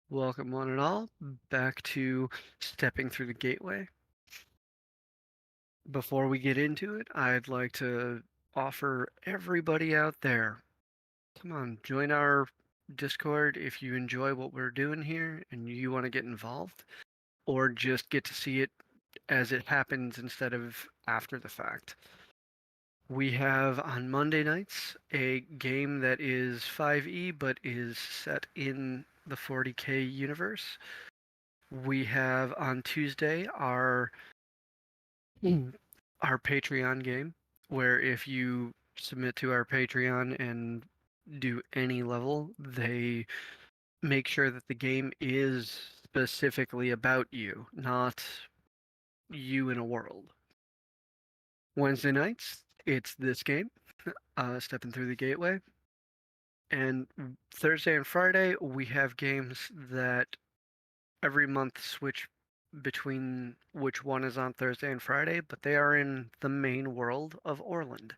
Welcome, one and all, back to Stepping Through the Gateway. Before we get into it, I'd like to offer everybody out there, come on, join our Discord if you enjoy what we're doing here and you want to get involved, or just get to see it as it happens instead of after the fact. We have on Monday nights a game that is 5e but is set in the 40k universe. We have on Tuesday our Patreon game, where if you submit to our Patreon and do any level, they make sure that the game is specifically about you, not you in a world. Wednesday nights, it's this game, Stepping Through the Gateway. And Thursday and Friday, we have games that every month switch between which one is on Thursday and Friday, but they are in the main world of Orland.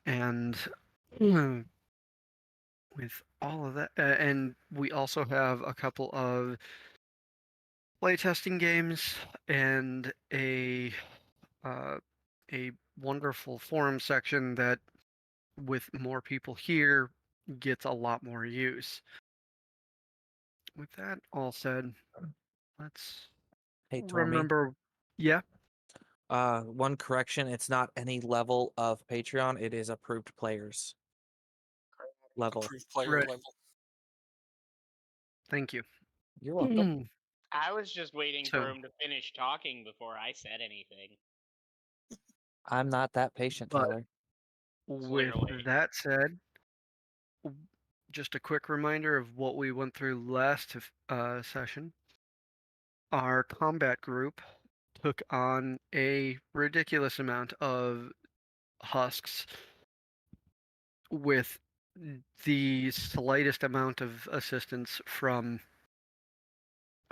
And with all of that, and we also have a couple of playtesting games and uh, a wonderful forum section that, with more people here, gets a lot more use. With that all said, let's Hey, Tommy. remember. Yeah, One correction, it's not any level of Patreon, it is approved players level. Approved player right. level. Thank you. You're welcome. I was just waiting for So, him to finish talking before I said anything. I'm not that patient, but Tyler. with Clearly. that said, just a quick reminder of what we went through last session. Our combat group took on a ridiculous amount of husks with the slightest amount of assistance from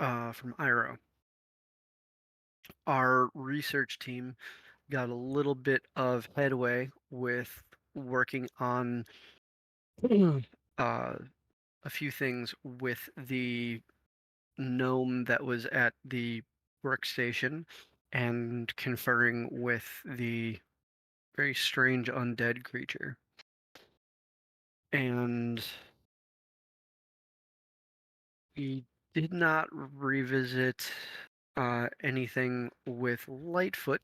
Iroh. Our research team got a little bit of headway with working on uh, a few things with the gnome that was at the workstation and conferring with the very strange undead creature. And we did not revisit anything with Lightfoot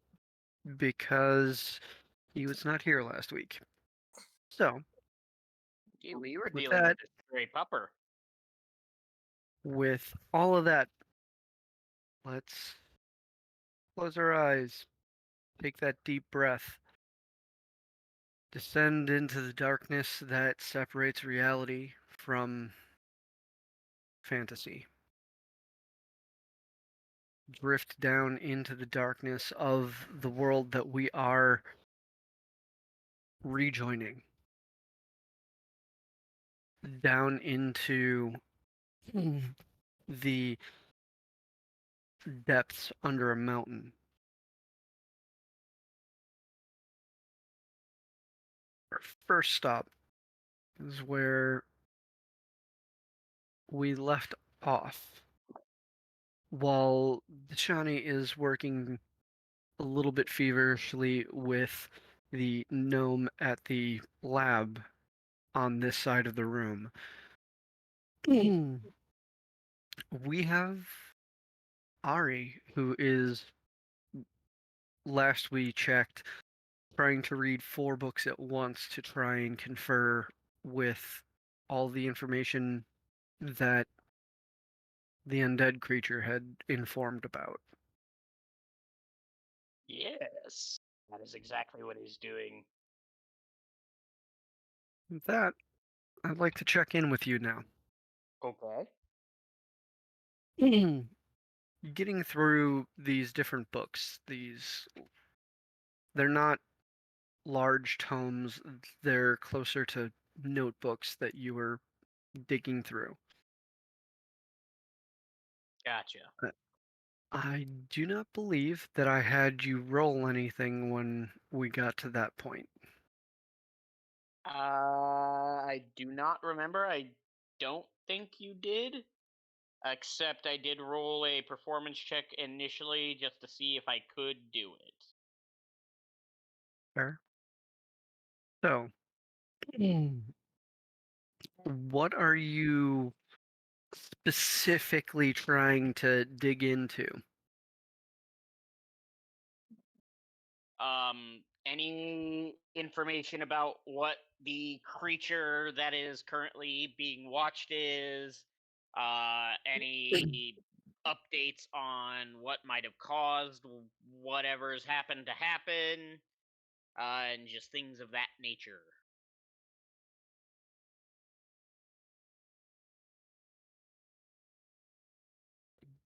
because he was not here last week. So, Gee, we were with dealing that, with a stray pupper. with all of that, let's close our eyes, take that deep breath, descend into the darkness that separates reality from fantasy. Drift down into the darkness of the world that we are rejoining. Down into the depths under a mountain. Our first stop is where we left off. While Dashani is working a little bit feverishly with the gnome at the lab on this side of the room, we have Ari, who is, last we checked, trying to read 4 books at once to try and confer with all the information that the undead creature had informed about. Yes, that is exactly what he's doing. With that, I'd like to check in with you now. Okay. Getting through these different books, they're not large tomes, they're closer to notebooks that you were digging through. Gotcha. I do not believe that I had you roll anything when we got to that point. I do not remember. I don't think you did. Except I did roll a performance check initially just to see if I could do it. Fair. So, what are you specifically trying to dig into? Any information about what the creature that is currently being watched is, any updates on what might have caused whatever's happened to happen, and just things of that nature.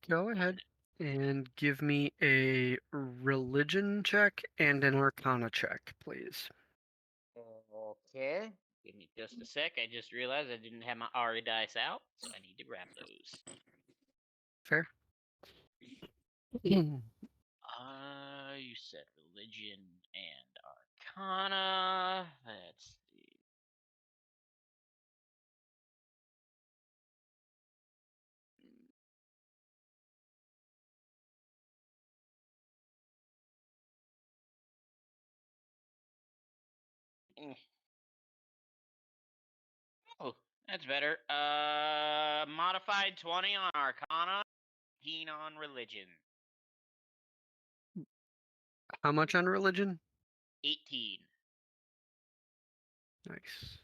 Go ahead and give me a religion check and an arcana check, please. Okay. Give me just a sec. I just realized I didn't have my Ari dice out, so I need to grab those. Fair. You said religion and arcana. Let's see. Mm. Oh, that's better. Modified 20 on arcana, 18 on religion. How much on religion? 18. Nice.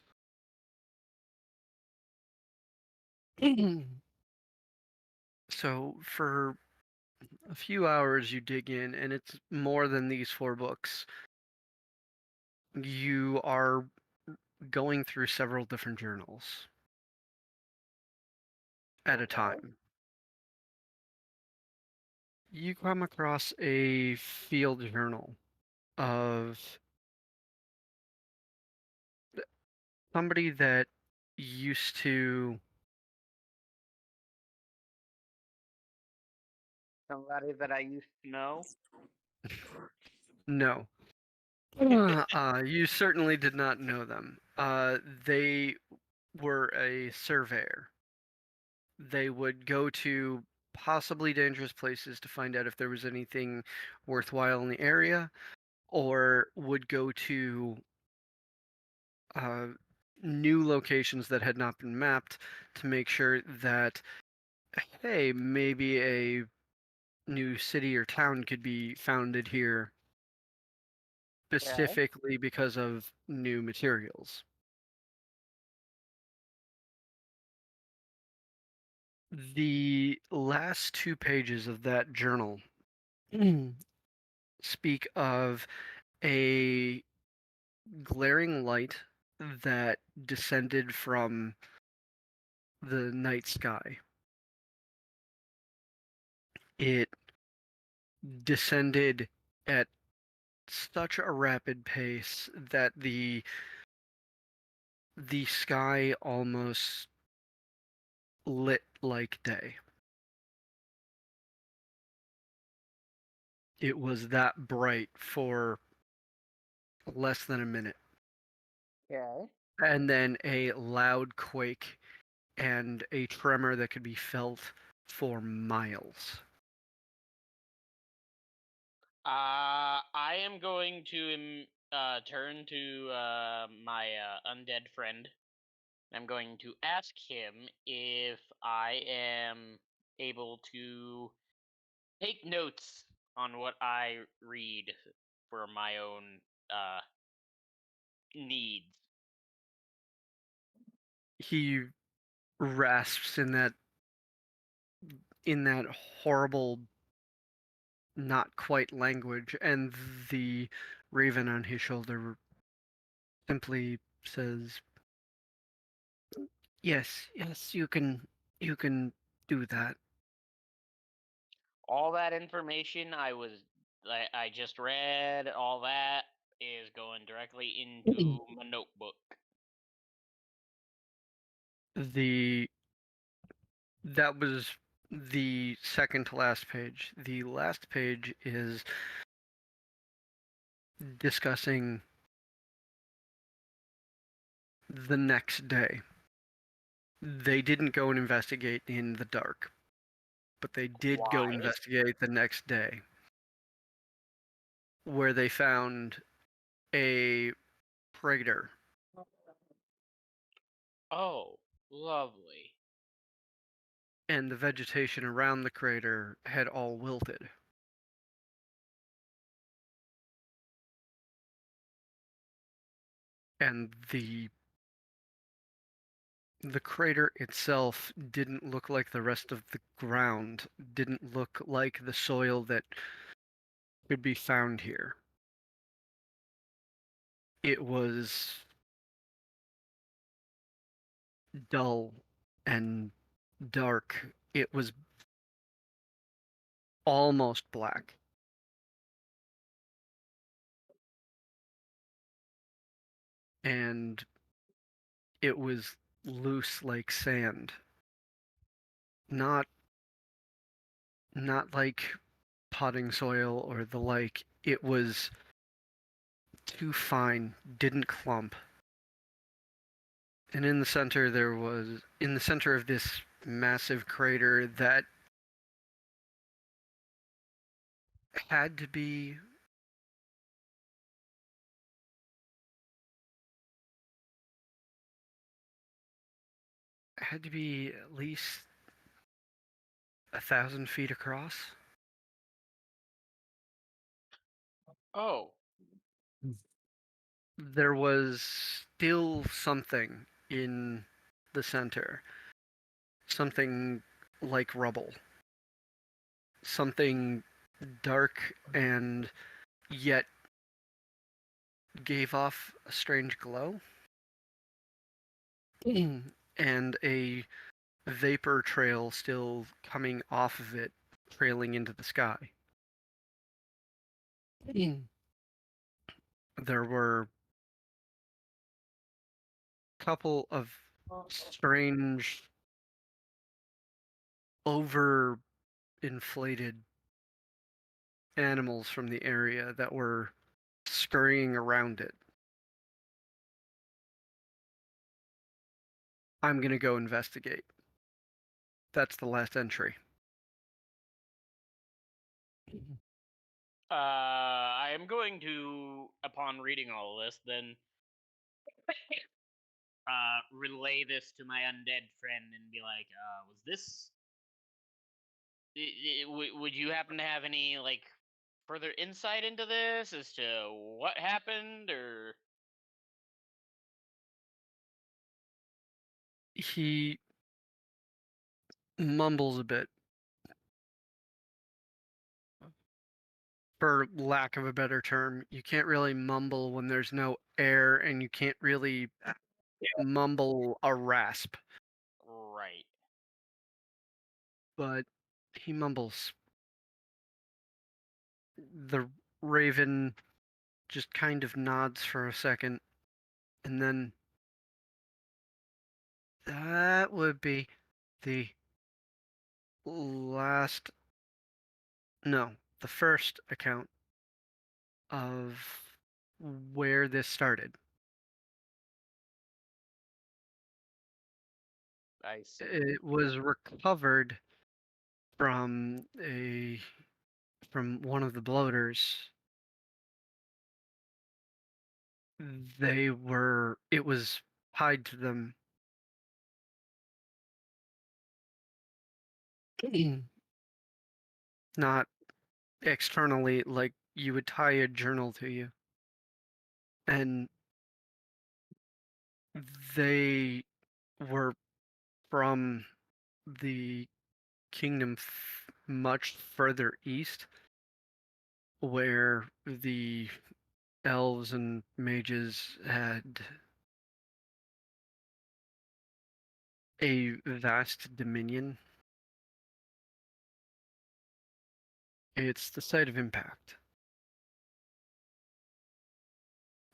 So for a few hours you dig in, and it's more than these 4 books. You are going through several different journals at a Okay. time. You come across a field journal of somebody that used to Somebody that I used to know. no. You certainly did not know them. They were a surveyor. They would go to possibly dangerous places to find out if there was anything worthwhile in the area, or would go to uh, new locations that had not been mapped to make sure that, hey, maybe a new city or town could be founded here specifically because of new materials. The last 2 pages of that journal speak of a glaring light that descended from the night sky. It descended at such a rapid pace that the sky almost lit like day. It was that bright for less than a minute. Okay. And then a loud quake and a tremor that could be felt for miles. I am going to turn to my undead friend. I'm going to ask him if I am able to take notes on what I read for my own needs. He rasps in that horrible not quite language, and the raven on his shoulder simply says, "Yes, yes, you can do that." All that information I just read, all that is going directly into my notebook. The That was the second to last page. The last page is discussing the next day. They didn't go and investigate in the dark. but they did go Quiet. investigate the next day, where they found a crater, Oh, lovely. and the vegetation around the crater had all wilted. And the crater itself didn't look like the rest of the ground, didn't look like the soil that could be found here. It was dull and dark. It was almost black. And it was loose like sand. Not like potting soil or the like. It was too fine, didn't clump. And in the center in the center of this massive crater that had to be at least 1,000 feet across. Oh, There was still something in the center, something like rubble, something dark and yet gave off a strange glow, and a vapor trail still coming off of it, trailing into the sky. There were a couple of strange, over-inflated animals from the area that were scurrying around it. I'm gonna go investigate. That's the last entry. I am going to, upon reading all of this, then relay this to my undead friend and be like, was this? Would you happen to have any like further insight into this as to what happened, or? He mumbles a bit, for lack of a better term. You can't really mumble when there's no air, and you can't really mumble a rasp. Right. But he mumbles. The raven just kind of nods for a second, and then that would be the last, no, the first account of where this started. I see. It was recovered from one of the bloaters. It was tied to them. Not externally, like you would tie a journal to you. And they were from the kingdom much further east, where the elves and mages had a vast dominion. It's the site of impact.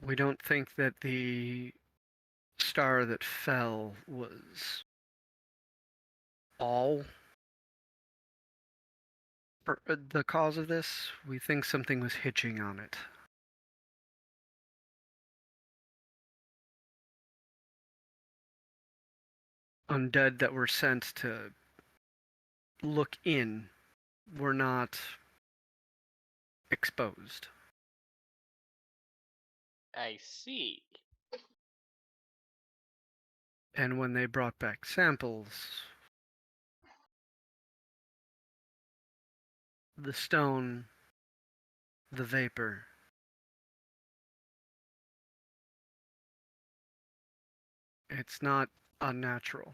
We don't think that the star that fell was all the cause of this. We think something was hitching on it. Undead that were sent to look in. We're not exposed. I see. And when they brought back samples, the stone, the vapor, it's not unnatural.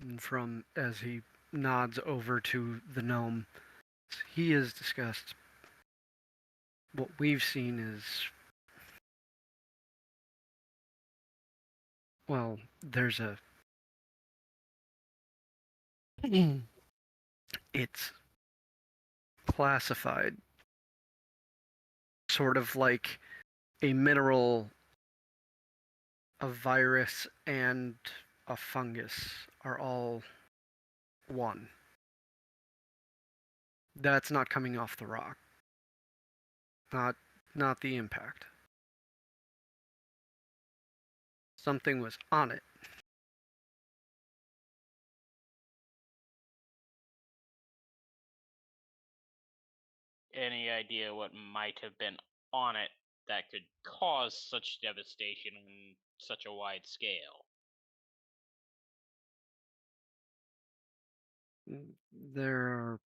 And from as he nods over to the gnome, he has discussed what we've seen is, well, there's a it's classified sort of like a mineral, a virus, and a fungus are all one. That's not coming off the rock. Not the impact. Something was on it. Any idea what might have been on it that could cause such devastation on such a wide scale? There are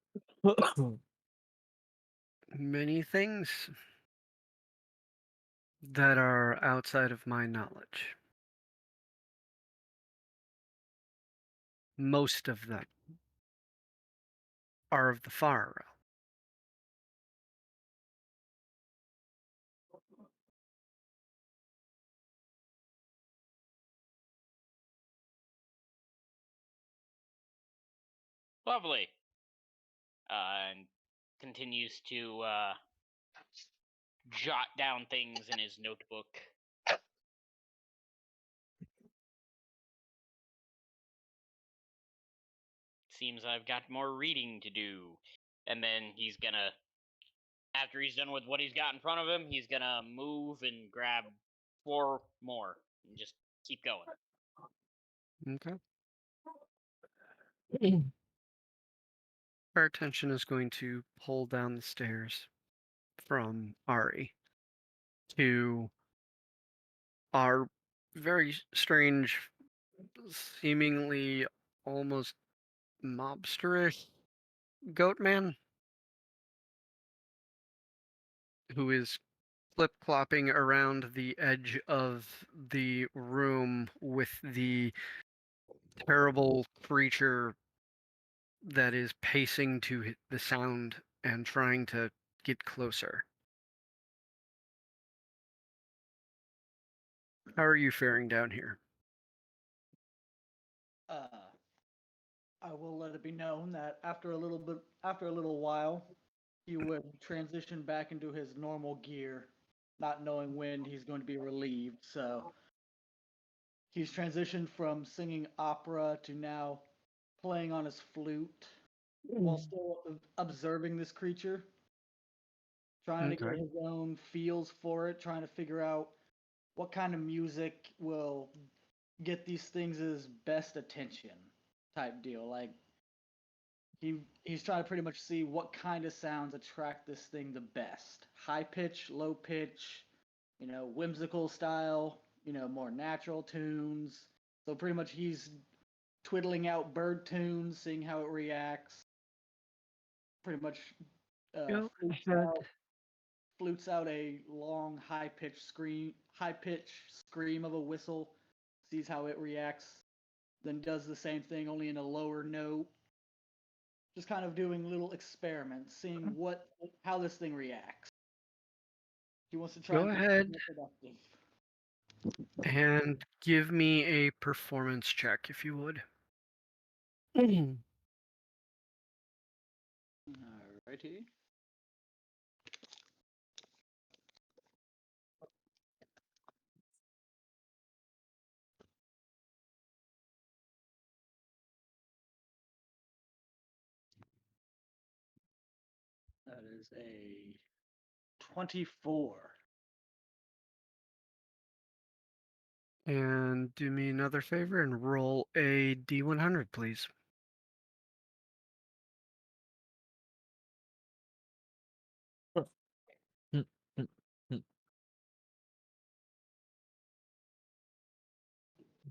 many things that are outside of my knowledge. Most of them are of the far realm. Lovely. And continues to jot down things in his notebook. Seems I've got more reading to do. And then he's gonna, after he's done with what he's got in front of him, he's gonna move and grab 4 more and just keep going. Okay. Our attention is going to pull down the stairs from Ari to our very strange, seemingly almost mobsterish goat man who is flip clopping around the edge of the room with the terrible creature that is pacing to the sound and trying to get closer. How are you faring down here? Uh, I will let it be known that after a little while, he would transition back into his normal gear, not knowing when he's going to be relieved. So he's transitioned from singing opera to now playing on his flute while still observing this creature, trying to get Okay. his own feels for it, trying to figure out what kind of music will get these things' best attention type deal. Like he's trying to pretty much see what kind of sounds attract this thing the best. High pitch, low pitch, whimsical style, more natural tunes. So pretty much he's twiddling out bird tunes, seeing how it reacts. Pretty much Go flutes ahead. out a long high pitch scream of a whistle, sees how it reacts, then does the same thing only in a lower note. Just kind of doing little experiments, seeing how this thing reacts. He wants to try Go and be ahead more productive. and give me a performance check, if you would. Alrighty. That is a 24. And do me another favor and roll a D100, please.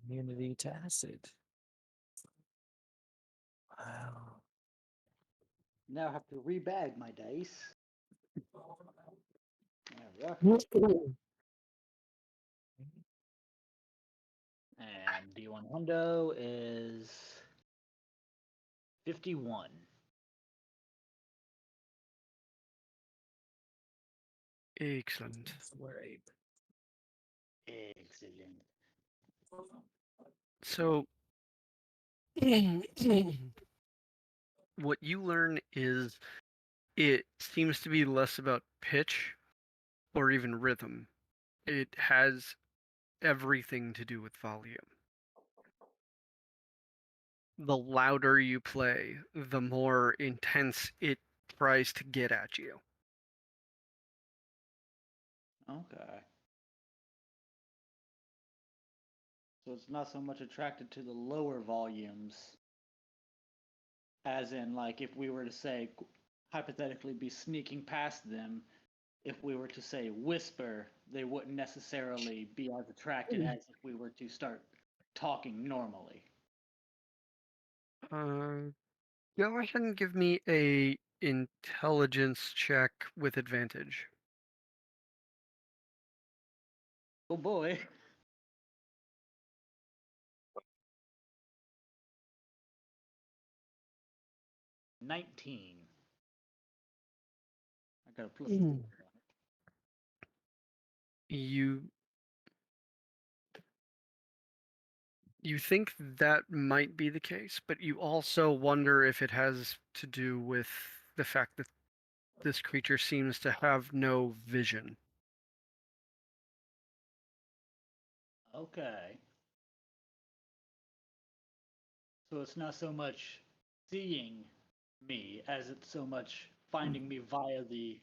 Immunity to acid. Wow. Now I have to rebag my dice. There we go. And D1 hundo is 51. Excellent. Great. Excellent. So, what you learn is it seems to be less about pitch or even rhythm. It has everything to do with volume. The louder you play, the more intense it tries to get at you. Okay. So it's not so much attracted to the lower volumes, as in, like, if we were to say, hypothetically, be sneaking past them, if we were to say whisper, they wouldn't necessarily be as attracted as if we were to start talking normally. Go ahead and give me a intelligence check with advantage. Oh boy. $19. I got a plus 4 on it. You think that might be the case, but you also wonder if it has to do with the fact that this creature seems to have no vision. Okay. So it's not so much seeing me as it's so much finding me via the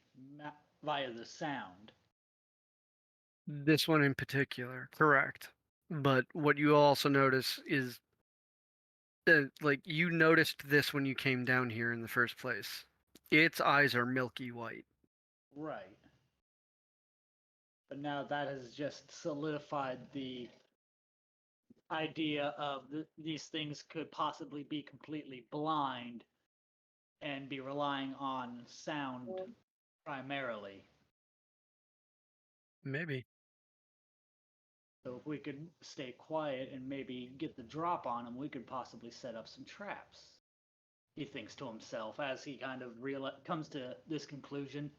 sound. This one in particular, correct. But what you also notice is like you noticed this when you came down here in the first place. Its eyes are milky white. Right. But now that has just solidified the idea of these things could possibly be completely blind and be relying on sound primarily. Maybe. So if we could stay quiet and maybe get the drop on him, we could possibly set up some traps. He thinks to himself as he kind of comes to this conclusion.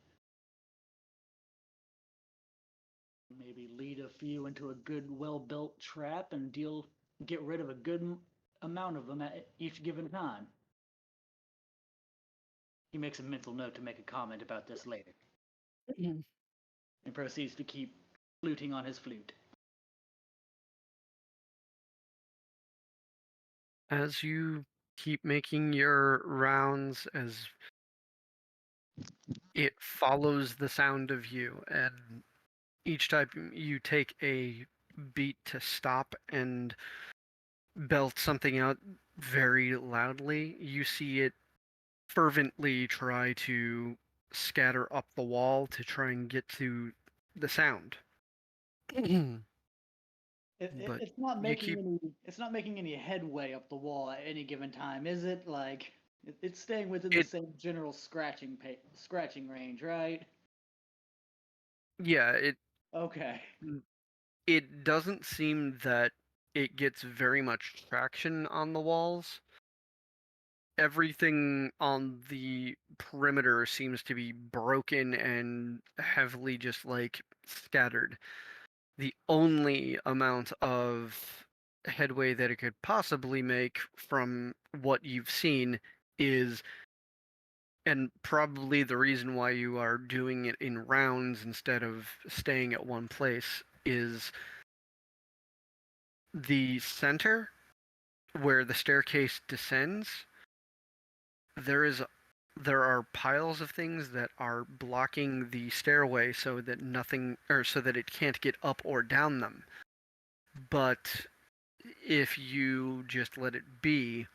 Maybe lead a few into a good, well-built trap and get rid of a good amount of them at each given time. He makes a mental note to make a comment about this later. And proceeds to keep fluting on his flute. As you keep making your rounds, as it follows the sound of you, and each time you take a beat to stop and belt something out very loudly, you see it fervently try to scatter up the wall to try and get to the sound. But It's not you making keep it's not making any headway up the wall at any given time, is it? Like it's staying within the it same general scratching range, right? yeah, Okay. it doesn't seem that it gets very much traction on the walls. Everything on the perimeter seems to be broken and heavily just like scattered. The only amount of headway that it could possibly make from what you've seen is, and probably the reason why you are doing it in rounds instead of staying at one place, is the center where the staircase descends. There are piles of things that are blocking the stairway so that nothing, or so that it can't get up or down them. but if you just let it be,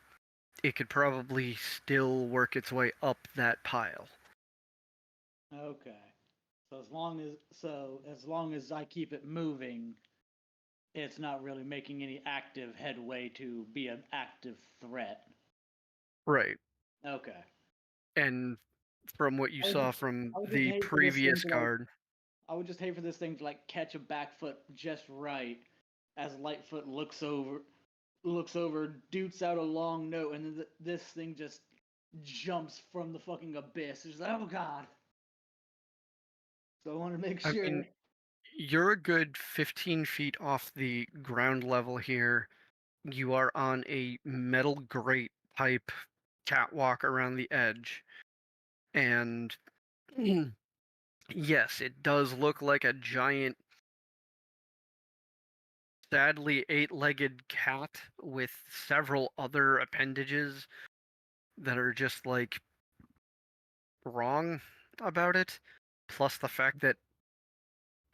it could probably still work its way up that pile. Okay. So as long as I keep it moving, it's not really making any active headway to be an active threat. Right. Okay. And from what you I would saw just, from I would just the hate for this thing previous to like card, I would just hate for this thing to like catch a back foot just right as Lightfoot looks over, dutes out a long note, and then this thing just jumps from the fucking abyss. It's like, oh god. So I want to make I sure. mean, you're a good 15 feet off the ground level here. You are on a metal grate type catwalk around the edge. And yes, it does look like a giant, sadly eight-legged cat with several other appendages that are just like wrong about it. Plus the fact that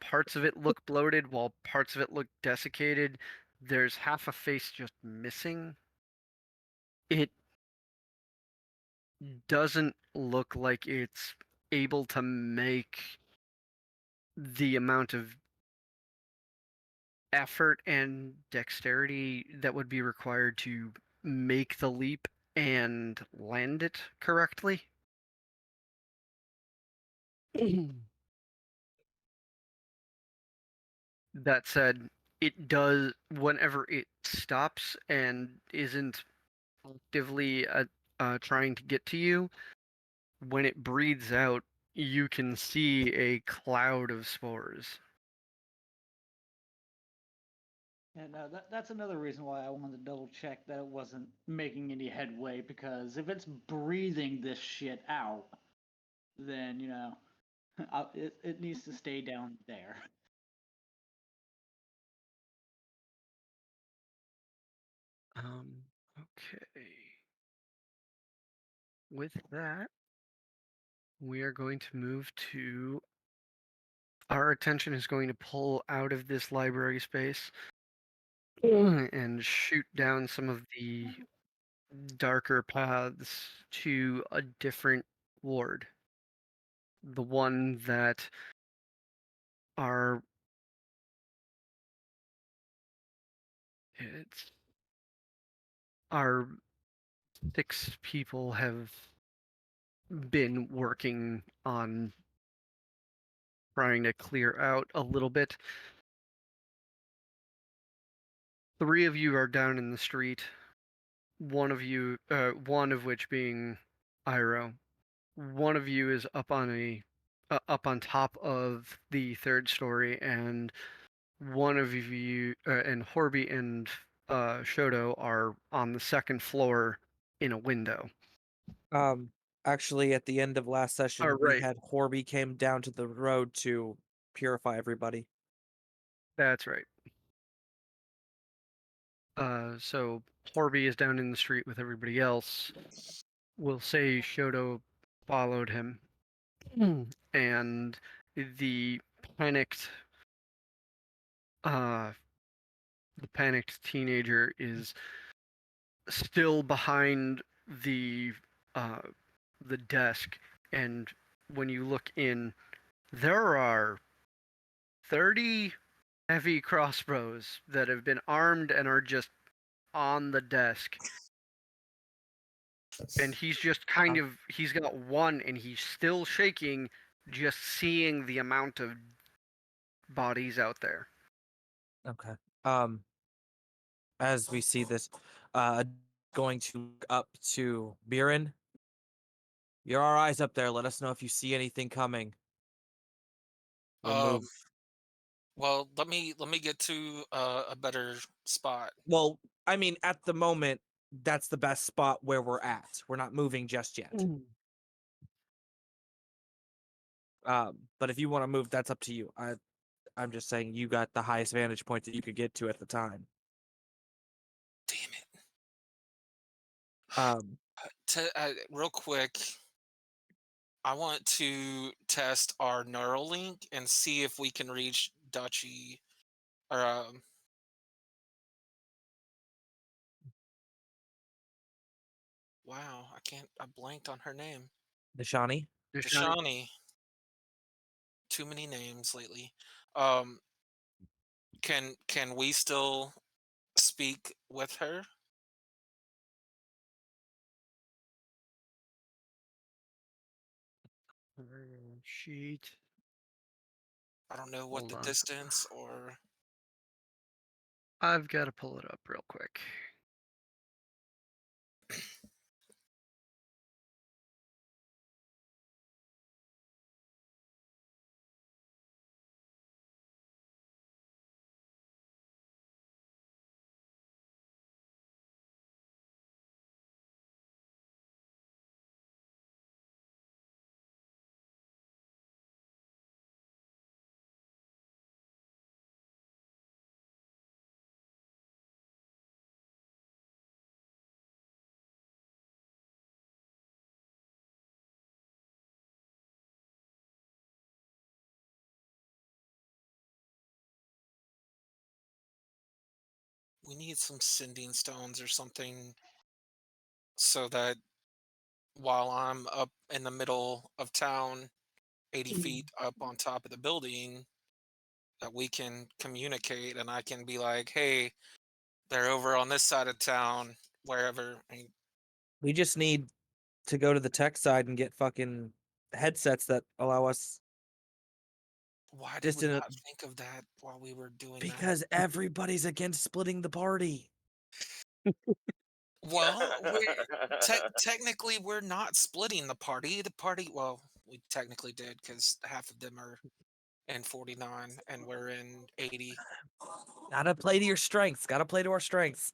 parts of it look bloated while parts of it look desiccated. There's half a face just missing. It doesn't look like it's able to make the amount of effort and dexterity that would be required to make the leap and land it correctly. That said, it does, whenever it stops and isn't actively trying to get to you, when it breathes out, you can see a cloud of spores. And that's another reason why I wanted to double check that it wasn't making any headway, because if it's breathing this shit out, then, it needs to stay down there. Okay. With that, we are going to move to. Our attention is going to pull out of this library space and shoot down some of the darker paths to a different ward. The one that our it's our 6 people have been working on trying to clear out a little bit. 3 of you are down in the street. One of which being Iro. One of you is up on top of the 3rd story, and one of you and Horby and Shoto are on the 2nd floor in a window. Actually, at the end of last session, we Right, had Horby came down to the road to purify everybody. that's right. So Horby is down in the street with everybody else. We'll say Shoto followed him, and the panicked uh the panicked teenager is still behind the uh, the desk, and when you look in, there are 30 heavy crossbows that have been armed and are just on the desk. And he's just he's got one and he's still shaking just seeing the amount of bodies out there. Okay. As we see this, going to look up to Biren. You're our eyes up there. Let us know if you see anything coming. We'll move. Well, let me get to a better spot. Well, I mean, at the moment, that's the best spot where we're at. We're not moving just yet. But if you want to move, that's up to you. I'm just saying you got the highest vantage point that you could get to at the time. Damn it. Um, Real quick, I want to test our Neuralink and see if we can reach Dutchy or wow, I blanked on her name. Dashani. Dashani, Dashani. Too many names lately. Um, can we still speak with her? sheet. I don't know what Hold the on. distance or I've got to pull it up real quick. we need some sending stones or something so that while I'm up in the middle of town, 80 feet up on top of the building, that we can communicate and I can be like, hey, they're over on this side of town, wherever. I mean, We just need to go to the tech side and get fucking headsets that allow us why did we distant not think of that while we were doing that? because everybody's against splitting the party. Well, technically we're not splitting the party. The party, well, we technically did because half of them are in 49 and we're in 80. Gotta play to your strengths. Gotta play to our strengths.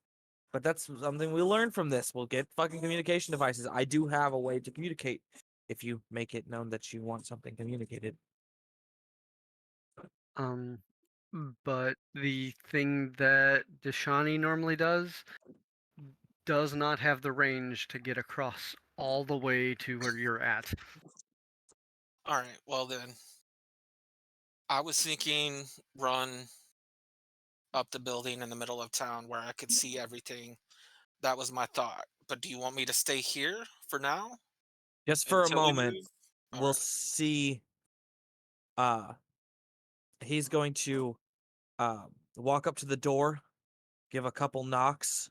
But that's something we learn from this. We'll get fucking communication devices. I do have a way to communicate if you make it known that you want something communicated. Um, but the thing that Dashani normally does not have the range to get across all the way to where you're at. All right, well then, I was thinking run up the building in the middle of town where I could see everything. That was my thought. But do you want me to stay here for now Just for a until we moment, move? All we'll right. see. Uh, he's going to walk up to the door, give a couple knocks.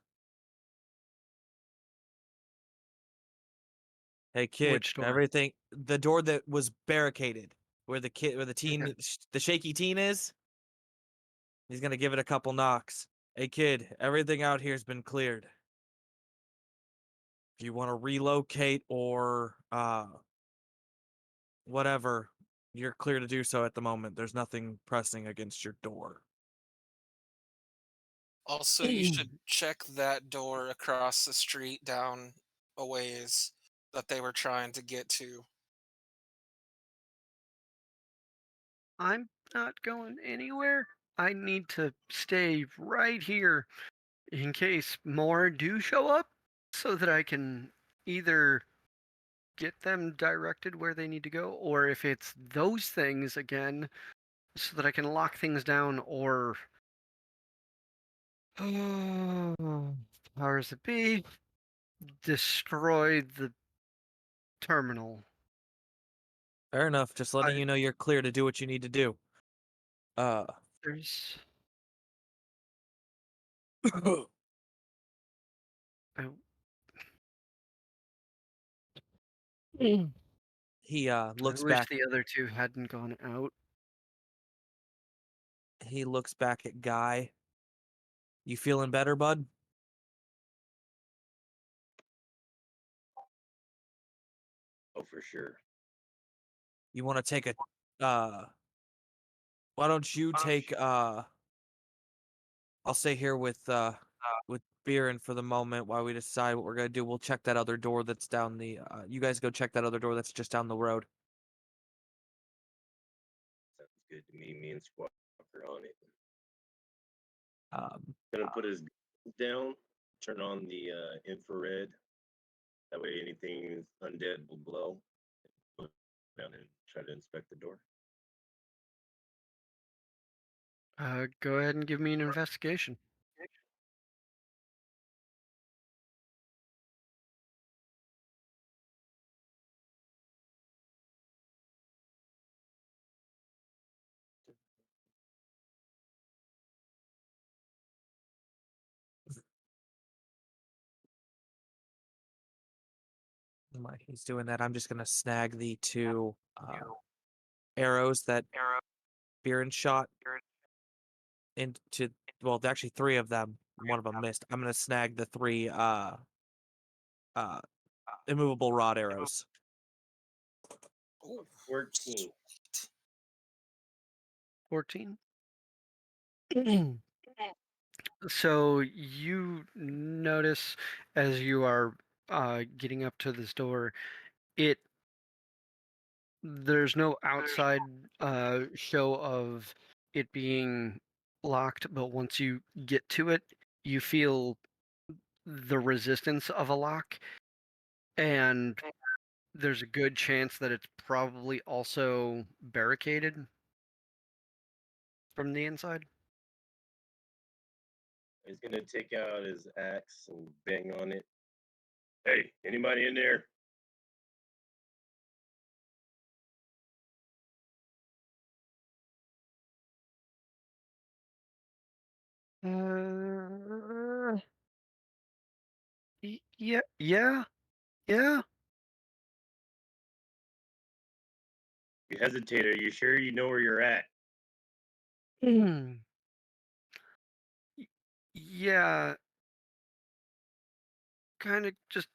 Hey kid, Which door? everything the door that was barricaded where the Okay. teen the shaky teen is. He's gonna give it a couple knocks. Hey kid, everything out here's been cleared. If you want to relocate or whatever, you're clear to do so at the moment. There's nothing pressing against your door. Also, you should check that door across the street down a ways that they were trying to get to. I'm not going anywhere. I need to stay right here in case more do show up so that I can either get them directed where they need to go, or if it's those things again, so that I can lock things down, or powers that be, destroy the terminal. Fair enough. Just letting I, you know you're clear to do what you need to do. Uh, there's. I, he I looks wish back. the other two hadn't gone out. He looks back at Guy. You feeling better, bud? Oh, for sure. You want to take a why don't you take I'll stay here with Beerin for the moment while we decide what we're gonna do. We'll check that other door that's down the you guys go check that other door that's just down the road. Sounds good to me. Me and Squawk are on it. Um Gonna put his guns down, turn on the infrared. That way anything undead will glow. Put it down and try to inspect the door. Go ahead and give me an investigation. While he's doing that, I'm just gonna snag the two arrows that Biren shot into. Well, actually, three of them. One of them missed. I'm gonna snag the three immovable rod arrows. Ooh, 14. sweet. 14. So you notice as you are getting up to this door, it there's no outside show of it being locked, but once you get to it, you feel the resistance of a lock, and there's a good chance that it's probably also barricaded from the inside. He's gonna take out his axe and bang on it. Hey, anybody in there? Uh, yeah, yeah, yeah. You hesitate. Are you sure you know where you're at? Y- Yeah, kind of just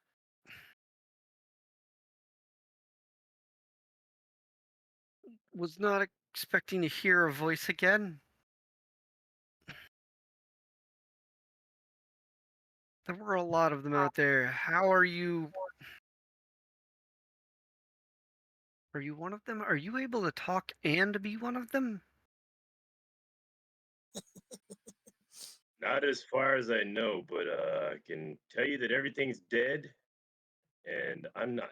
was not expecting to hear a voice again. There were a lot of them out there. How are you? Are you one of them? Are you able to talk and be one of them? Not as far as I know, but I can tell you that everything's dead, and I'm not.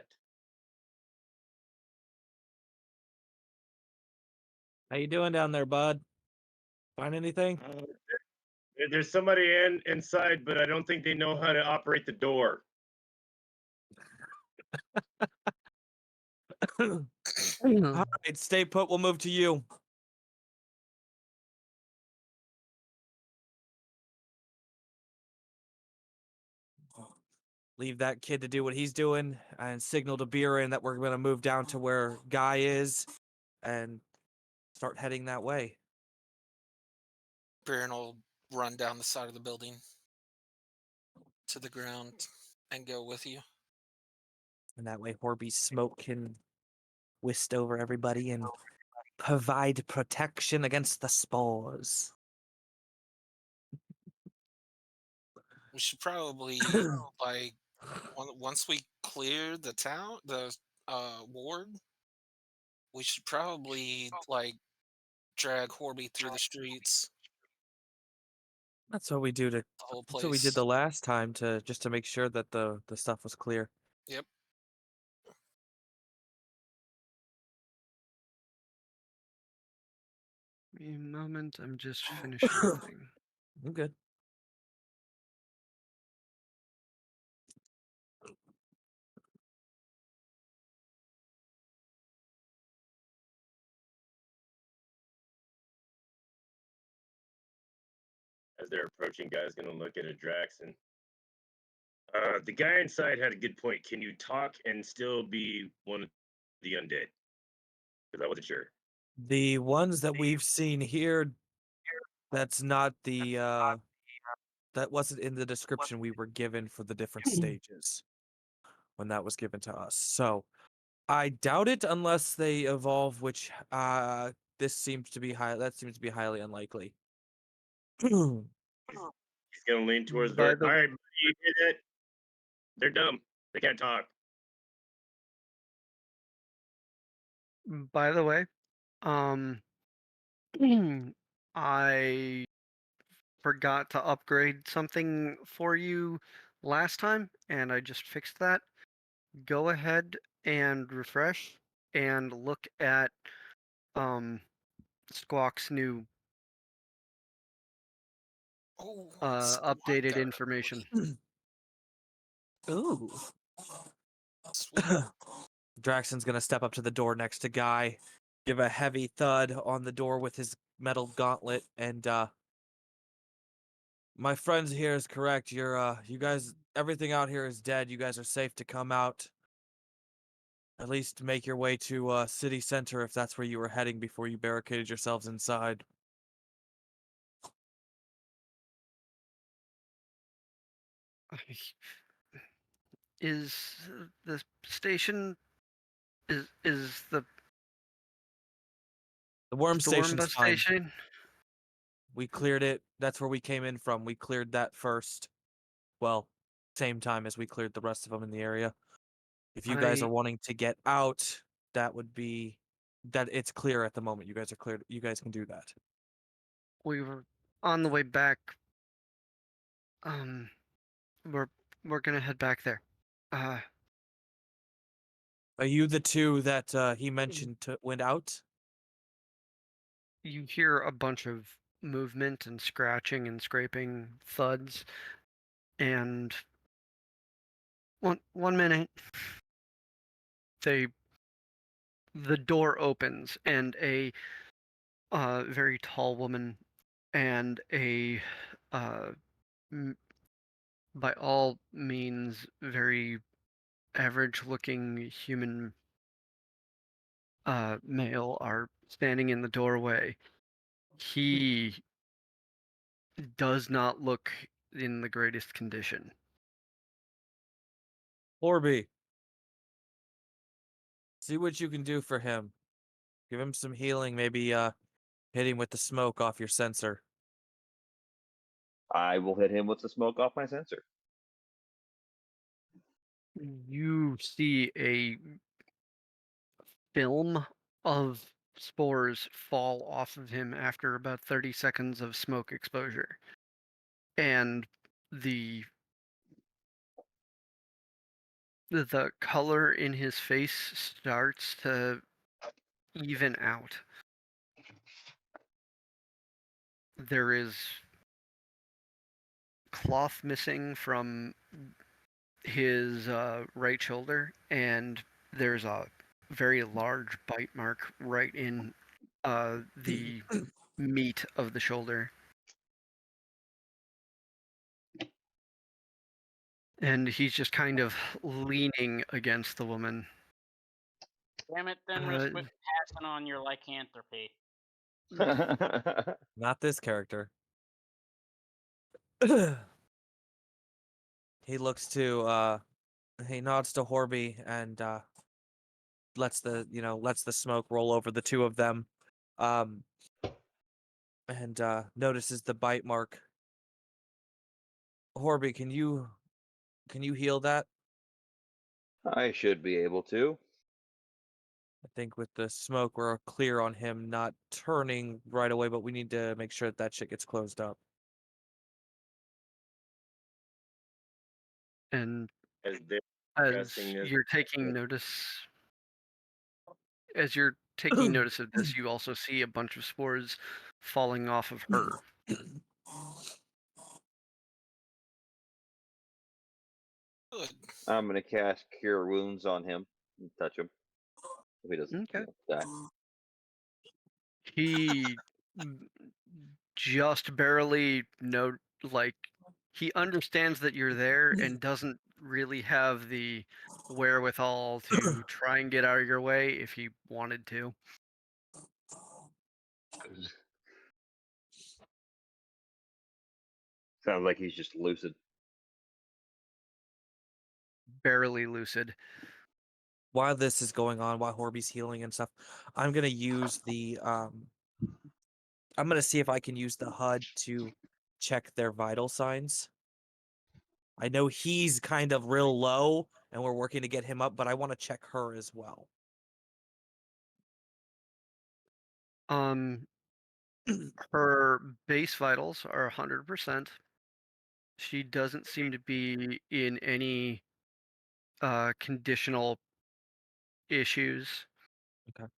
How you doing down there, bud? Find anything? There's somebody inside, but I don't think they know how to operate the door. All right, stay put. We'll move to you. Leave that kid to do what he's doing and signal to Biren that we're going to move down to where Guy is and start heading that way. Baron will run down the side of the building to the ground and go with you. And that way Horby's smoke can whisk over everybody and provide protection against the spores. We should probably like once we clear the town, the ward, we should probably like drag Horby through the streets, That's what we do to the whole that's what we did place. the last time to just to make sure that the stuff was clear. Yep. Give me a moment. I'm just finishing a thing. I'm good. As they're approaching, guy's gonna look at a Drax and the guy inside had a good point. Can you talk and still be one of the undead? Because I wasn't sure. The ones that we've seen here, that's not the that wasn't in the description we were given for the different stages when that was given to us. So I doubt it unless they evolve, which this seems to be that seems to be highly unlikely. He's gonna lean towards By her. the All right, buddy, you hear that? They're dumb. They can't talk. by the way, um, I forgot to upgrade something for you last time, and I just fixed that. Go ahead and refresh and look at Squawk's new Oh, updated information. Ooh. sweet. Draxon's gonna step up to the door next to Guy, give a heavy thud on the door with his metal gauntlet, and my friends here is correct. You guys, everything out here is dead. You guys are safe to come out. At least make your way to city center if that's where you were heading before you barricaded yourselves inside. Is the station is The worm the worm station's bus fine. station? We cleared it. That's where we came in from. We cleared that first. Well, same time as we cleared the rest of them in the area. If you guys I are wanting to get out, that would be that it's clear at the moment. You guys are cleared. You guys can do that. We were on the way back. Um, we're we're gonna head back there. Uh, Are you the two that he mentioned went out? you hear a bunch of movement and scratching and scraping thuds, and one minute, they the door opens and a very tall woman and a uh, m- by all means very average looking human male are standing in the doorway. He does not look in the greatest condition. Orby, see what you can do for him. Give him some healing. Maybe hit him with the smoke off your sensor. I will hit him with the smoke off my sensor. You see a film of spores fall off of him after about 30 seconds of smoke exposure. And the the color in his face starts to even out. There is cloth missing from his right shoulder, and there's a very large bite mark right in the meat of the shoulder. And he's just kind of leaning against the woman. Damn it, Fenris, quit passing on your lycanthropy. Not this character. He looks to he nods to Horby and lets the smoke roll over the two of them. And notices the bite mark. Horby, can you heal that? I should be able to. I think with the smoke we're clear on him not turning right away, but we need to make sure that shit gets closed up. And As they're as discussing this, you're taking notice, as you're taking notice of this, you also see a bunch of spores falling off of her. Good. I'm gonna cast Cure Wounds on him and touch him. If he doesn't Okay. die. He just barely like he understands that you're there and doesn't really have the wherewithal to try and get out of your way if he wanted to. Sounds like he's just lucid. Barely lucid. While this is going on, while Horby's healing and stuff, I'm gonna use the I'm gonna see if I can use the HUD to check their vital signs. I know he's kind of real low and we're working to get him up, but I want to check her as well. Her base vitals are 100%. She doesn't seem to be in any conditional issues. Okay.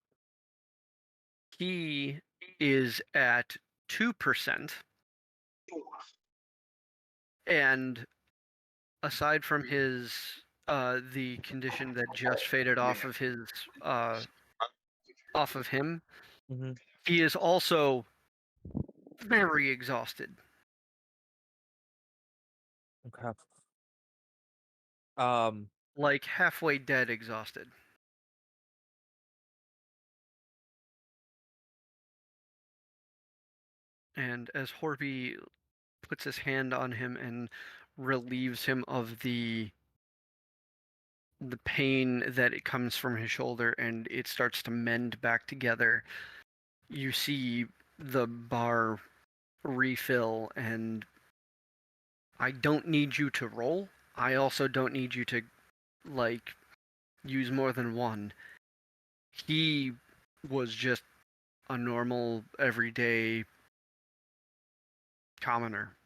He is at 2%. And aside from his the condition that just faded off of his off of him, Mm-hmm. he is also very exhausted. Okay. Like halfway dead exhausted. And as Horby puts his hand on him and relieves him of the pain that it comes from his shoulder, and it starts to mend back together, you see the bar refill, and I don't need you to roll. I also don't need you to like use more than one. He was just a normal everyday commoner.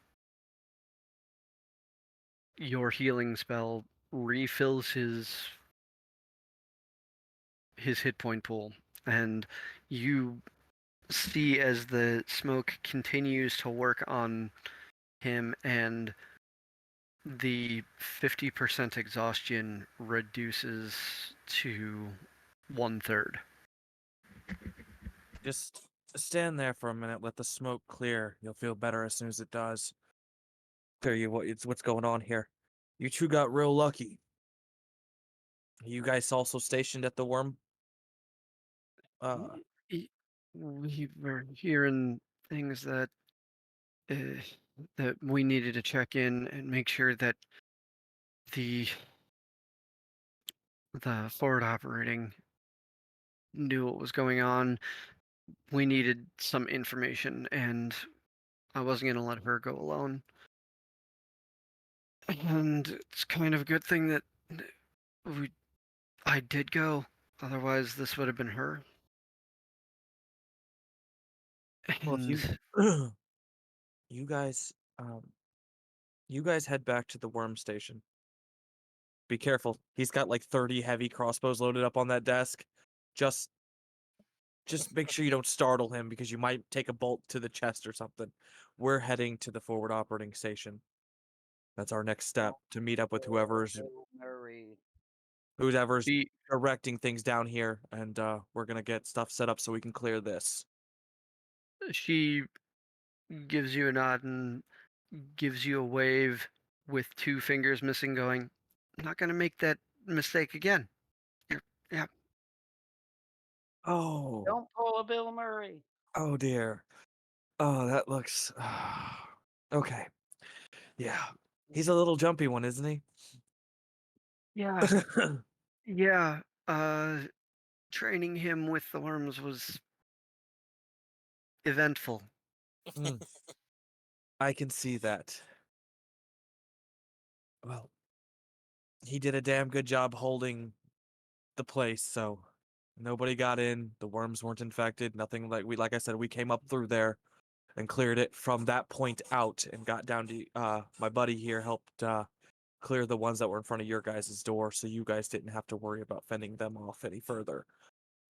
Your healing spell refills his hit point pool, and you see as the smoke continues to work on him, and the 50% exhaustion reduces to 1/3. Just stand there for a minute, let the smoke clear. You'll feel better as soon as it does. Tell you what's going on here. You two got real lucky. You guys also stationed at the worm? We were hearing things uh, that we needed to check in and make sure that the forward operating knew what was going on. We needed some information, and I wasn't going to let her go alone. And it's kind of a good thing that I did go. Otherwise, this would have been her. Well, if you And you guys you guys head back to the worm station. Be careful. He's got like 30 heavy crossbows loaded up on that desk. Just make sure you don't startle him because you might take a bolt to the chest or something. We're heading to the forward operating station. That's our next step to meet up with whoever's she directing things down here, and we're gonna get stuff set up so we can clear this. she gives you a nod and gives you a wave with 2 fingers missing, going, "I'm not going to make that mistake again." Yeah. Oh, Don't pull a Bill Murray. oh dear. Oh, that looks okay. Yeah, he's a little jumpy one, isn't he? Yeah. Yeah. Training him with the worms was eventful. Mm, I can see that. Well, he did a damn good job holding the place, so nobody got in. The worms weren't infected. Nothing like I said, we came up through there and cleared it from that point out and got down to my buddy here helped clear the ones that were in front of your guys' door, so you guys didn't have to worry about fending them off any further.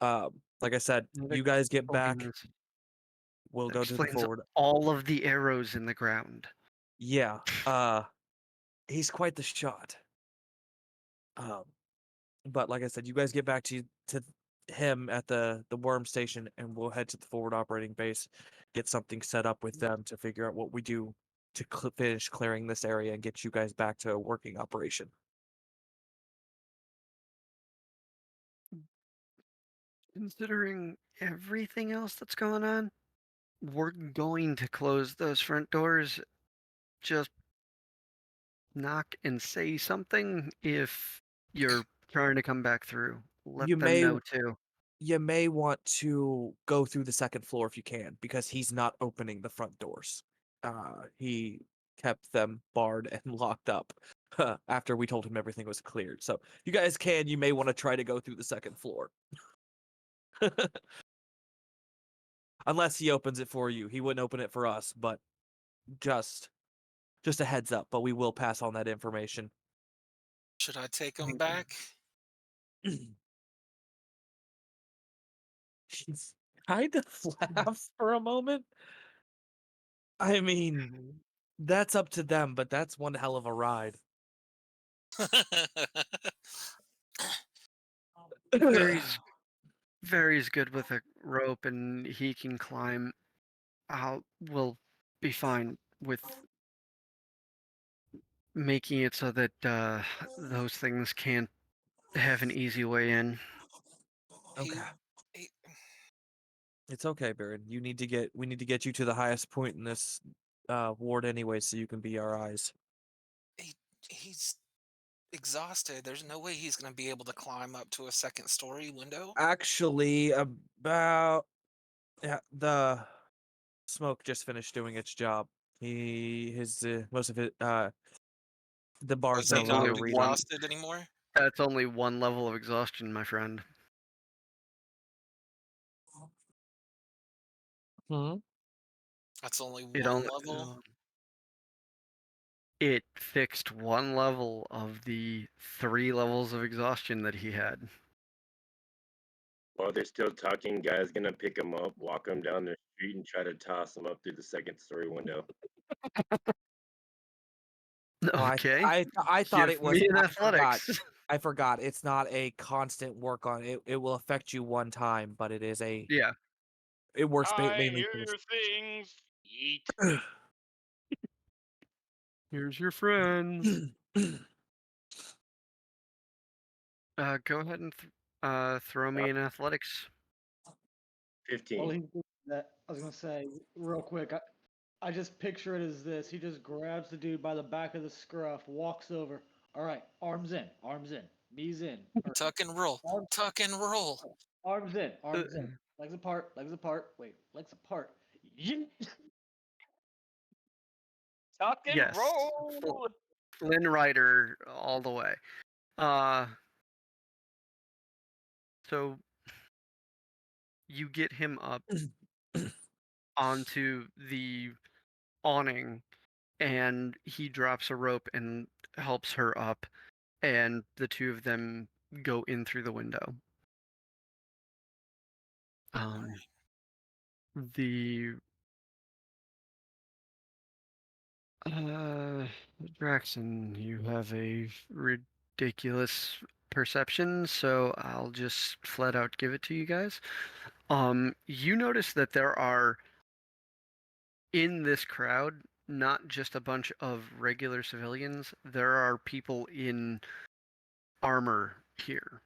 Like I said, That you guys get back. explains, We'll that go to the explains forward. all of the arrows in the ground. Yeah. He's quite the shot. Um, but like I said, you guys get back to him at the worm station, and we'll head to the forward operating base, get something set up with them to figure out what we do to finish clearing this area and get you guys back to a working operation. Considering everything else that's going on, we're going to close those front doors. Just knock and say something if you're trying to come back through. Let You them may know too. you may want to go through the second floor if you can, because he's not opening the front doors. He kept them barred and locked up after we told him everything was cleared. So you guys you may want to try to go through the second floor. Unless he opens it for you. He wouldn't open it for us, but just a heads up, but we will pass on that information. Should I take him back? She's kind of laughs for a moment. I mean, that's up to them, but that's one hell of a ride. Vary's good with a rope, and he can climb. We'll be fine with making it so that those things can't have an easy way in. he, Okay. he It's okay, Baron. We need to get you to the highest point in this ward anyway, so you can be our eyes. He's exhausted. There's no way he's going to be able to climb up to a second story window. Actually, about the smoke just finished doing its job. Most of it the bar's Is no he That's not only longer reading. one. exhausted anymore? That's only one level of exhaustion, my friend. Hmm? That's only It one only level. it fixed one level of the 3 levels of exhaustion that he had. While they're still talking, guy's gonna pick him up, walk him down the street, and try to toss him up through the second story window. Oh, Okay. I thought Give it was. me an I forgot. athletics. I forgot. It's not a constant work on it. It will affect you one time, but it is a. Yeah. It works I mainly hear for your things. Yeet. Here's your friends. Go ahead and throw me an athletics. 15. While he's doing that, I was gonna say real quick. I just picture it as this. He just grabs the dude by the back of the scruff, walks over. All right, arms in, knees in, or Tuck and roll. arms, Tuck and roll. arms in, Uh, legs apart, legs apart. Wait, legs apart. Yeet. Tuck and Yes. roll. Flynn Rider all the way. So you get him up onto the awning, and he drops a rope and helps her up, and the two of them go in through the window. The Draxon, you have a ridiculous perception, so I'll just flat out give it to you guys. You notice that there are in this crowd not just a bunch of regular civilians, there are people in armor here.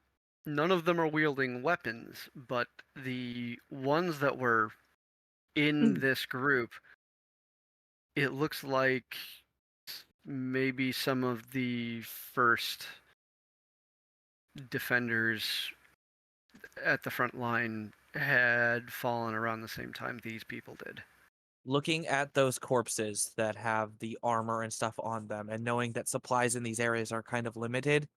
None of them are wielding weapons, but the ones that were in this group, it looks like maybe some of the first defenders at the front line had fallen around the same time these people did. Looking at those corpses that have the armor and stuff on them, and knowing that supplies in these areas are kind of limited,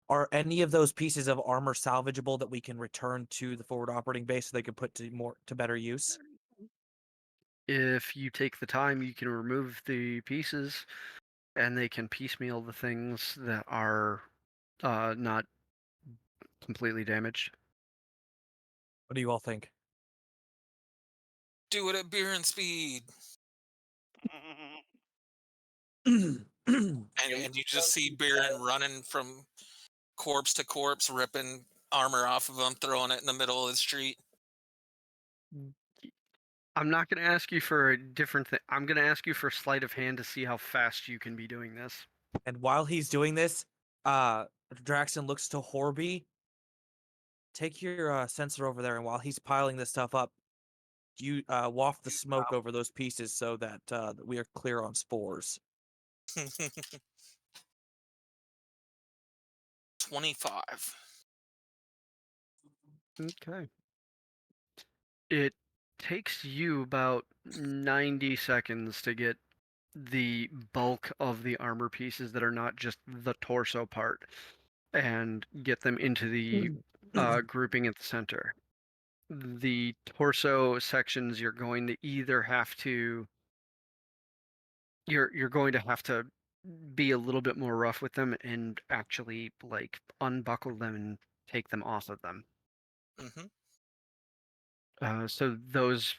are any of those pieces of armor salvageable that we can return to the forward operating base so they can put to better use? If you take the time, you can remove the pieces, and they can piecemeal the things that are not completely damaged. What do you all think? Do it at beer and speed. Mm. And you just see Baron running from corpse to corpse, ripping armor off of him, throwing it in the middle of the street. I'm not going to ask you for a different thing. I'm going to ask you for sleight of hand to see how fast you can be doing this. And while he's doing this, Draxon looks to Horby. Take your sensor over there, and while he's piling this stuff up, you waft the smoke over those pieces so that we are clear on spores. 25. Okay. It takes you about 90 seconds to get the bulk of the armor pieces that are not just the torso part and get them into the grouping at the center. The torso sections you're going to either have to you're going to have to be a little bit more rough with them and actually like unbuckle them and take them off of them. Mm-hmm. So those,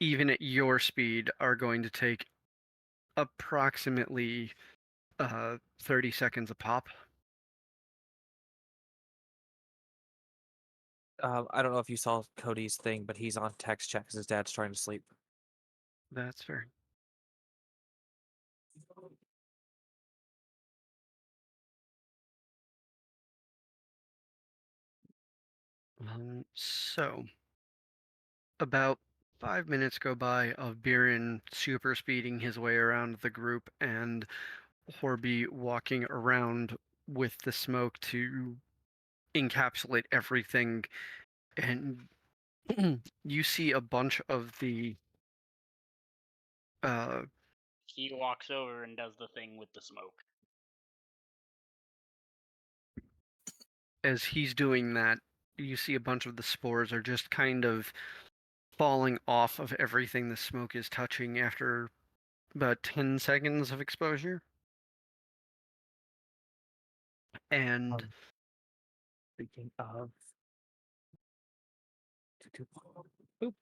even at your speed, are going to take approximately 30 seconds a pop. I don't know if you saw Cody's thing, but he's on text chat because his dad's trying to sleep. That's fair. So, about 5 minutes go by of Biren super speeding his way around the group and Horby walking around with the smoke to encapsulate everything. And you see a bunch of the He walks over and does the thing with the smoke. as he's doing that, you see a bunch of the spores are just kind of falling off of everything the smoke is touching after about 10 seconds of exposure. And Um, Speaking of, boop.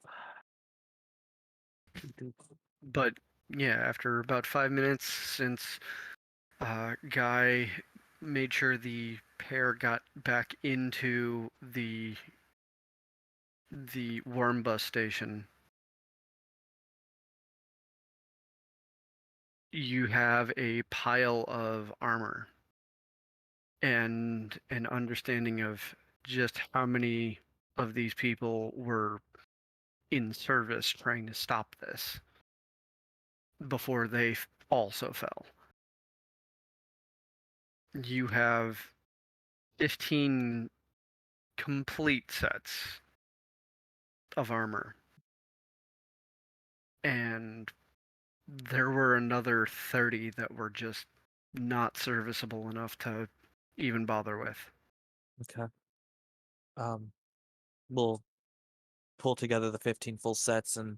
but yeah, after about 5 minutes, since Guy made sure the pair got back into the worm bus station, you have a pile of armor and an understanding of just how many of these people were in service trying to stop this before they also fell. You have 15 complete sets of armor, and there were another 30 that were just not serviceable enough to even bother with. Okay. We'll pull together the 15 full sets and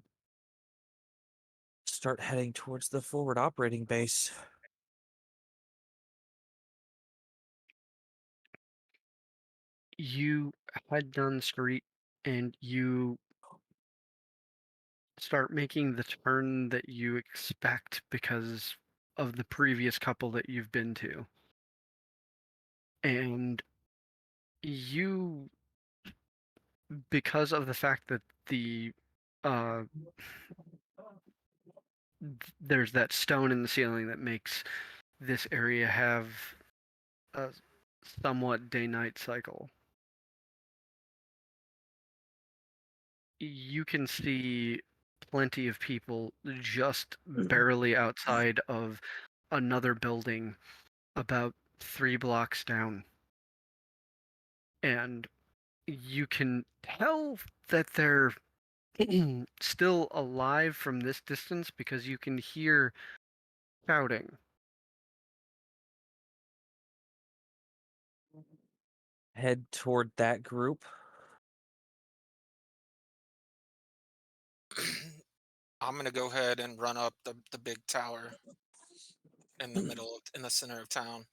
start heading towards the forward operating base. You head down the street and you start making the turn that you expect because of the previous couple that you've been to. And you, because of the fact that the uh, there's that stone in the ceiling that makes this area have a somewhat day-night cycle. You can see plenty of people just barely outside of another building about 3 blocks down. And you can tell that they're still alive from this distance because you can hear shouting. Head toward that group. I'm gonna go ahead and run up the big tower in the middle in the center of town,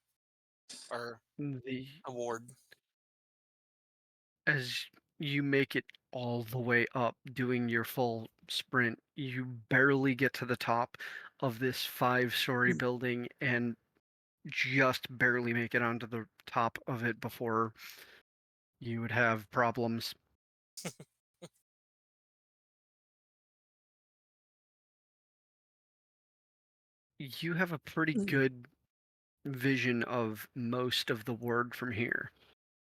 or The a ward. As you make it all the way up doing your full sprint, you barely get to the top of this 5-story building and just barely make it onto the top of it before you would have problems. You have a pretty good vision of most of the ward from here.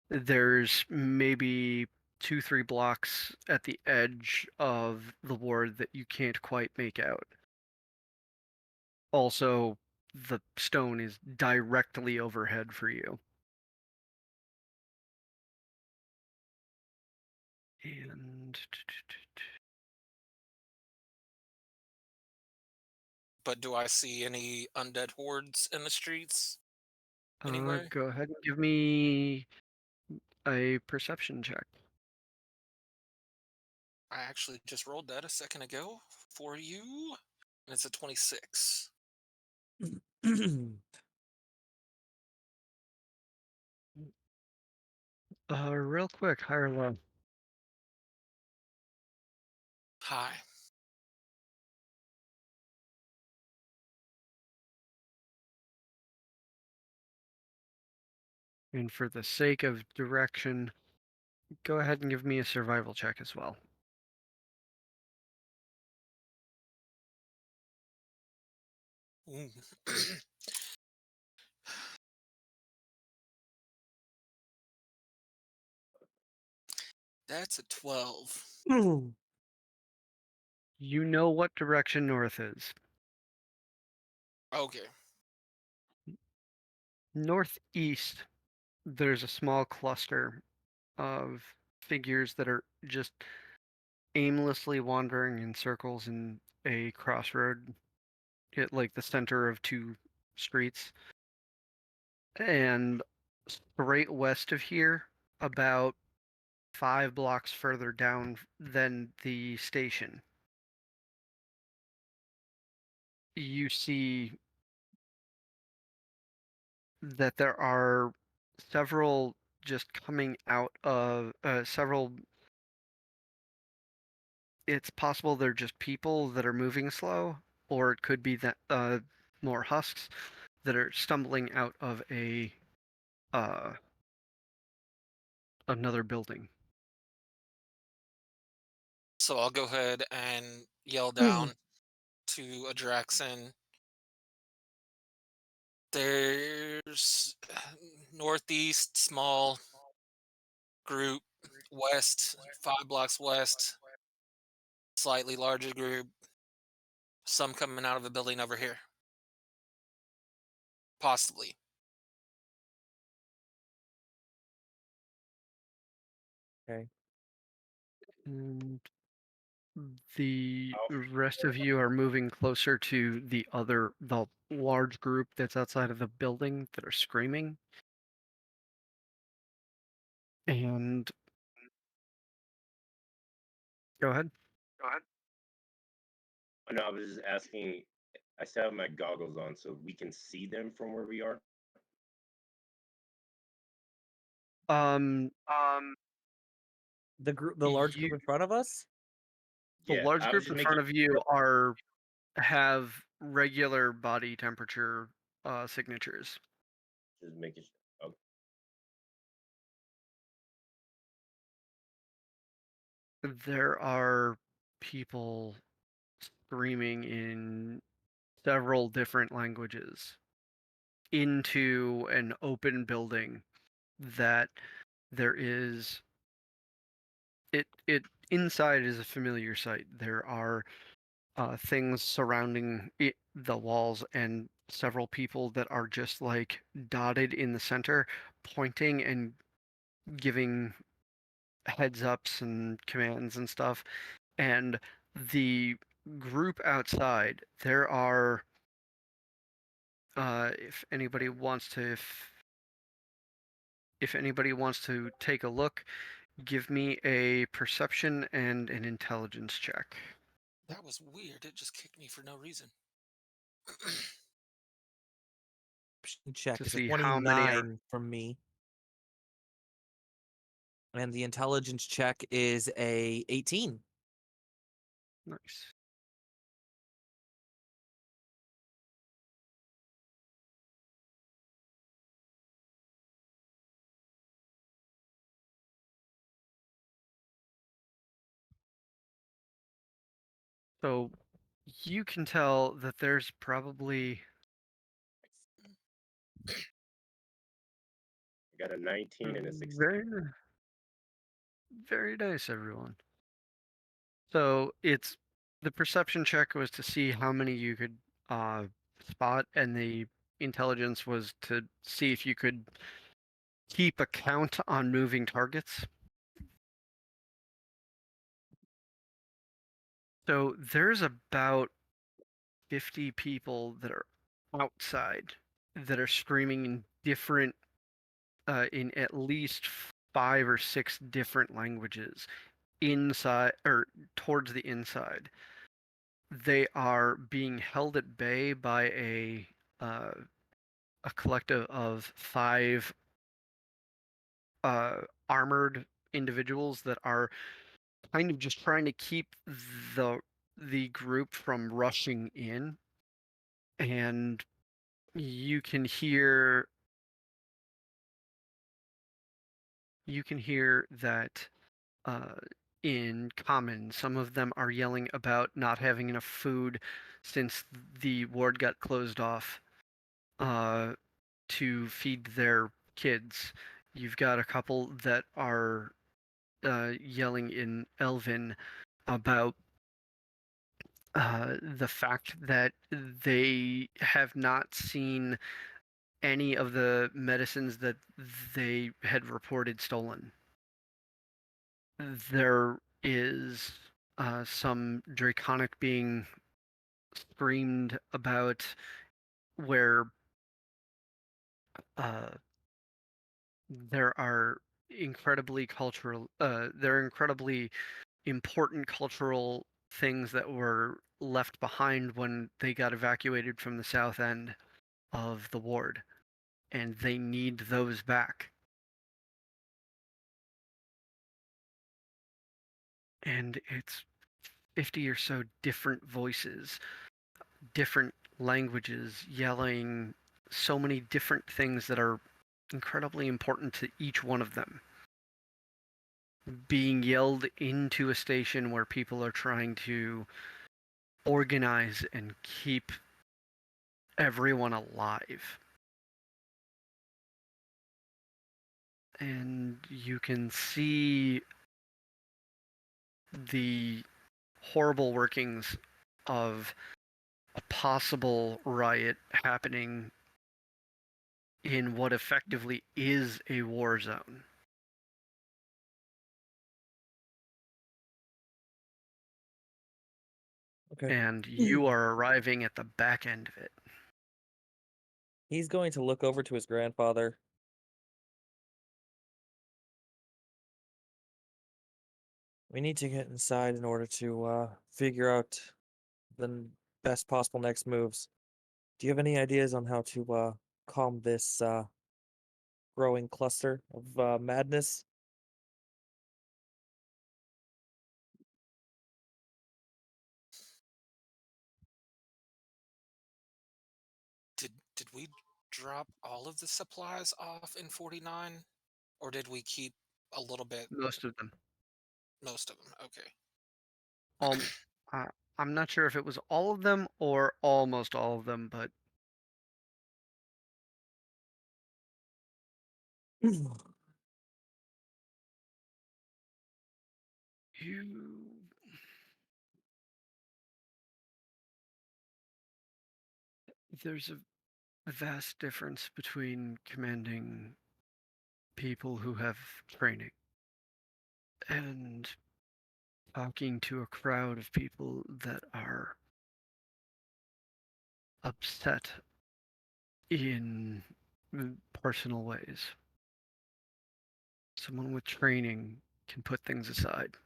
There's maybe 2-3 blocks at the edge of the ward that you can't quite make out. Also, the stone is directly overhead for you. And But do I see any undead hordes in the streets anywhere? go ahead and give me a perception check. I actually just rolled that a second ago for you, and it's a 26. Real quick, high or low? Hi. And for the sake of direction, go ahead and give me a survival check as well. Ooh. That's a 12. You know what direction north is. Okay. Northeast, there's a small cluster of figures that are just aimlessly wandering in circles in a crossroad at like the center of two streets. And straight west of here, about 5 blocks further down than the station, you see that there are several just coming out of several. It's possible they're just people that are moving slow, or it could be that more husks that are stumbling out of a uh, another building. So I'll go ahead and yell down to Adraxan. There's northeast small group, west 5 blocks west, slightly larger group, some coming out of a building over here. Possibly. Okay. And the How rest of you are moving closer to the large group that's outside of the building that are screaming. And go ahead. Oh, no, I was just asking. I still have my goggles on, so we can see them from where we are. Um, The large group you, in front of us. the Yeah, large I was group just in front making of you have regular body temperature signatures. just making sure. Okay. There are people screaming in several different languages into an open building that there is it inside is a familiar sight. There are things surrounding the walls and several people that are just like dotted in the center, pointing and giving heads ups and commands and stuff. And the group outside, there are if anybody wants to if anybody wants to take a look, give me a perception and an intelligence check. That was weird. It just kicked me for no reason. Check To is a see how many are 29 from me. And the intelligence check is a 18. nice. So you can tell that there's probably I got a 19 and a 16. very nice, everyone. So it's the perception check was to see how many you could spot, and the intelligence was to see if you could keep a count on moving targets. So there's about 50 people that are outside that are screaming in different, in at least 5 or 6 different languages inside or towards the inside. They are being held at bay by uh, a collective of 5 armored individuals that are kind of just trying to keep the the group from rushing in. And you can hear that uh, in common, some of them are yelling about not having enough food since the ward got closed off uh, to feed their kids. You've got a couple that are yelling in Elven about the fact that they have not seen any of the medicines that they had reported stolen. There is some draconic being screamed about where there are there are incredibly important cultural things that were left behind when they got evacuated from the south end of the ward, and they need those back. And it's 50 or so different voices, different languages, yelling so many different things that are incredibly important to each one of them, being yelled into a station where people are trying to organize and keep everyone alive. And you can see the horrible workings of a possible riot happening in what effectively is a war zone. Okay. And you are arriving at the back end of it. He's going to look over to his grandfather. We need to get inside in order to figure out the best possible next moves. Do you have any ideas on how to calm this growing cluster of madness? Did we drop all of the supplies off in 49, or did we keep a little bit? Most of them. Most of them. Okay. Uh, I'm not sure if it was all of them or almost all of them, but you there's a vast difference between commanding people who have training and talking to a crowd of people that are upset in personal ways. Someone with training can put things aside.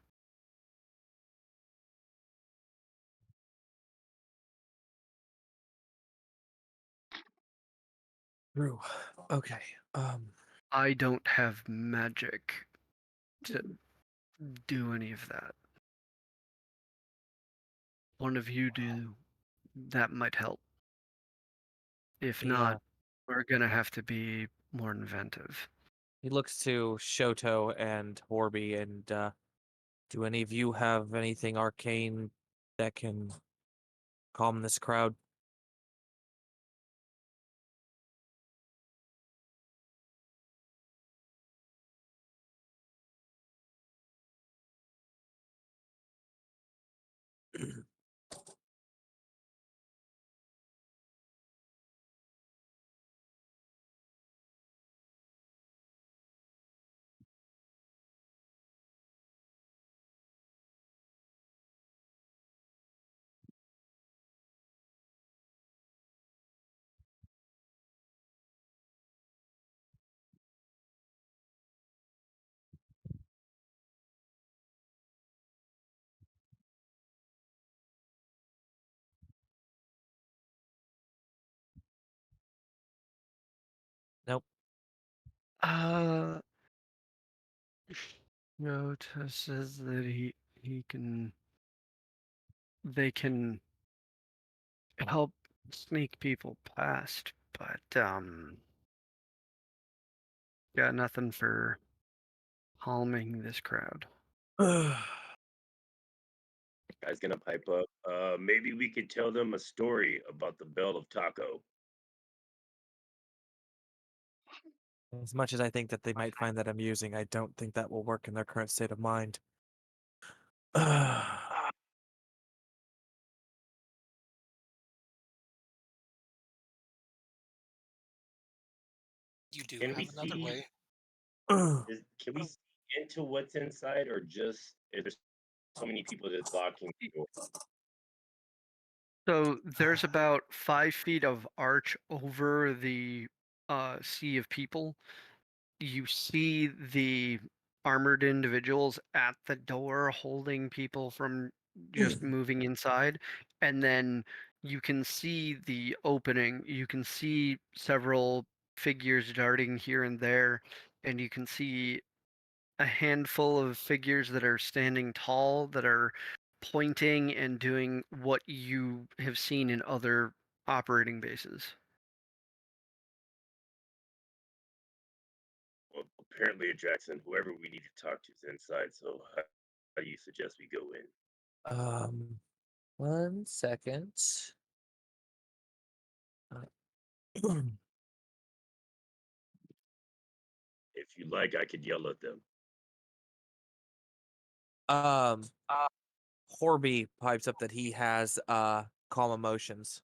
True. Okay. I don't have magic to do any of that. One of you do. That might help. If not, we're gonna have to be more inventive. He looks to Shoto and Horby and do any of you have anything arcane that can calm this crowd? Nope. Uh, Yota says that he can they can help sneak people past, but got nothing for calming this crowd. Guy's gonna pipe up. Maybe we could tell them a story about the Bell of Taco. As much as I think that they might find that amusing, I don't think that will work in their current state of mind. do Can have we another see? way. Can we see into what's inside, or just is there so many people just blocking the door? So there's about 5 feet of arch over the sea of people. You see the armored individuals at the door holding people from just moving inside, and then you can see the opening. You can see several figures darting here and there, and you can see a handful of figures that are standing tall that are pointing and doing what you have seen in other operating bases. Well, apparently, Jackson, whoever we need to talk to is inside. So, how do you suggest we go in? 1 second. If you like, I could yell at them. um, Horby pipes up that he has calm emotions,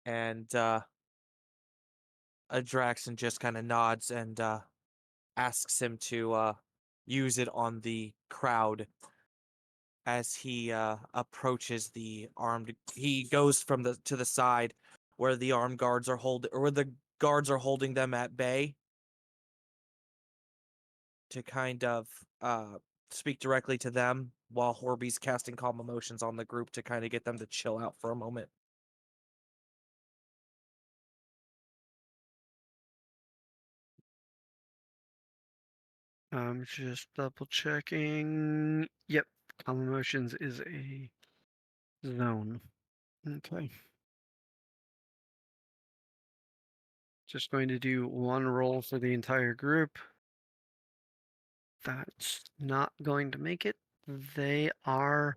and Draxon just kind of nods and asks him to use it on the crowd as he approaches the armed. He goes from the to the side where the armed guards are where the guards are holding them at bay, to kind of speak directly to them while Horby's casting calm emotions on the group to kind of get them to chill out for a moment. I'm just double checking. Yep, calm emotions is a zone. Okay. Just going to do one roll for the entire group. That's not going to make it. They are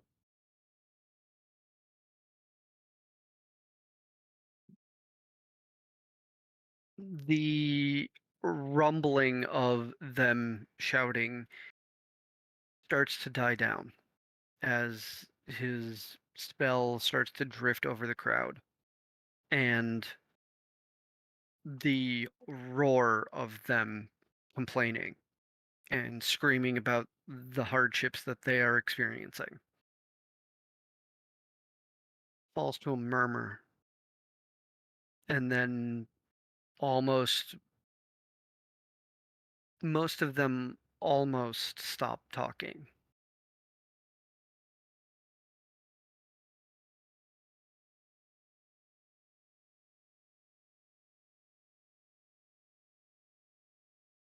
the rumbling of them shouting starts to die down as his spell starts to drift over the crowd. And the roar of them complaining and screaming about the hardships that they are experiencing falls to a murmur, and then almost most of them almost stop talking.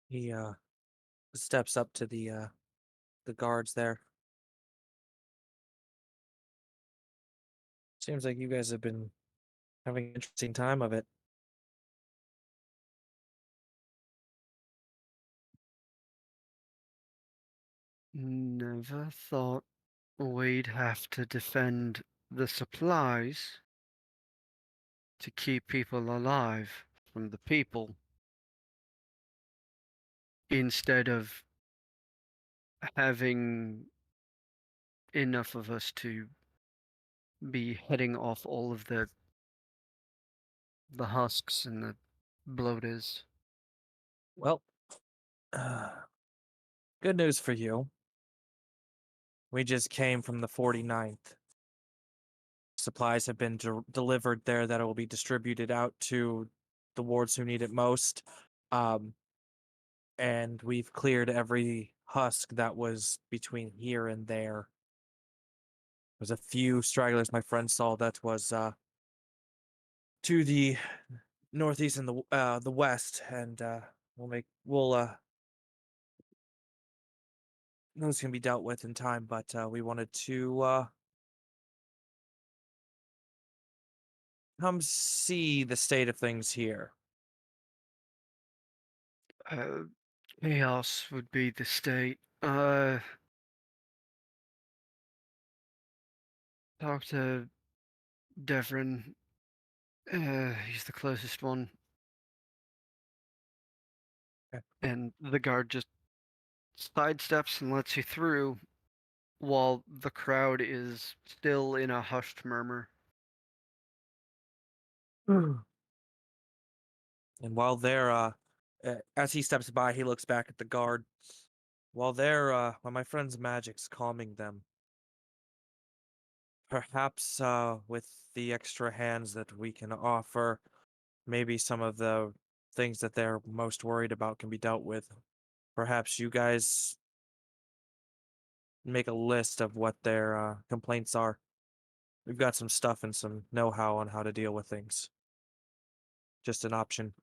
He steps up to the guards there. Seems like you guys have been having an interesting time of it. Never thought we'd have to defend the supplies to keep people alive from the people instead of having enough of us to be heading off all of the husks and the bloaters. Well, good news for you. We just came from the 49th. Supplies have been delivered there that will be distributed out to the wards who need it most. And we've cleared every husk that was between here and there. There's a few stragglers my friend saw that was to the northeast and the west, and those can be dealt with in time. But we wanted to come see the state of things here. Chaos would be the state. Talk to Devrin. He's the closest one. Okay. And the guard just sidesteps and lets you through while the crowd is still in a hushed murmur. And while they're as he steps by, he looks back at the guard. While my friend's magic's calming them, perhaps with the extra hands that we can offer, maybe some of the things that they're most worried about can be dealt with. Perhaps you guys make a list of what their complaints are. We've got some stuff and some know-how on how to deal with things. Just an option.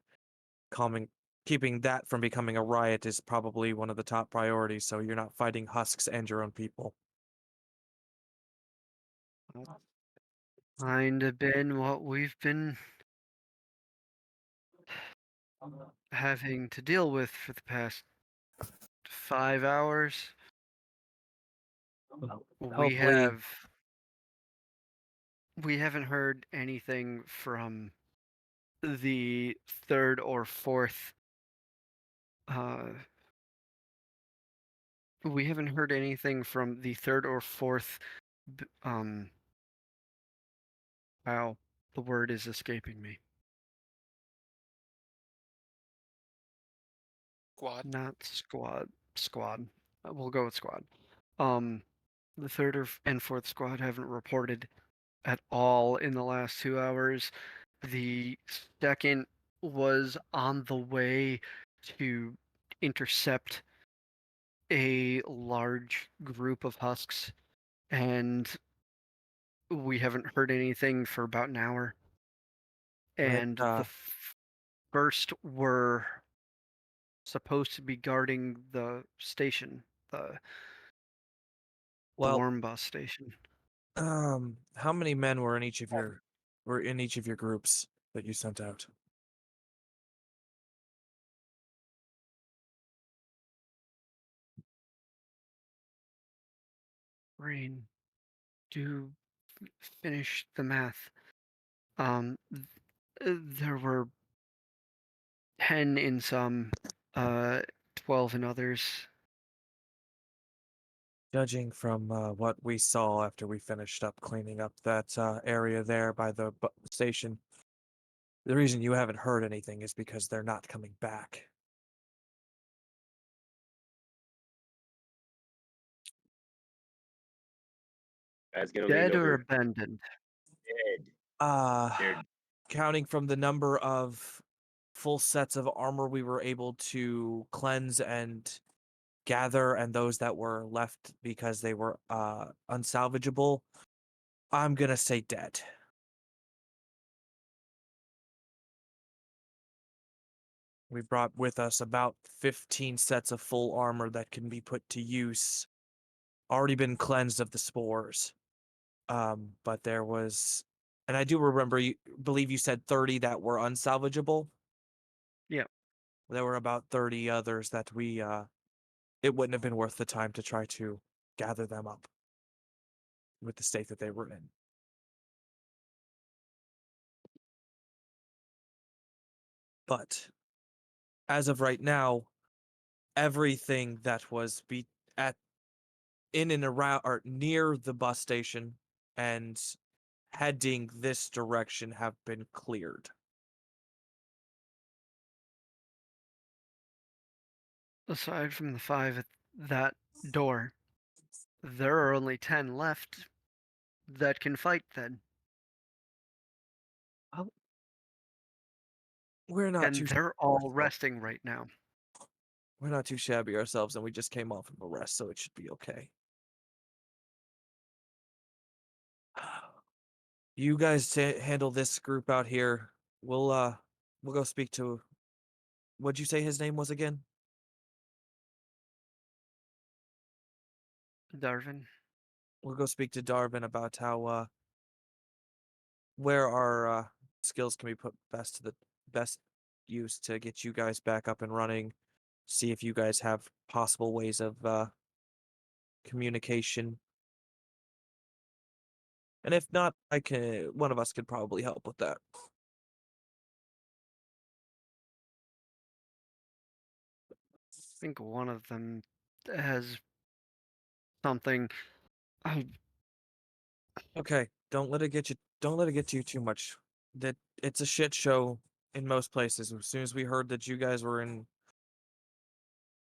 Keeping that from becoming a riot is probably one of the top priorities, so you're not fighting husks and your own people. Kind of been what we've been having to deal with for the past 5 hours. We Hopefully, have we haven't heard anything from the third or fourth we haven't heard anything from the third or fourth wow, the word is escaping me. Squad. Not squad. We'll go with squad. The third and fourth squad haven't reported at all in the last 2 hours. The second was on the way to intercept a large group of husks, and we haven't heard anything for about an hour. And the first were supposed to be guarding the station, the well, warm bus station. how many men were in each of your groups that you sent out? Rain, do finish the math. There were 10 in some, 12 in others. Judging from what we saw after we finished up cleaning up that area there by the station, the reason you haven't heard anything is because they're not coming back. Guy's gonna lean Dead or over. abandoned? Dead. They're Counting from the number of full sets of armor we were able to cleanse and gather, and those that were left because they were unsalvageable, I'm gonna say dead. We brought with us about 15 sets of full armor that can be put to use. Already been cleansed of the spores. But there was, and I do remember, believe you said 30 that were unsalvageable. Yeah. There were about 30 others that it wouldn't have been worth the time to try to gather them up with the state that they were in. But as of right now, everything that was at in and around or near the bus station and heading this direction have been cleared. Aside from the 5 at that door, there are only 10 left that can fight then. We're not And too they're all resting right now. we're not too shabby ourselves, and we just came off of a rest, so it should be okay. You guys handle this group out here. We'll go speak to. What'd you say his name was again? Darvin, We'll go speak to Darvin about how where our skills can be put best to the best use to get you guys back up and running. See if you guys have possible ways of communication. And if not, one of us could probably help with that. I think one of them has something. Okay, don't let it get to you too much. That it's a shit show in most places. As soon as we heard that you guys were in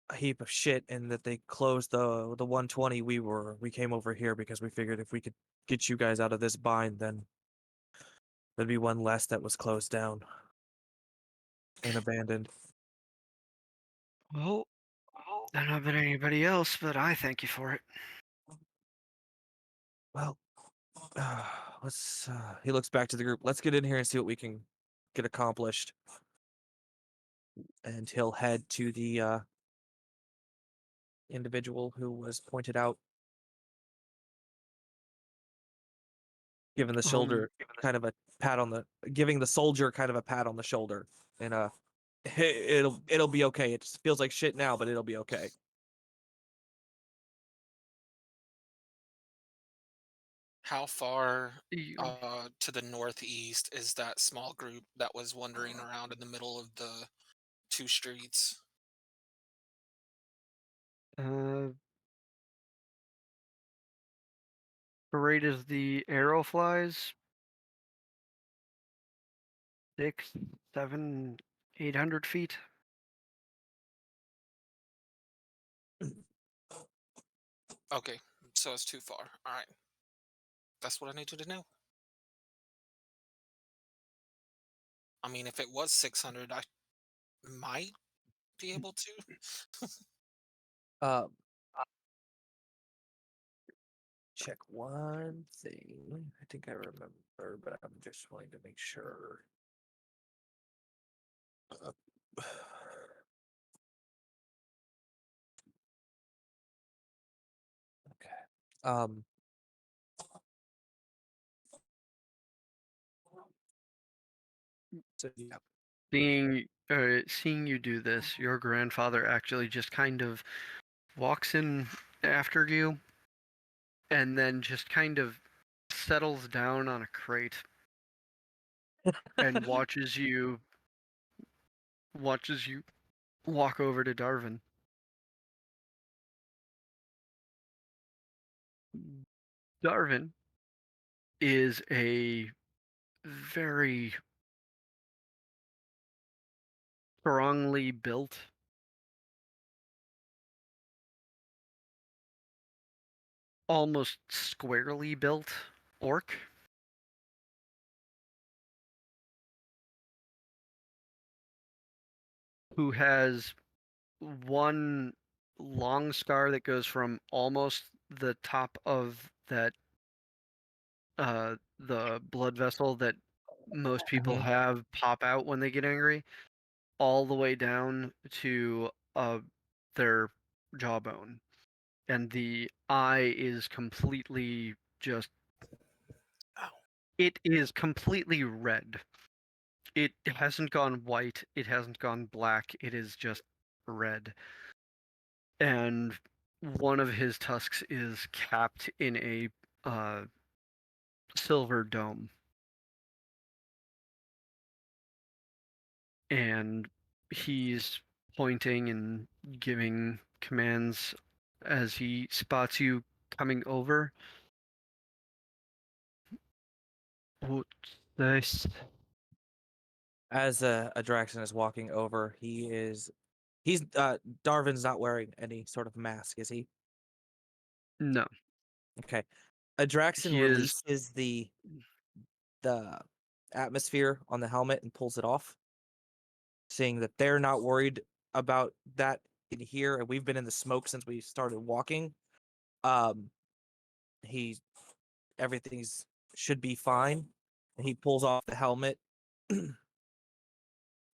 a heap of shit and that they closed the 120, we came over here because we figured if we could get you guys out of this bind, then there'd be one less that was closed down and abandoned. Well, there not been anybody else, but I thank you for it. Well, let's. He looks back to the group. Let's get in here and see what we can get accomplished. And he'll head to the individual who was pointed out, giving the shoulder kind of a pat on the, giving the soldier kind of a pat on the shoulder, and it'll be okay. It just feels like shit now, but it'll be okay. How far You- to the northeast is that small group that was wandering around in the middle of the two streets? Parade as the arrow flies. 6, 7, 800 feet. Okay, so it's too far. All right. That's what I needed to know. I mean, if it was 600, I might be able to. Uh, check one thing. I think I remember, but I'm just wanting to make sure. Okay. So yeah. Seeing you do this, your grandfather actually just kind of walks in after you, and then just kind of settles down on a crate and watches you walk over to Darwin. Darwin is a very strongly built, almost squarely built orc who has one long scar that goes from almost the top of that the blood vessel that most people Mhm. have pop out when they get angry, all the way down to their jawbone, and the eye is completely just Ow. it is completely red. It hasn't gone white, it hasn't gone black, it is just red. And one of his tusks is capped in a silver dome. And he's pointing and giving commands as he spots you coming over. What's this? As Adraxon is walking over, he's Darvin's not wearing any sort of mask, is he? No, Okay. Adraxon he is. releases the atmosphere on the helmet and pulls it off, saying that they're not worried about that in here, and we've been in the smoke since we started walking. Um, he everything's should be fine. And he pulls off the helmet, kind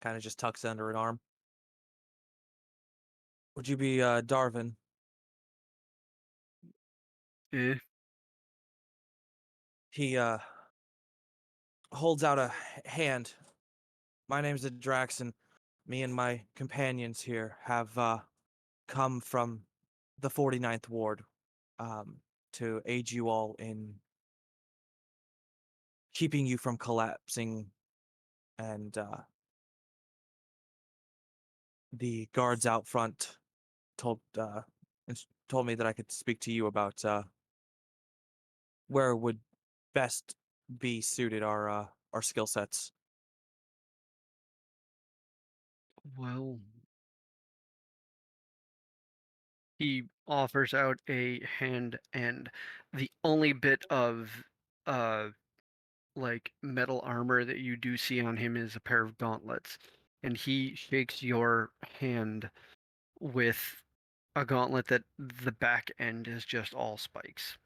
of just tucks it under an arm. Would you be Darvin? Eh, He holds out a hand. My name's Adraxon. Me and my companions here have come from the 49th Ward to aid you all in keeping you from collapsing, and the guards out front told told me that I could speak to you about where would best be suited our skill sets. Well, he offers out a hand, and the only bit of uh like metal armor that you do see on him is a pair of gauntlets, and he shakes your hand with a gauntlet that the back end is just all spikes.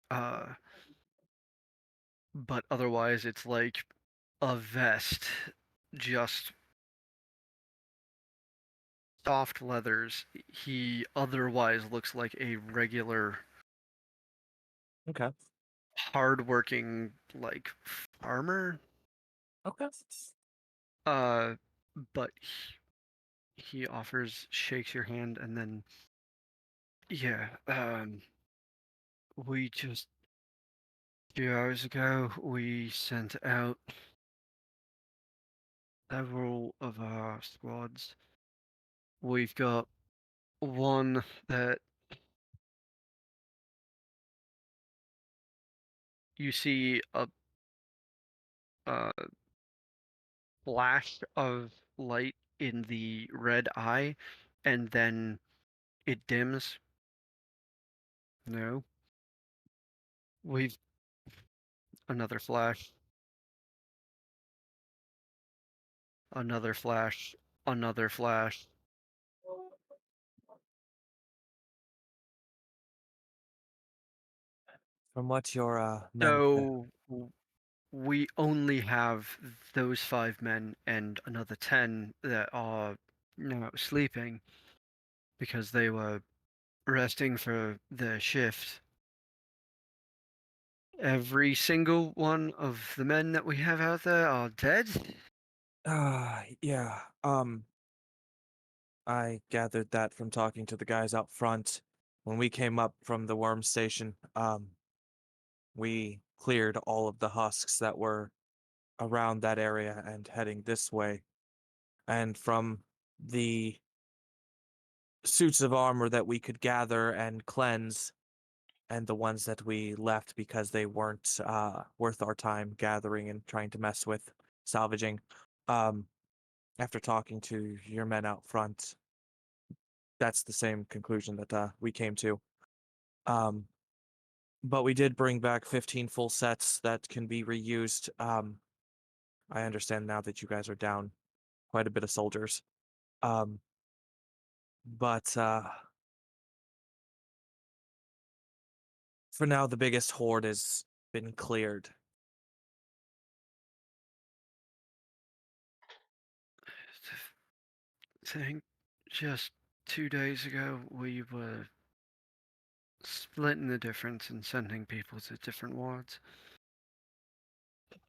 But otherwise it's like a vest, just soft leathers. He otherwise looks like a regular, Okay. hardworking, like farmer. Okay. Uh, but he offers, shakes your hand, and then yeah, we just a few hours ago we sent out several of our squads. We've got one that you see a flash of light in the red eye, and then it dims. No. We've another flash, another flash, another flash. From what your men said. So we only have those 5 men and another 10 that are now sleeping because they were resting for their shift. Every single one of the men that we have out there are dead. Yeah. I gathered that from talking to the guys out front. When we came up from the worm station, we cleared all of the husks that were around that area and heading this way. And from the suits of armor that we could gather and cleanse, and the ones that we left because they weren't worth our time gathering and trying to mess with, salvaging, um, after talking to your men out front, that's the same conclusion that we came to. Um, but we did bring back 15 full sets that can be reused. I understand now that you guys are down quite a bit of soldiers. Um, but for now, the biggest horde has been cleared. I think just 2 days ago we were splitting the difference and sending people to different wards.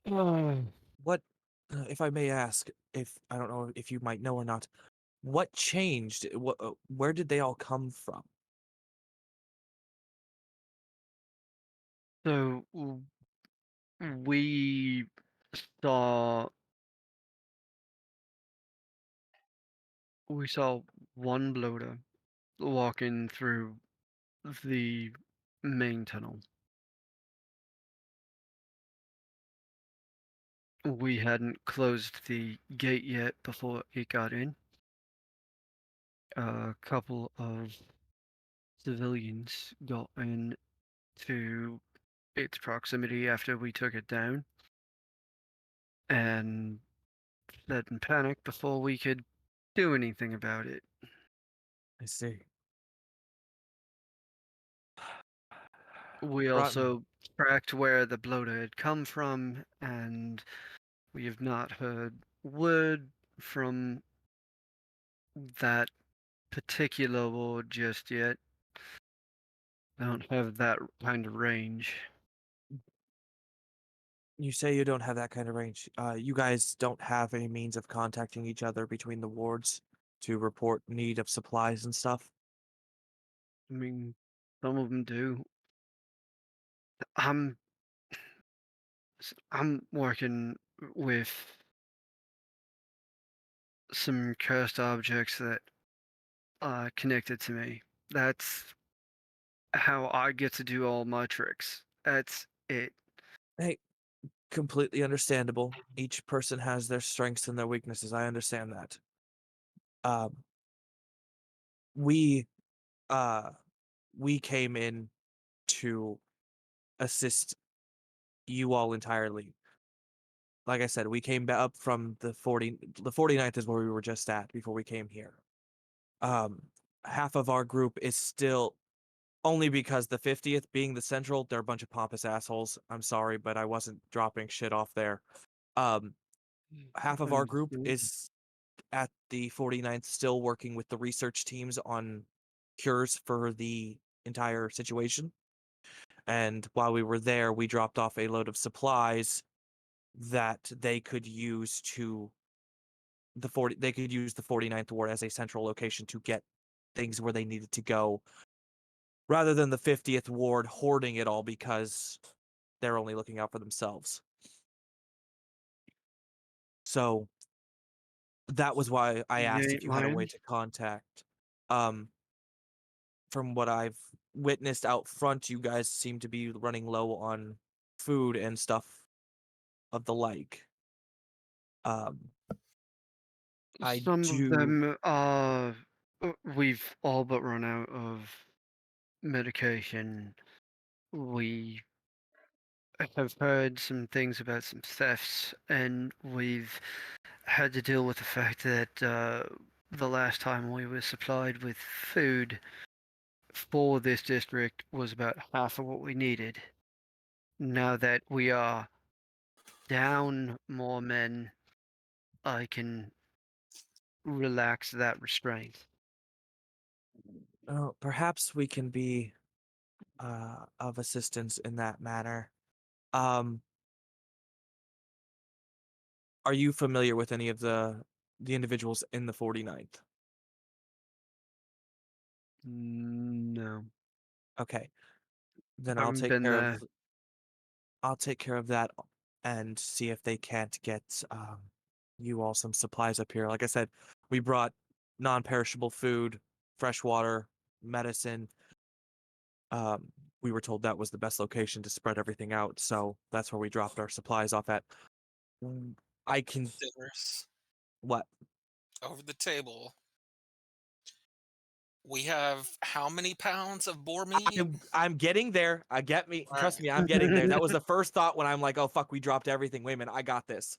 What, if I may ask, if I don't know if you might know or not, what changed? Where did they all come from? So we saw we saw one bloater walking through the main tunnel. We hadn't closed the gate yet before it got in. A couple of civilians got in to its proximity after we took it down and fled in panic before we could do anything about it. I see. We Brought also tracked where the bloater had come from, and we have not heard word from that particular ward just yet. I don't have that kind of range. You say you don't have that kind of range. You guys don't have any means of contacting each other between the wards to report need of supplies and stuff? I mean, some of them do. I'm I'm working with some cursed objects that are connected to me. That's how I get to do all my tricks. That's it. Hey, Completely understandable. Each person has their strengths and their weaknesses. I understand that. Um, we uh we came in to assist you all entirely. Like I said, we came up from the 49th is where we were just at before we came here. Um, half of our group is still only because the 50th being the central, they're a bunch of pompous assholes. I'm sorry, but I wasn't dropping shit off there. Um, half of our group is at the 49th still working with the research teams on cures for the entire situation. And while we were there, we dropped off a load of supplies that they could use to they could use the 49th ward as a central location to get things where they needed to go rather than the 50th ward hoarding it all because they're only looking out for themselves. So that was why I You asked ain't if you had a way lying. to contact. From what I've witnessed out front, you guys seem to be running low on food and stuff of the like. I Some of do. them we've all but run out of medication. We have heard some things about some thefts, and we've had to deal with the fact that the last time we were supplied with food for this district was about half of what we needed. Now that we are down more men, I can relax that restraint. Perhaps we can be of assistance in that manner. Um, are you familiar with any of the individuals in the 49th? No, Okay, then haven't been there. I'll take care of that and see if they can't get you all some supplies up here. Like I said, we brought non-perishable food, fresh water, medicine. We were told that was the best location to spread everything out, so that's where we dropped our supplies off at. I can Dinners what? over the table. We have how many pounds of boar meat? I'm getting there. I get me. All Trust right. me, I'm getting there. That was the first thought when I'm like, oh fuck, we dropped everything. Wait a minute, I got this.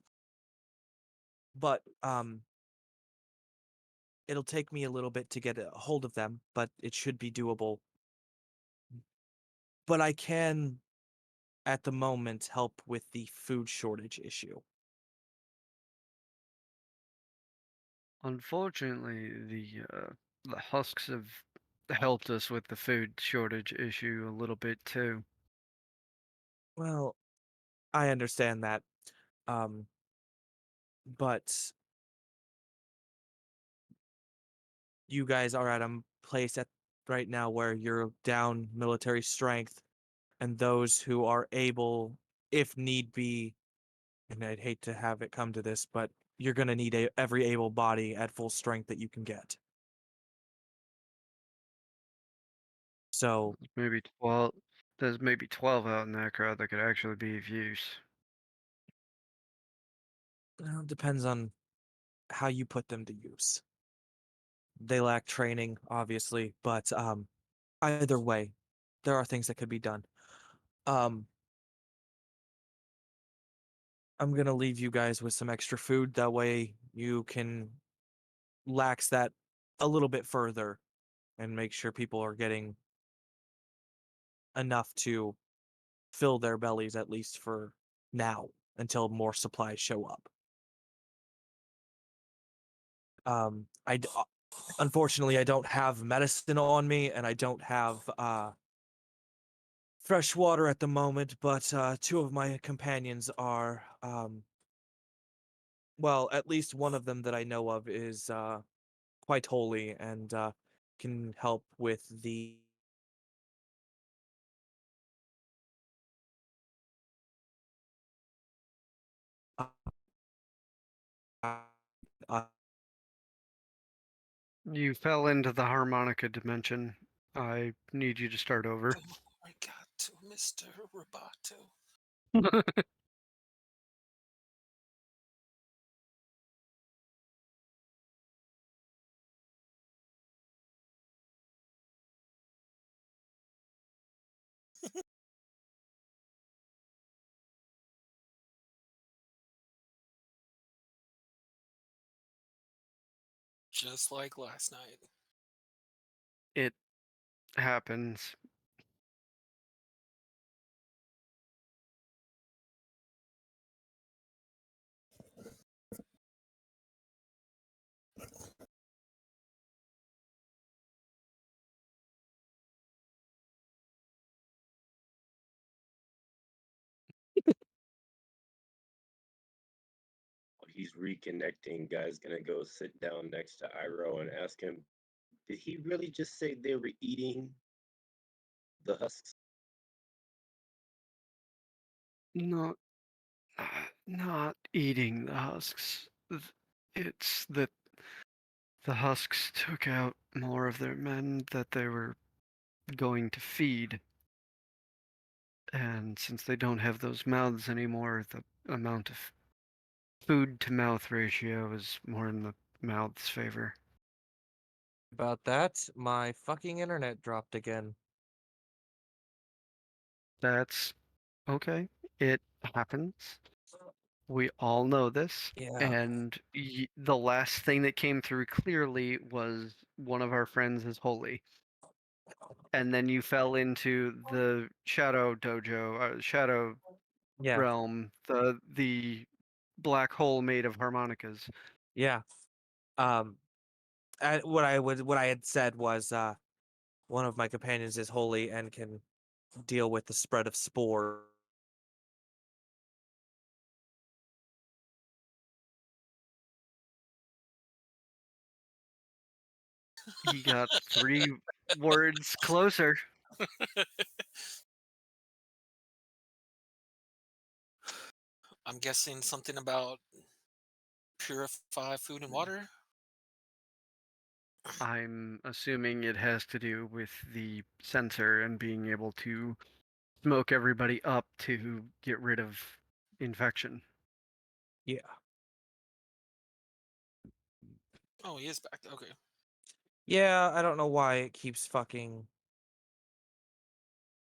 But it'll take me a little bit to get a hold of them, but it should be doable. But I can, at the moment, help with the food shortage issue. Unfortunately, the husks have helped us with the food shortage issue a little bit too. Well, I understand that. Um, but you guys are at a place at right now where you're down military strength, and those who are able, if need be, and I'd hate to have it come to this, but you're gonna need every able body at full strength that you can get. So Maybe 12. There's maybe 12 out in that crowd that could actually be of use. well, it depends on how you put them to use. They lack training, obviously, but either way, there are things that could be done. Um, I'm gonna leave you guys with some extra food. That way, you can lax that a little bit further and make sure people are getting enough to fill their bellies at least for now until more supplies show up. Unfortunately I don't have medicine on me and I don't have fresh water at the moment, but two of my companions are well, at least one of them that I know of is quite holy and can help with the uh, You fell into the harmonica dimension. I need you to start over. Oh my God, to Mr. Roboto. Just like last night. It happens. He's reconnecting. Guy's gonna go sit down next to Iroh and ask him, did he really just say they were eating the husks? Not, not eating the husks. It's that the husks took out more of their men that they were going to feed. And since they don't have those mouths anymore, the amount of food to mouth ratio is more in the mouth's favor. About that, my fucking internet dropped again. That's okay. It happens. We all know this. Yeah. And the last thing that came through clearly was one of our friends is holy. And then you fell into the shadow dojo, shadow Yeah. realm, the black hole made of harmonicas. Yeah. What I had said was one of my companions is holy and can deal with the spread of spore. He got 3 words closer. I'm guessing something about purify food and water. I'm assuming it has to do with the sensor and being able to smoke everybody up to get rid of infection. Yeah. Oh, he is back. Okay. Yeah, I don't know why it keeps fucking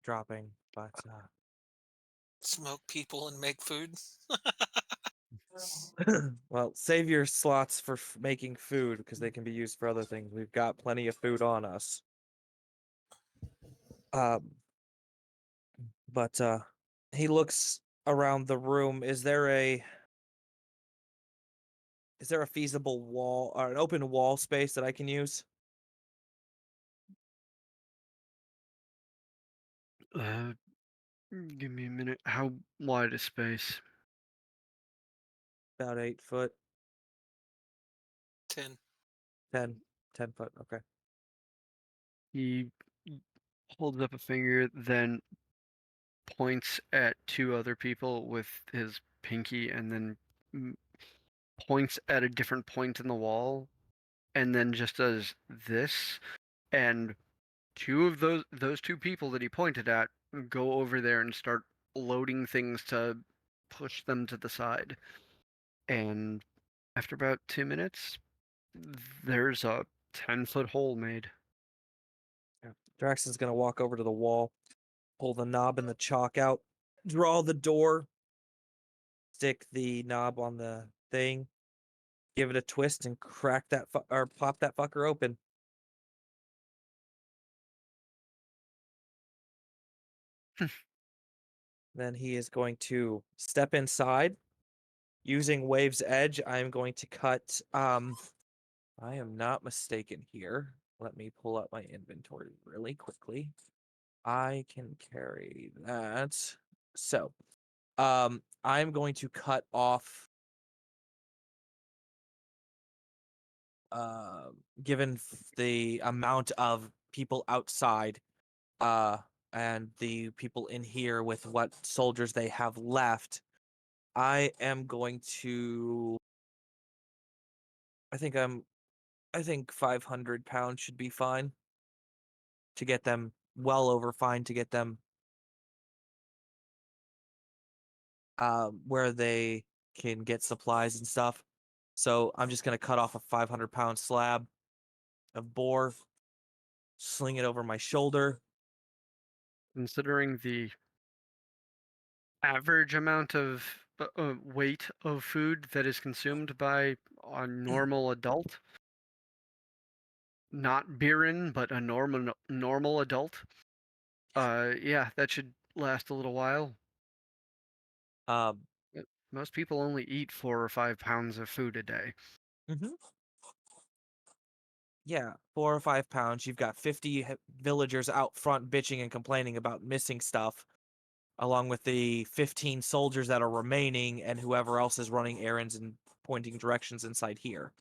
dropping, but Smoke people and make food. well, save your slots for making food because they can be used for other things. We've got plenty of food on us. Um, but he looks around the room. Is there a feasible wall or an open wall space that I can use? Uh, give me a minute. How wide is space? About 8 foot, 10. 10 foot. Okay. He holds up a finger, then points at 2 other people with his pinky, and then points at a different point in the wall, and then just does this, and 2 of those 2 people that he pointed at go over there and start loading things to push them to the side. And after about 2 minutes, there's a 10-foot hole made. Yeah. Draxon's gonna walk over to the wall, pull the knob and the chalk out, draw the door, stick the knob on the thing, give it a twist, and crack that or pop that fucker open. Then he is going to step inside. Using Wave's Edge, I am going to cut. I am not mistaken here. Let me pull up my inventory really quickly. I can carry that. So, I'm going to cut off. Given the amount of people outside, and the people in here with what soldiers they have left, I am going to. I think 500 pounds should be fine to get them well over fine to get them where they can get supplies and stuff. So I'm just gonna cut off a 500-pound slab of boar, sling it over my shoulder, considering the average amount of weight of food that is consumed by a normal adult, not Biren, but a normal adult. Yeah, that should last a little while. Um, Most people only eat 4 or 5 pounds of food a day. mhm. Yeah, 4 or 5 pounds. You've got 50 villagers out front bitching and complaining about missing stuff, along with the 15 soldiers that are remaining and whoever else is running errands and pointing directions inside here.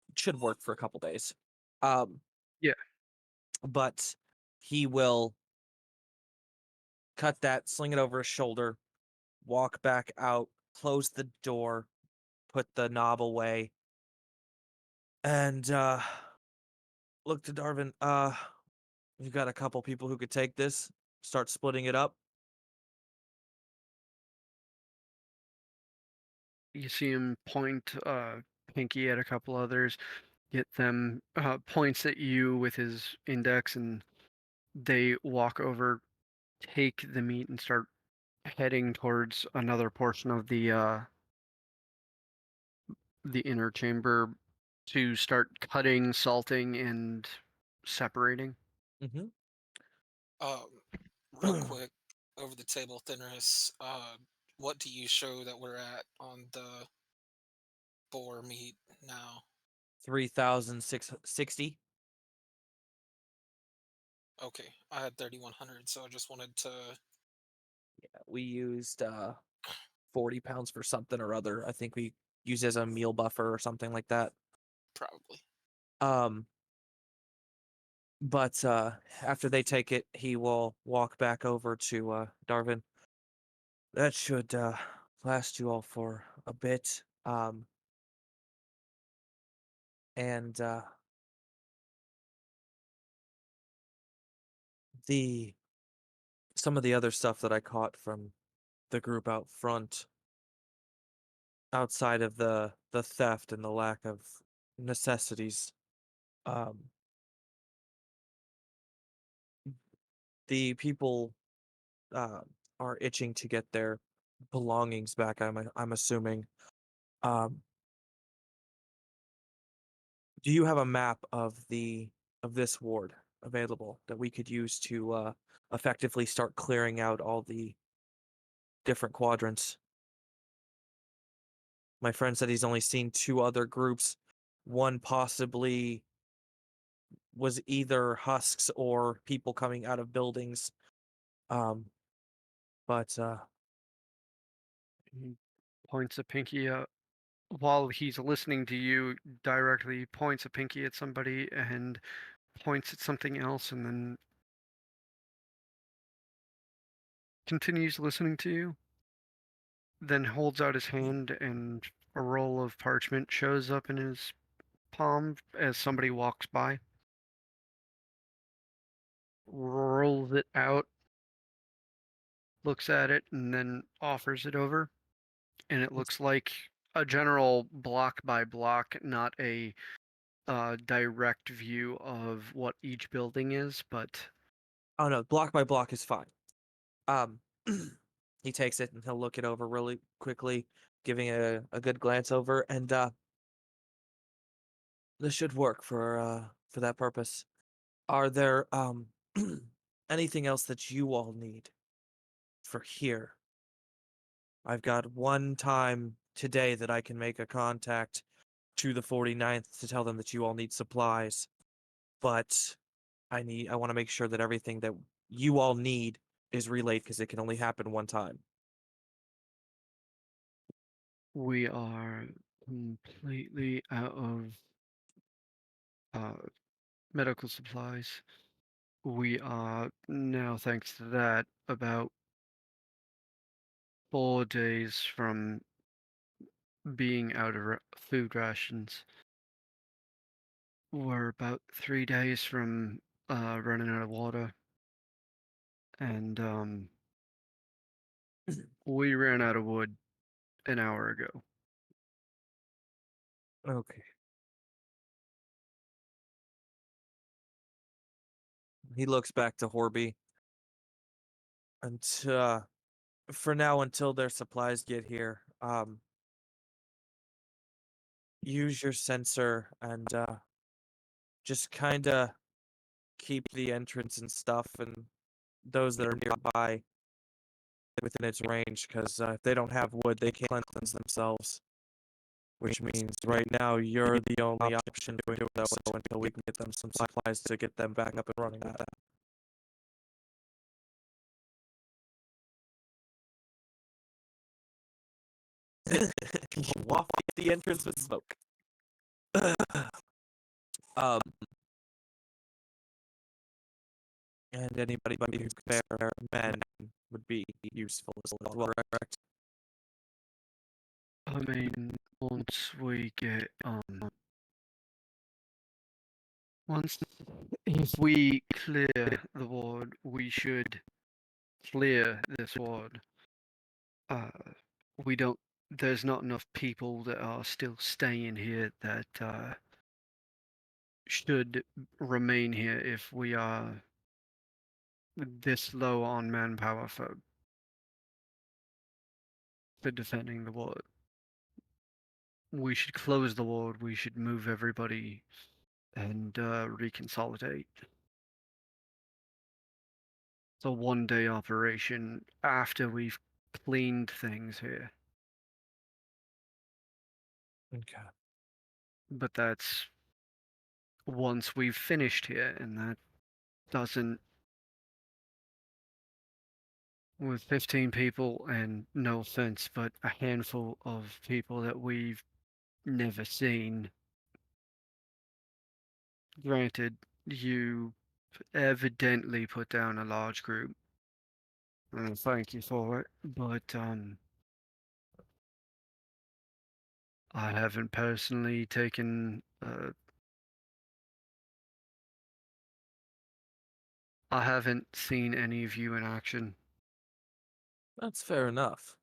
It should work for a couple days. Yeah. But he will cut that, sling it over his shoulder, walk back out, close the door, put the knob away, and look to Darvin. You've got a couple people who could take this. Start splitting it up. You see him point pinky at a couple others, get them points at you with his index, and they walk over, take the meat, and start heading towards another portion of the inner chamber to start cutting, salting, and separating. Mm-hmm. Real quick, over the table, Thinris, what do you show that we're at on the boar meat now? 3,660. Okay, I had 3,100, so I just wanted to. We used 40 pounds for something or other. I think we used as a meal buffer or something like that. Probably. But after they take it, he will walk back over to Darvin. That should last you all for a bit. And the some of the other stuff that I caught from the group out front, outside of the theft and the lack of necessities, the people uh, are itching to get their belongings back. I'm assuming. Um, do you have a map of this ward available that we could use to effectively start clearing out all the different quadrants? My friend said he's only seen 2 other groups. One possibly was either husks or people coming out of buildings. But He points a pinky out while he's listening to you directly, points a pinky at somebody and points at something else, and then continues listening to you. Then holds out his hand, and a roll of parchment shows up in his palm as somebody walks by. Rolls it out, looks at it, and then offers it over. And it looks like a general block by block, not a direct view of what each building is, but oh no, block by block is fine. Um, he takes it and he'll look it over really quickly, giving it a good glance over, and this should work for that purpose. Are there anything else that you all need for here? I've got one time today that I can make a contact to the 49th to tell them that you all need supplies, but I want to make sure that everything that you all need is relayed because it can only happen one time. we are completely out of medical supplies. We are now, thanks to that, about 4 days from being out of food rations. We're about 3 days from running out of water, and we ran out of wood an hour ago. Okay. He looks back to Horby. until for now until their supplies get here. Use your sensor and just kind of keep the entrance and stuff and those that are nearby within its range, because if they don't have wood, they can't cleanse themselves. Which means right now you're the only option doing so until we can get them some supplies to get them back up and running with that. Waft the entrance with smoke. um, and anybody who's fair men would be useful as well, correct? I mean, once we get once if we clear the ward, we should clear this ward. We don't. There's not enough people that are still staying here that should remain here if we are this low on manpower for defending the ward. We should close the ward. We should move everybody and reconsolidate. It's a one-day operation after we've cleaned things here. Okay. But that's once we've finished here, and that doesn't. With 15 people, and no offense, but a handful of people that we've never seen. Granted, you evidently put down a large group. And thank you for it, but I haven't personally taken. I haven't seen any of you in action. That's fair enough.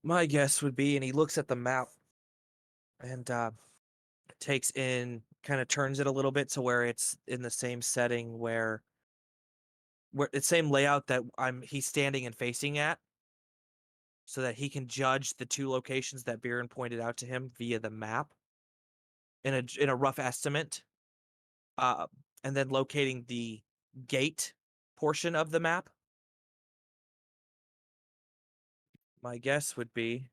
My guess would be, and he looks at the map and takes in, kind of turns it a little bit to where it's in the same setting where it's same layout that he's standing and facing at, so that he can judge the two locations that Biren pointed out to him via the map in a rough estimate, and then locating the gate portion of the map. My guess would be,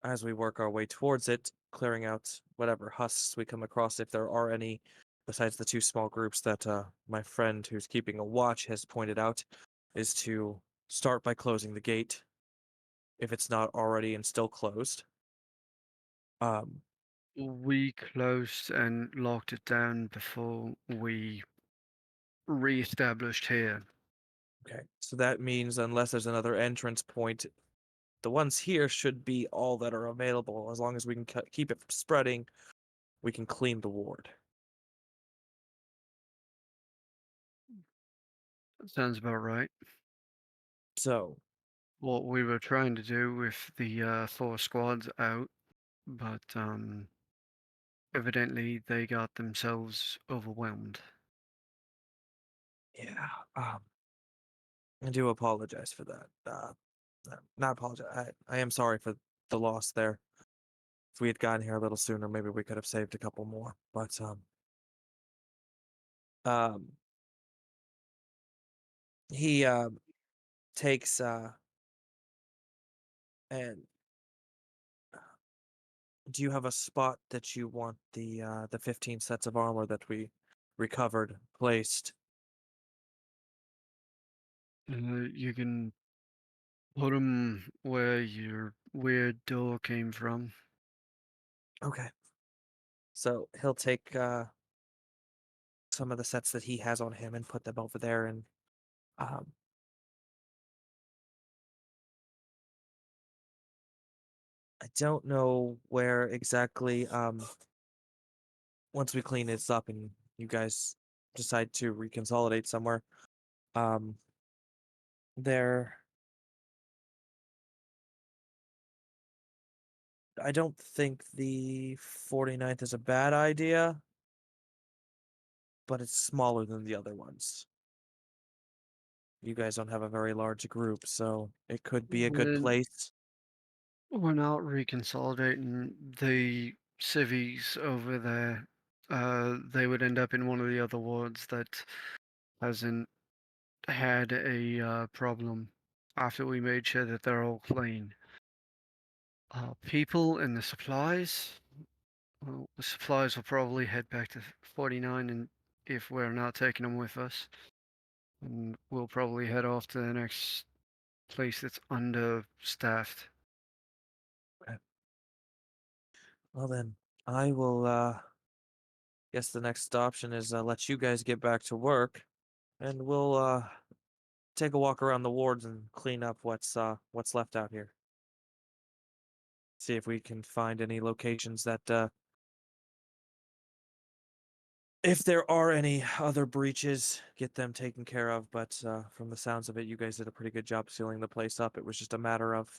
as we work our way towards it, clearing out whatever husks we come across, if there are any, besides the two small groups that my friend who's keeping a watch has pointed out, is to start by closing the gate, if it's not already and still closed. We closed and locked it down before we re-established here. Okay, so that means unless there's another entrance point, the ones here should be all that are available. As long as we can keep it from spreading, we can clean the ward. Sounds about right. So, What we were trying to do with the 4 squads out, but evidently they got themselves overwhelmed. yeah, I do apologize for that. Not apologize. I am sorry for the loss there. If we had gotten here a little sooner, maybe we could have saved a couple more. But he takes and do you have a spot that you want the 15 sets of armor that we recovered placed? You can put them where your weird door came from. Okay. So he'll take some of the sets that he has on him and put them over there, and I don't know where exactly. Once we clean this up and you guys decide to reconsolidate somewhere, there. I don't think the 49th is a bad idea, but it's smaller than the other ones. you guys don't have a very large group, so it could be a good Then place. we're not reconsolidating the civies over there. They would end up in one of the other wards that hasn't had a problem after we made sure that they're all clean. People and the supplies. Well, the supplies will probably head back to 49, and if we're not taking them with us, and we'll probably head off to the next place that's understaffed. Well then, I will guess the next option is let you guys get back to work, and we'll take a walk around the wards and clean up what's left out here. See if we can find any locations that if there are any other breaches, get them taken care of. But from the sounds of it, you guys did a pretty good job sealing the place up. It was just a matter of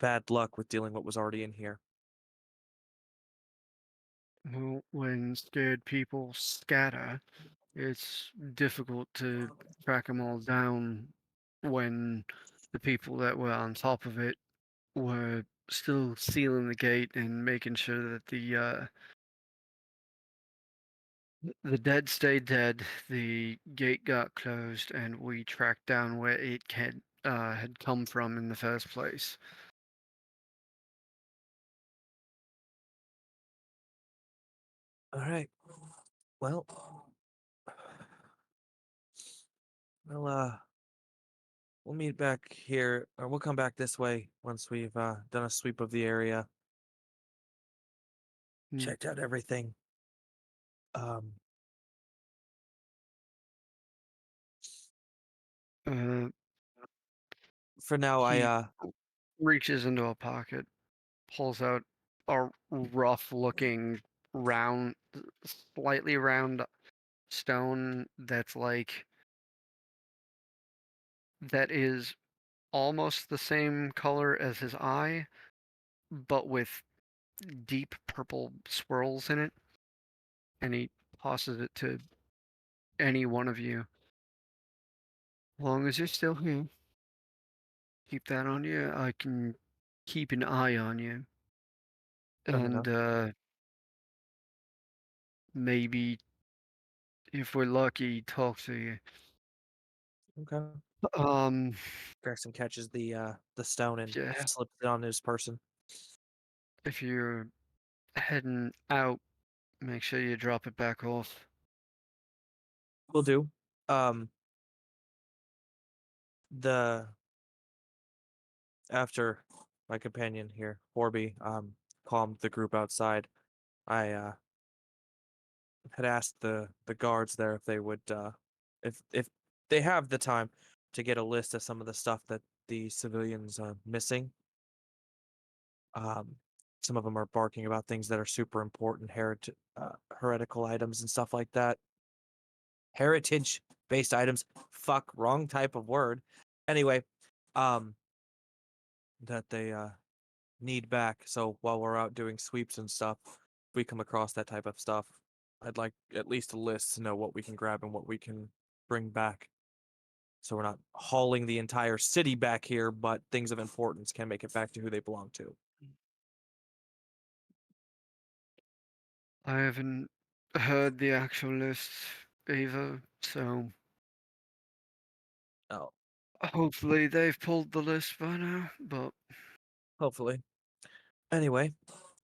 bad luck with dealing what was already in here. Well, when scared people scatter, it's difficult to track them all down when the people that were on top of it were still sealing the gate and making sure that the dead stayed dead, the gate got closed, and we tracked down where it had come from in the first place. All right. Well, we'll meet back here, or we'll come back this way once we've done a sweep of the area, Mm. checked out everything. Um, Uh, for now, he I reaches into a pocket, pulls out a rough-looking, round, slightly round stone that is almost the same color as his eye, but with deep purple swirls in it, and he tosses it to any one of you. As long as you're still here, keep that on you. I can keep an eye on you, fair enough. and maybe if we're lucky, talk to you. Okay. Um, Gregson catches the stone and yeah, slips it on his person. if you're heading out, make sure you drop it back off. Will do. Um, the after my companion here, Horby, calmed the group outside, I had asked the guards there if they would if they have the time to get a list of some of the stuff that the civilians are missing. Um, some of them are barking about things that are super important, heretical items and stuff like that. Heritage based items. Fuck, wrong type of word. Anyway, um, that they need back. So while we're out doing sweeps and stuff, if we come across that type of stuff, I'd like at least a list to know what we can grab and what we can bring back. So we're not hauling the entire city back here, but things of importance can make it back to who they belong to. I haven't heard the actual list either, so Oh, hopefully they've pulled the list by now, but hopefully. Anyway,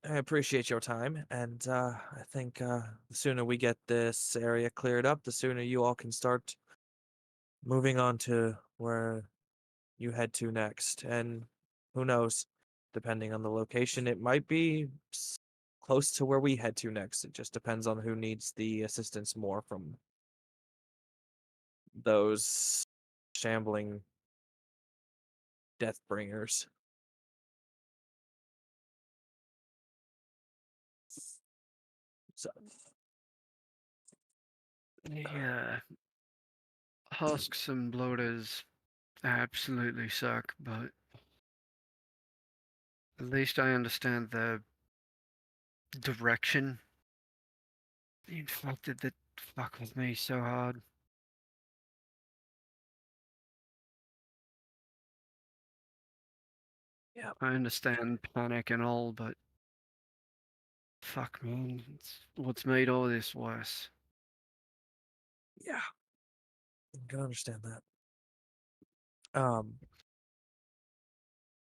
I appreciate your time, and I think the sooner we get this area cleared up, the sooner you all can start moving on to where you head to next. And who knows, depending on the location, it might be close to where we head to next. It just depends on who needs the assistance more from those shambling death bringers. So, yeah, husks and bloaters absolutely suck, but at least I understand the direction. The infected that fuck with me so hard. I understand panic and all, but fuck, man, it's what's made all this worse. Yeah. I can understand that.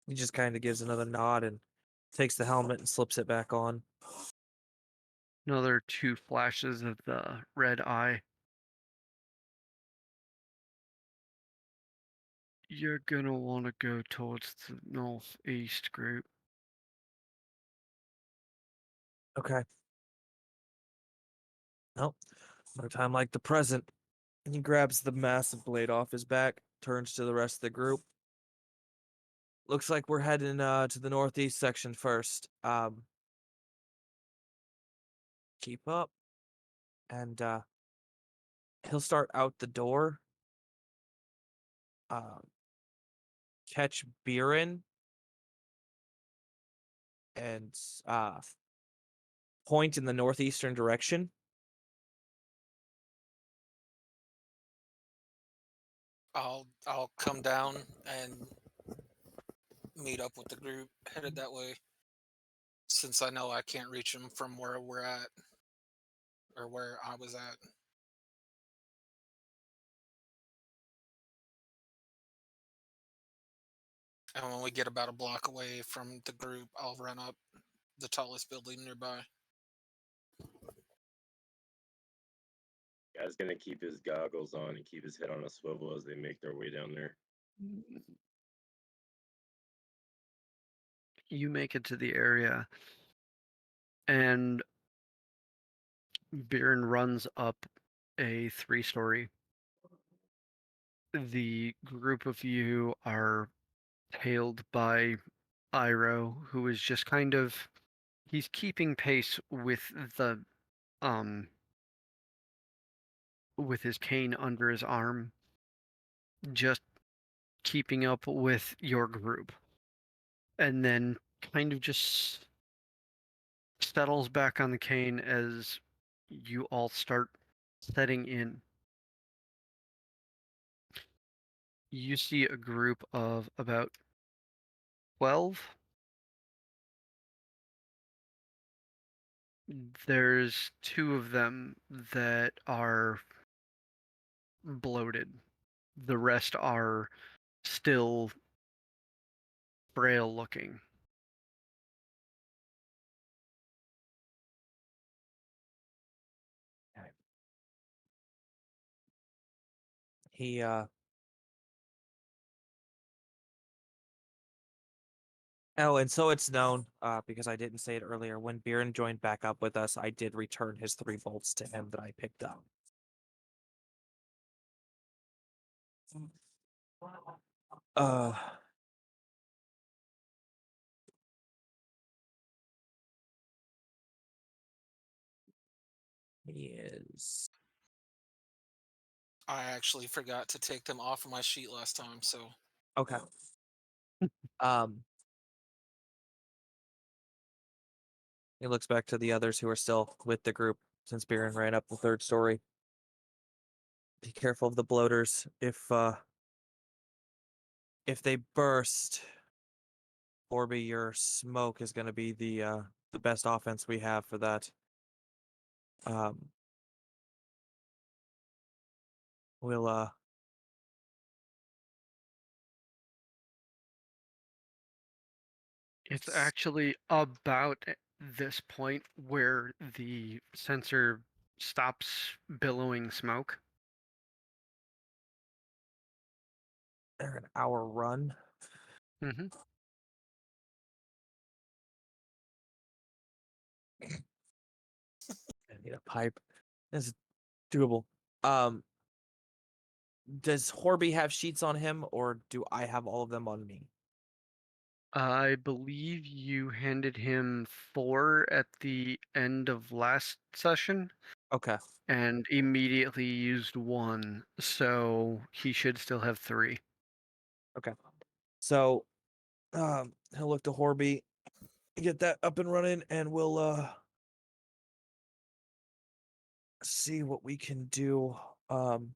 He just kind of gives another nod and takes the helmet and slips it back on. Another 2 flashes of the red eye. You're gonna want to go towards the northeast group. Okay. Well, no time like the present. And he grabs the massive blade off his back, turns to the rest of the group. Looks like we're heading to the northeast section first. Keep up. And he'll start out the door. Catch Biren and point in the northeastern direction. I'll come down and meet up with the group headed that way, since I know I can't reach them from where we're at or where I was at. And when we get about a block away from the group, I'll run up the tallest building nearby. Guy's gonna keep his goggles on and keep his head on a swivel as they make their way down there. You make it to the area, and Biren runs up a 3-story. The group of you are tailed by Iroh, who is just kind of he's keeping pace um with his cane under his arm, just keeping up with your group. And then kind of just settles back on the cane as you all start setting in. You see a group of about 12. There's 2 of them that are bloated. The rest are still frail looking. He Oh, and so it's known, because I didn't say it earlier, when Biren joined back up with us, I did return his 3 volts to him that I picked up. Uh he is I actually forgot to take them off of my sheet last time, so okay. Um he looks back to the others who are still with the group since Biren ran up the 3rd story. Be careful of the bloaters. If they burst, Orby, your smoke is gonna be the best offense we have for that. We'll It's actually about this point where the sensor stops billowing smoke. they're an hour run. Mm-hmm. I need a pipe. This is doable. Um, does Horby have sheets on him, or do I have all of them on me? I believe you handed him 4 at the end of last session Okay. and immediately used 1, so he should still have 3. Okay. So, he'll look to Horby, get that up and running, and we'll see what we can do in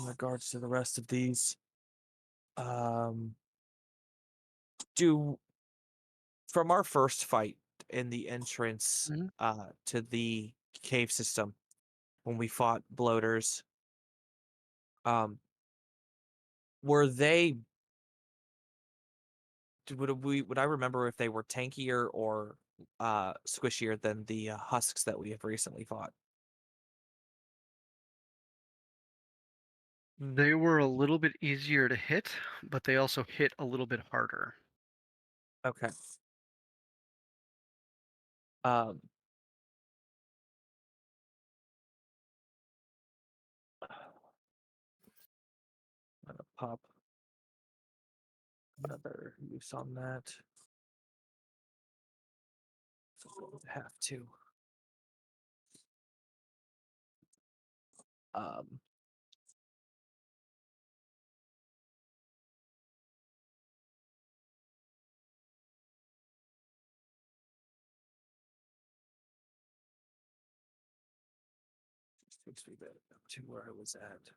regards to the rest of these. do from our first fight in the entrance Mhm. to the cave system when we fought bloaters, were they would I remember if they were tankier or squishier than the husks that we have recently fought? They were a little bit easier to hit, but they also hit a little bit harder. Okay. Um I'm gonna pop another use on that. So I would have to. Um Takes me back up to where I was at.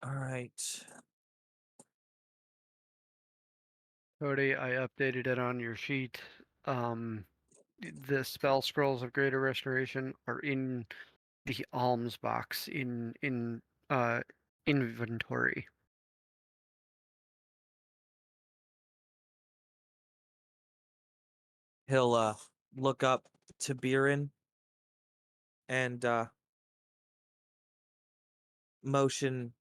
All right. Cody, I updated it on your sheet. The spell scrolls of greater restoration are in the alms box in uh inventory. He'll look up to Biren and motion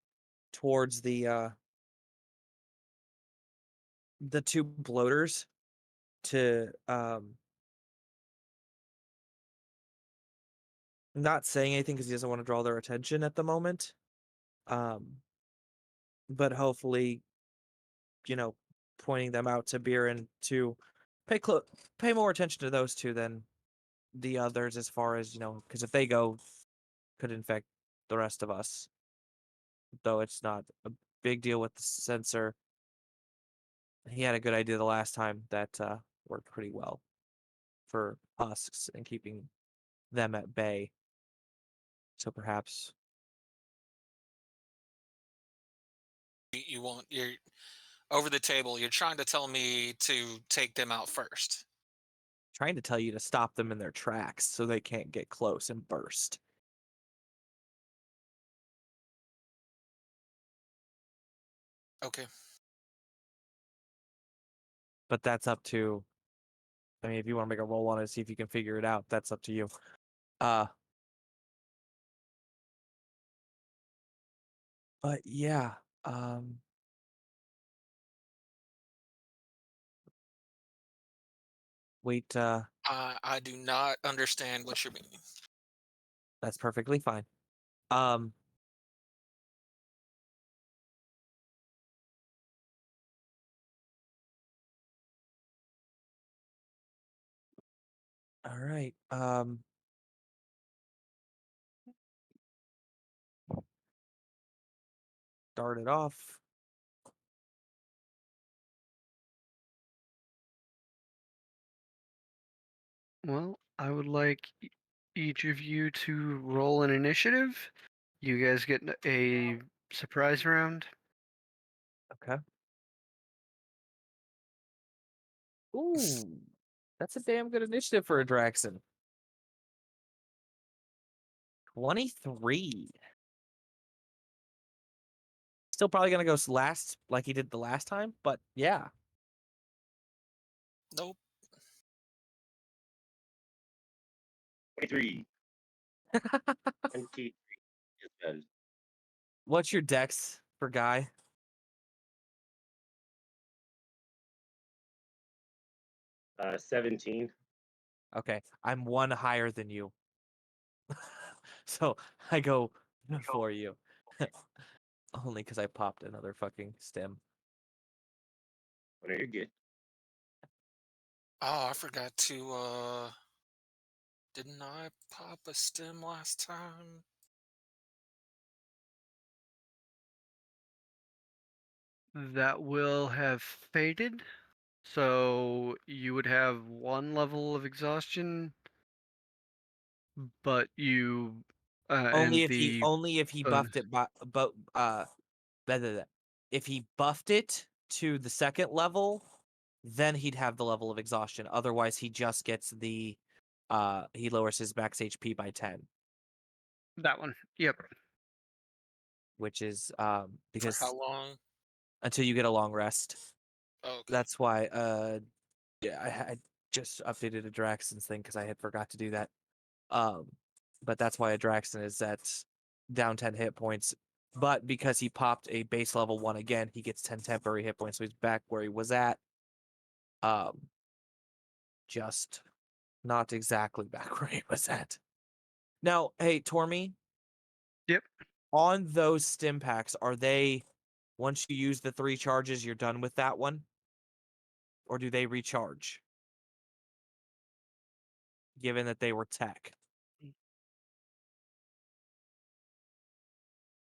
towards the two bloaters to not saying anything because he doesn't want to draw their attention at the moment. But hopefully, pointing them out to Biren to pay more attention to those two than the others, as far as because if they go, could infect the rest of us. Though it's not a big deal with the sensor. He had a good idea the last time that worked pretty well for husks and keeping them at bay. So perhaps You want you're over the table. You're trying to tell me to take them out first. trying to tell you to stop them in their tracks so they can't get close and burst. Okay. But that's up to. I mean, if you want to make a roll on it, see if you can figure it out. That's up to you. But yeah. Wait. I do not understand what you're meaning. That's perfectly fine. All right. Start it off. Well, I would like each of you to roll an initiative. You guys get a surprise round. Okay. Ooh, that's a damn good initiative for a Draxon. 23. Still probably gonna go last like he did the last time, but yeah. Nope. 23. 23 is better. What's your dex for Guy? 17. Okay, I'm one higher than you. So I go for you. Only because I popped another fucking stem. When you're good. Oh, I forgot to. Didn't I pop a stem last time? That will have faded. So you would have one level of exhaustion, but you and the only if he bonus. buffed it but blah, blah, blah. If he buffed it to the second level, then he'd have the level of exhaustion. Otherwise, he just gets the he lowers his max HP by 10, That one. Yep. which is For because how long? until you get a long rest. Oh, okay. That's why yeah, I just updated a Draxon's thing because I had forgot to do that. But that's why a Draxon is at down 10 hit points. But because he popped a base level 1 again, he gets 10 temporary hit points, so he's back where he was at. Just not exactly back where he was at. Now, hey, Tormy. Yep. On those stim packs, are they once you use the 3 charges, you're done with that one? Or do they recharge? Given that they were tech.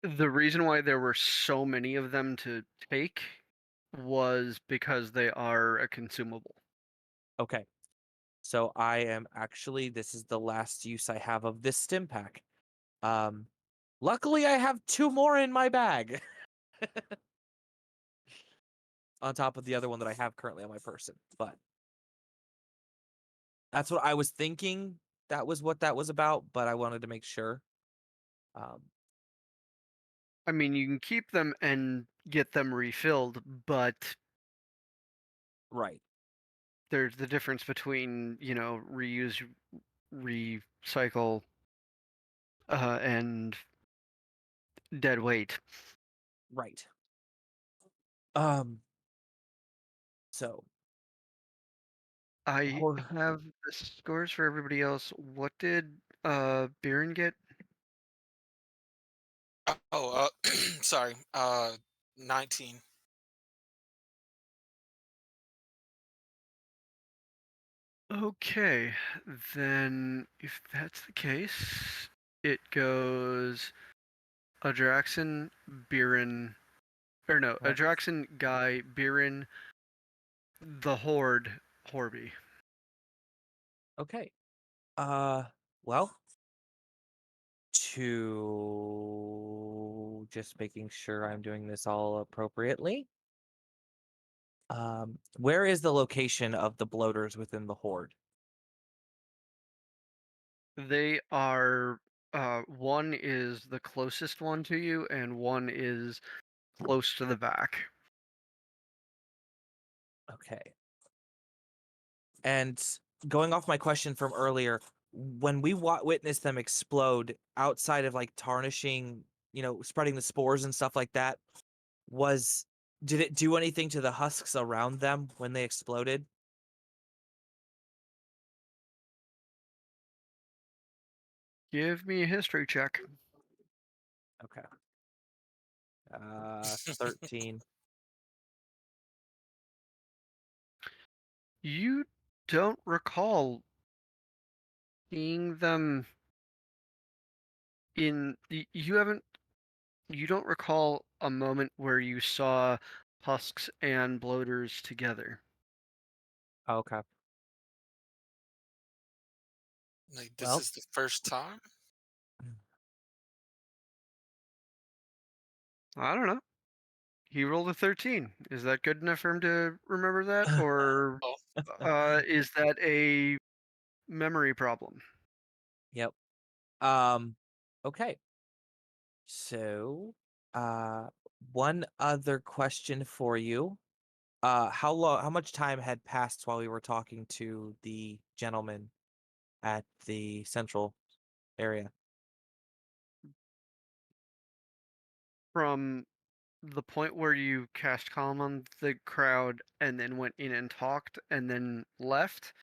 The reason why there were so many of them to take was because they are a consumable. Okay. So I am actually, this is the last use I have of this stim pack. Luckily I have 2 more in my bag. On top of the other one that I have currently on my person. But that's what I was thinking. That was what that was about, but I wanted to make sure. I mean, you can keep them and get them refilled, but Right. there's the difference between, reuse, recycle, and dead weight. Right. So I Hor- have the scores for everybody else. What did Biren get? Oh, sorry. 19. Okay, then if that's the case, it goes Adraxan, Biren, or no, Right. Adraxan, Guy, Biren, the Horde, Horby. Okay. Well, to just making sure I'm doing this all appropriately. Where is the location of the bloaters within the horde? They are one is the closest one to you, and one is close to the back. Okay. And going off my question from earlier, when we witnessed them explode outside of like tarnishing, spreading the spores and stuff like that, did it do anything to the husks around them when they exploded? Give me a history check. Okay. 13. You don't recall seeing them you don't recall a moment where you saw husks and bloaters together. Okay. Like, this Well, is the first time? I don't know. He rolled a 13. Is that good enough for him to remember that, or is that a memory problem? Yep. Okay. So, one other question for you. How much time had passed while we were talking to the gentleman at the central area? From the point where you cast calm on the crowd and then went in and talked and then left,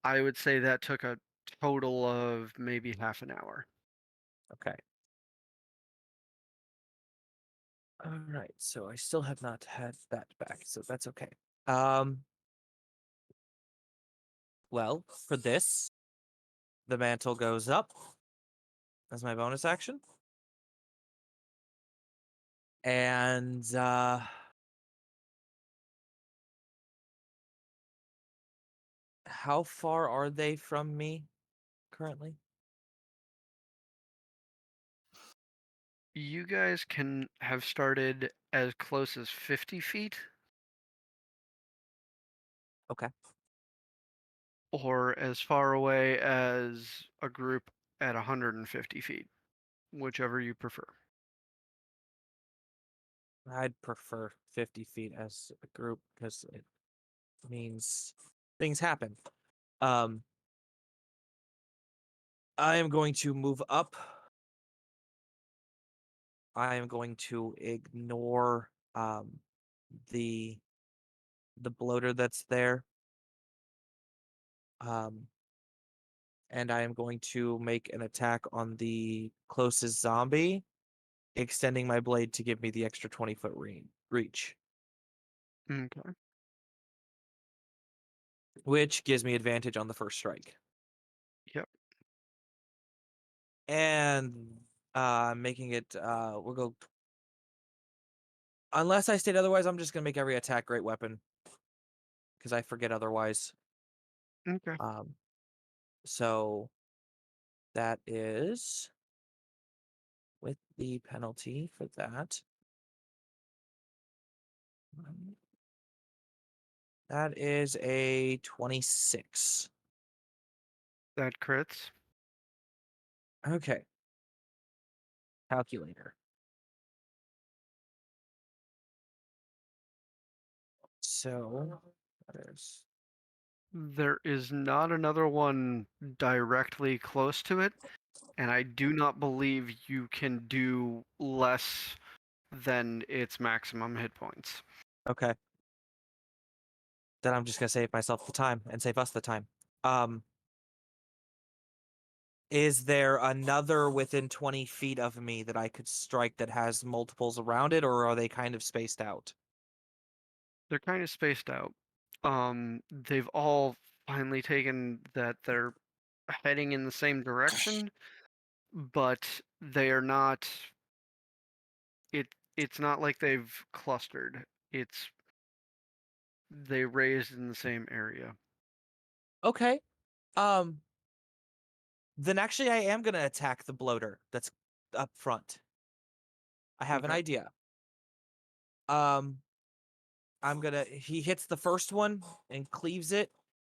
I would say that took a total of maybe half an hour. Okay. All right. So I still have not had that back, so that's okay. Well, for this, the mantle goes up as my bonus action. And how far are they from me currently? You guys can have started as close as 50 feet Okay. or as far away as a group at 150 feet, whichever you prefer. I'd prefer 50 feet as a group because it means things happen. Um, I am going to move up. I am going to ignore the bloater that's there. And I am going to make an attack on the closest zombie, extending my blade to give me the extra 20-foot reach, Okay. which gives me advantage on the first strike. Yep. And making it we'll go, unless I state otherwise, I'm just gonna make every attack great weapon because I forget otherwise. Okay. So that is with the penalty for that. That is a 26. That crits. Okay. Calculator. So that is There is not another one directly close to it, and I do not believe you can do less than its maximum hit points. okay. Then I'm just gonna save myself the time and save us the time. Um, is there another within 20 feet of me that I could strike that has multiples around it, or are they kind of spaced out? They're kind of spaced out. They've all finally taken that they're heading in the same direction, but they are not. It's not like they've clustered. It's they raised in the same area. Okay. Um, then actually I am gonna attack the bloater that's up front. I have an Okay. idea. He hits the first one and cleaves it,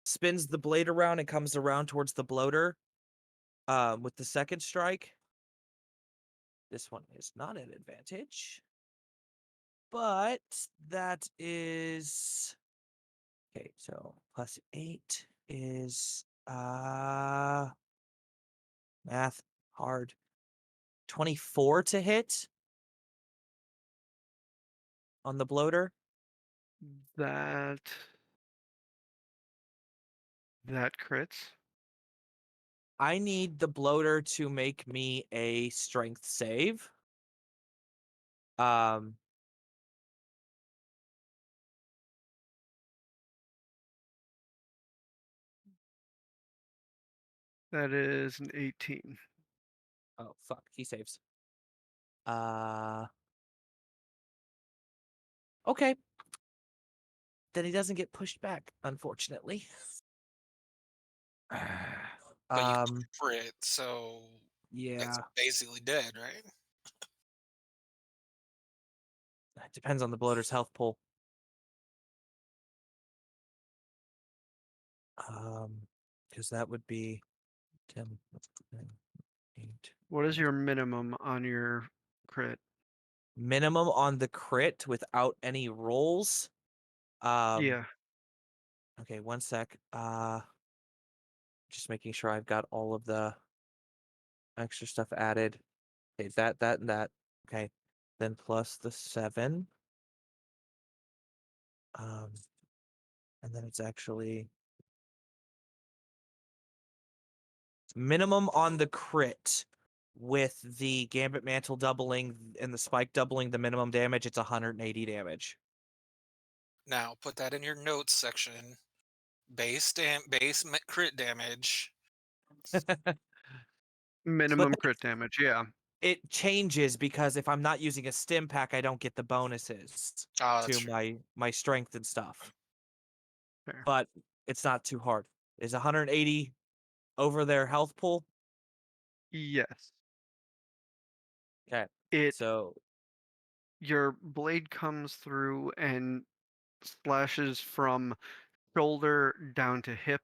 spins the blade around and comes around towards the bloater. With the second strike. This one is not an advantage. But that is okay, so plus 8 is math hard. 24 to hit on the bloater. That crits. I need the bloater to make me a strength save. Um That is an 18. oh fuck, he saves. Uh okay. Then he doesn't get pushed back, unfortunately. But you um crit, so it's yeah. basically dead, right? It depends on the bloater's health pool. Because that would be 10, 9, 8. What is your minimum on your crit? Minimum on the crit without any rolls. Yeah. Okay, one sec. Just making sure I've got all of the extra stuff added. Okay, that, and that. Okay. Then plus the 7. And then it's actually minimum on the crit with the Gambit Mantle doubling and the Spike doubling the minimum damage. It's 180 damage. Now put that in your notes section. Base crit damage. Minimum crit damage. Yeah. It changes because if I'm not using a stim pack, I don't get the bonuses Oh, that's to true. my strength and stuff. Fair. But it's not too hard. Is 180 over their health pool? Yes. Okay. It So your blade comes through and slashes from shoulder down to hip,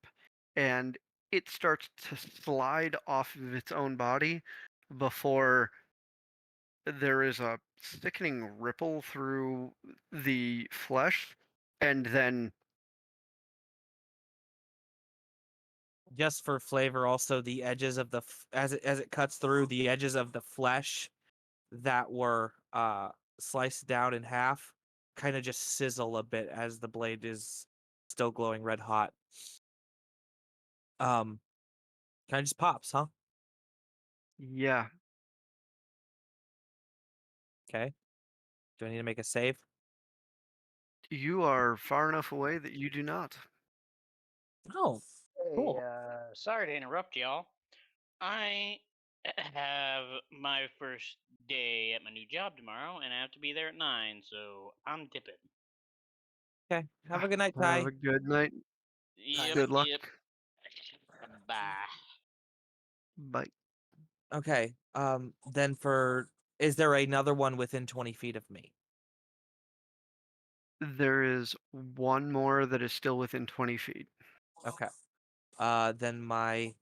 and it starts to slide off of its own body before there is a sickening ripple through the flesh, and then just for flavor, also the edges of the as it cuts through, the edges of the flesh that were sliced down in half kind of just sizzle a bit as the blade is still glowing red hot. Kind of just pops, huh? yeah, Okay. Do I need to make a save? you are far enough away that you do not. Oh, Hey, cool. sorry to interrupt y'all. I have my first day at my new job tomorrow, and I have to be there at 9, so I'm dipping. Okay. Have a good night, Have Ty. a good night. Yep, Good luck. yep. Bye. Bye. Okay. Then is there another one within 20 feet of me? There is one more that is still within 20 feet. Okay. Then my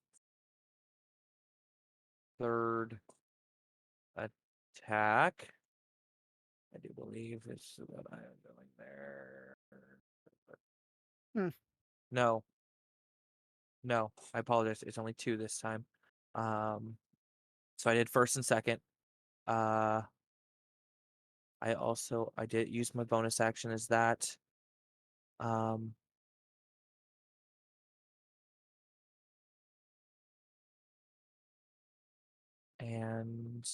third attack, I do believe, is what I am going there. Hmm. No. No, I apologize. It's only 2 this time. So I did first and second. I did use my bonus action as that. Um, and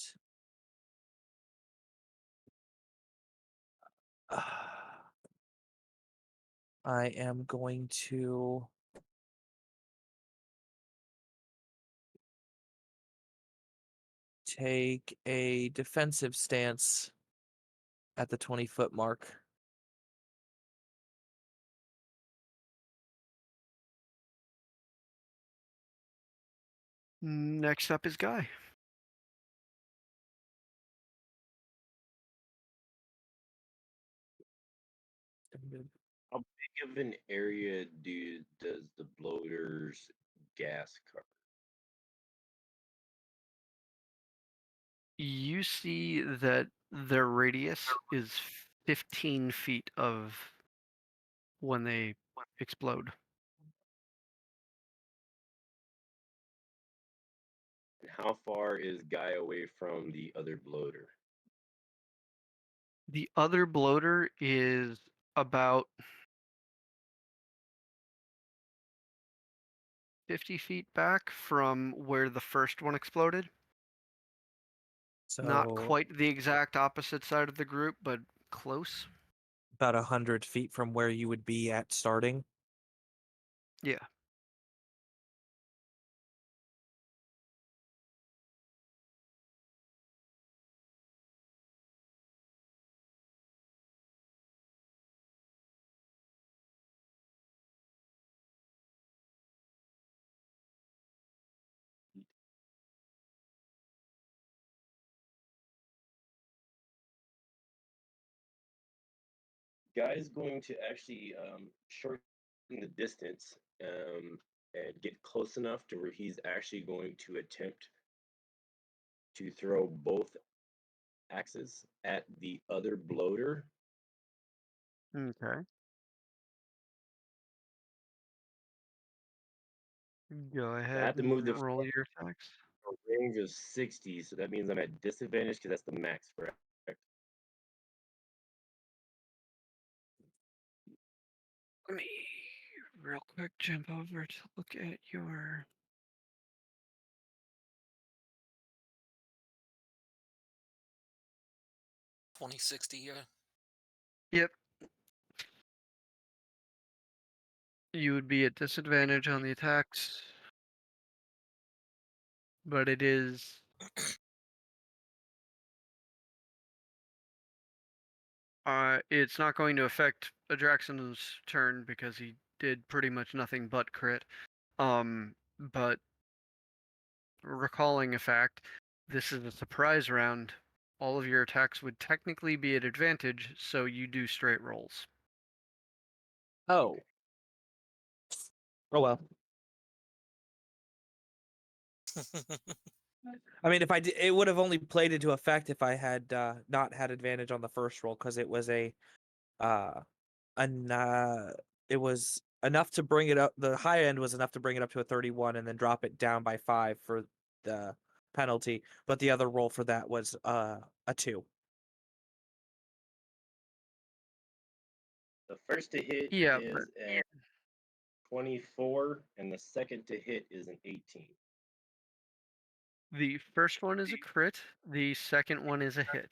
I am going to take a defensive stance at the 20-foot mark. Next up is Guy. How big of an area does the bloater's gas cover? You see that their radius is 15 feet of when they explode. And how far is Guy away from the other bloater? The other bloater is about 50 feet back from where the first one exploded. Not So quite the exact opposite side of the group, but close. about 100 feet from where you would be at starting. Yeah. Guy's going to actually shorten the distance and get close enough to where he's actually going to attempt to throw both axes at the other bloater. Okay. Go I ahead have to and move the roll your attacks. range of 60, so that means I'm at disadvantage because that's the max, correct? Let me real quick jump over to look at your 2060, yeah. Yep. You would be at disadvantage on the attacks, but it is it's not going to affect Adraxon's turn because he did pretty much nothing but crit. But recalling a fact, this is a surprise round, all of your attacks would technically be at advantage, so you do straight rolls. Oh. Oh well. I mean, if I did, it would have only played into effect if I had not had advantage on the first roll because it was uh, it was enough to bring it up. The high end was enough to bring it up to a 31 and then drop it down by 5 for the penalty. But the other roll for that was a 2. The first to hit Yeah, is but a 24, and the second to hit is an 18. the first one is a crit. The second one is a hit.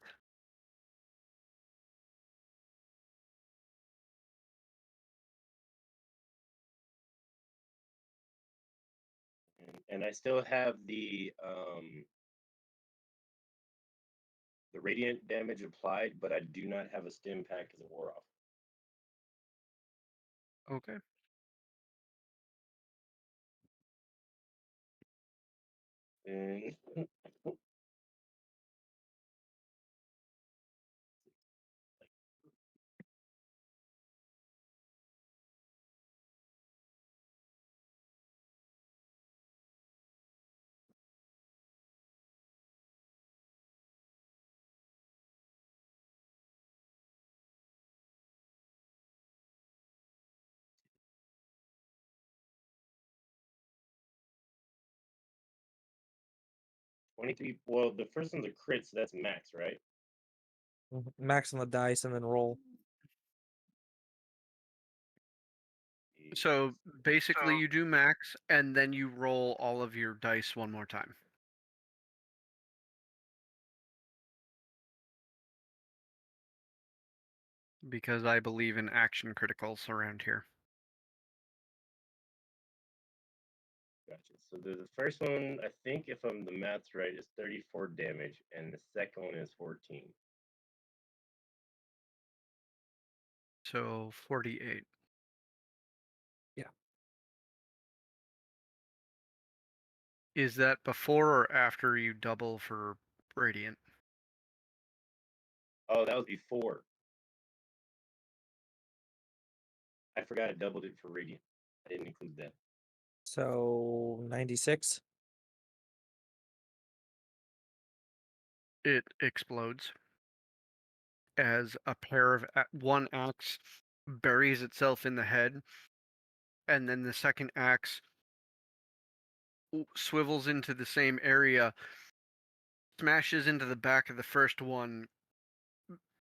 And I still have the radiant damage applied, but I do not have a stim pack as a war off. Okay. And 23. Well, the first one's a crit, so that's max, right? Max on the dice and then roll. So basically, you do max, and then you roll all of your dice one more time. Because I believe in action criticals around here. Gotcha. So the first one, I think if I'm the math's right, is 34 damage, and the second one is 14. So 48. Yeah. Is that before or after you double for radiant? Oh, that was before. I forgot I doubled it for radiant. I didn't include that. So 96. It explodes as a pair of one axe buries itself in the head, and then the second axe swivels into the same area, smashes into the back of the first one,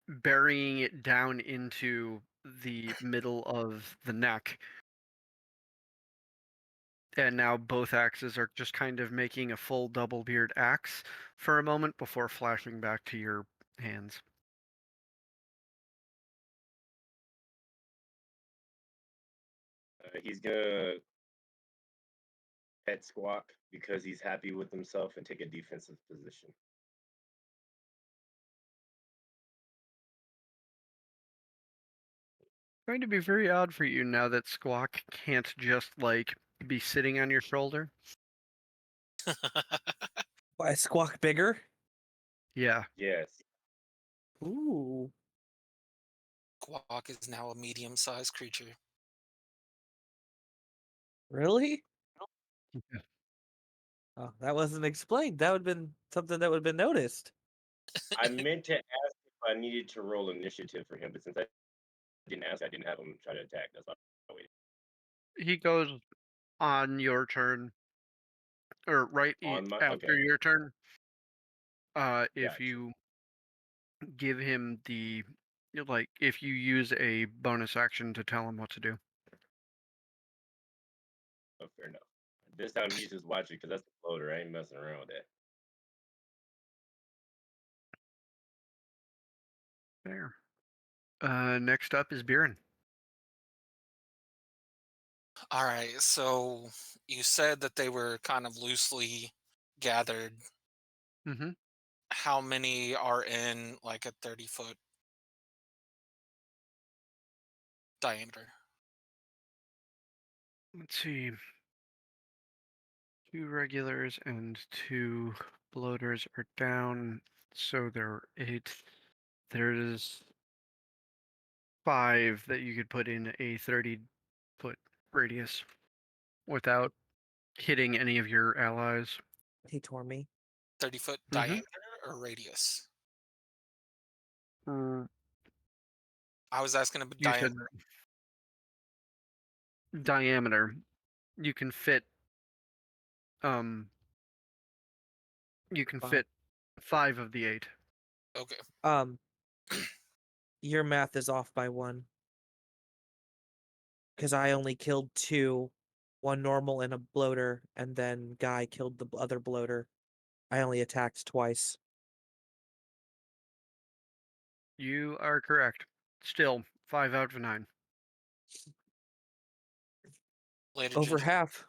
burying it down into the middle of the neck. And now both axes are just kind of making a full double beard axe for a moment before flashing back to your hands. He's gonna pet Squawk because he's happy with himself and take a defensive position. Going to be very odd for you now that Squawk can't just like be sitting on your shoulder. Why Squawk bigger? Yeah. Yes. Ooh. Quack is now a medium-sized creature. Really? Yeah. Oh, that wasn't explained. That would have been something that would have been noticed. I meant to ask if I needed to roll initiative for him, but since I didn't ask, I didn't have him try to attack. That's why I waited. He goes on your turn, or On my after okay, your turn. If gotcha. you give him the like, if you use a bonus action to tell him what to do. Oh, fair enough. This time he's just watching because that's the floater. I ain't messing around with that. There. Next up is Biren. All right, so you said that they were kind of loosely gathered. Mm-hmm. How many are in like a 30-foot diameter? Let's see. 2 regulars and 2 bloaters are down. So there are 8. There's 5 that you could put in a 30-foot radius without hitting any of your allies. He tore me. 30-foot Mhm. diameter or radius? Mm, I was asking about You said diameter. diameter. You can fit um you can 5. fit 5 of the 8. Okay. Your math is off by 1. Because I only killed 2, 1 normal and a bloater, and then Guy killed the other bloater. I only attacked twice. You are correct. Still 5 out of 9. Later, Over Ginger. half.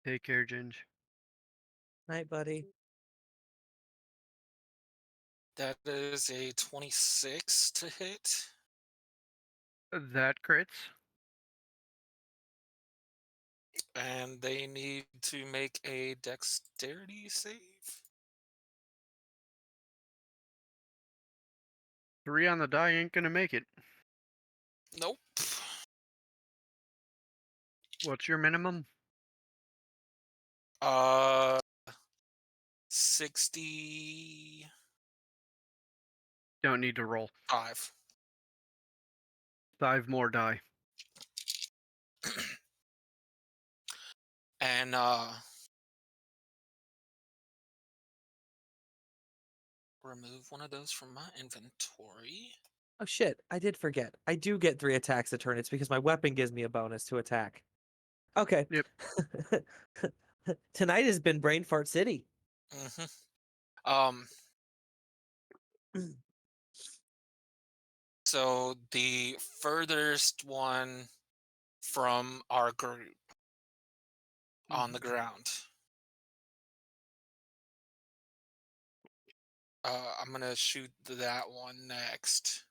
Take care, Ginge. Night, buddy. That is a 26 to hit. That crits. And they need to make a dexterity save. 3 on the die ain't gonna make it. Nope. What's your minimum? 65. Don't need to roll. 5 more die. And remove one of those from my inventory. Oh shit, I did forget. I do get 3 attacks a turn. It's because my weapon gives me a bonus to attack. Okay. Yep. Tonight has been Brain Fart City. Um so the furthest one from our group on the ground. I'm gonna shoot that one next.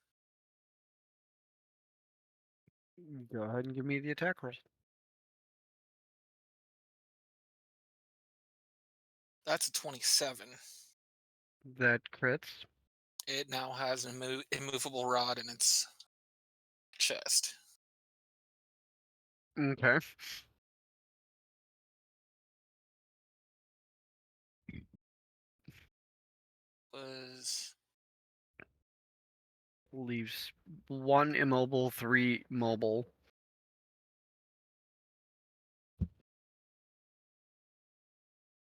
Go ahead and give me the attack roll. That's a 27. That crits. It now has an immovable rod in its chest. Okay. Was Leaves 1 immobile, 3 mobile.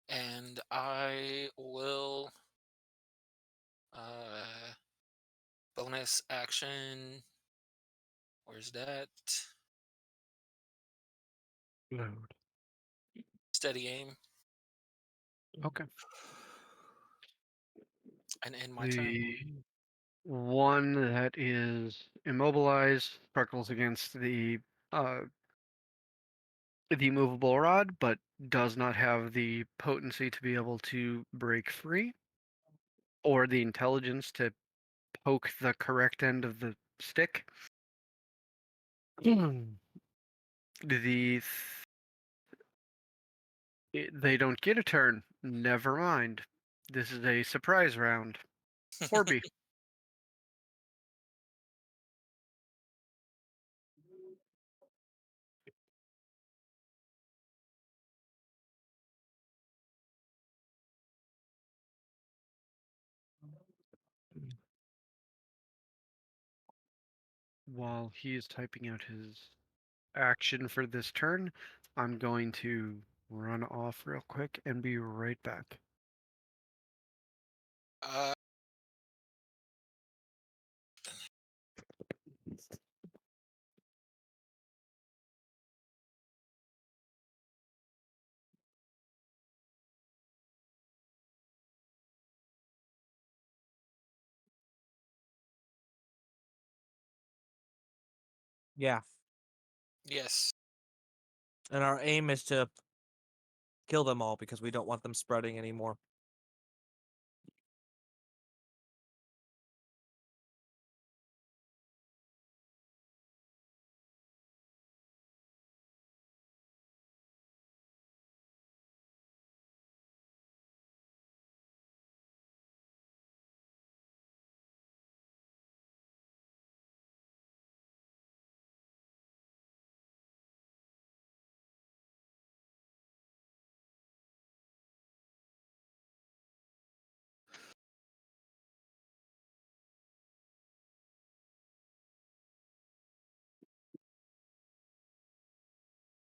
and I will bonus action. Where's that? Load. Steady aim Okay. and end my turn. The one that is immobilized struggles against the movable rod, but does not have the potency to be able to break free, or the intelligence to poke the correct end of the stick. They don't get a turn. Never mind. This is a surprise round. Orby. While he is typing out his action for this turn, I'm going to run off real quick and be right back. Uh, Yeah. yes. And our aim is to kill them all because we don't want them spreading anymore.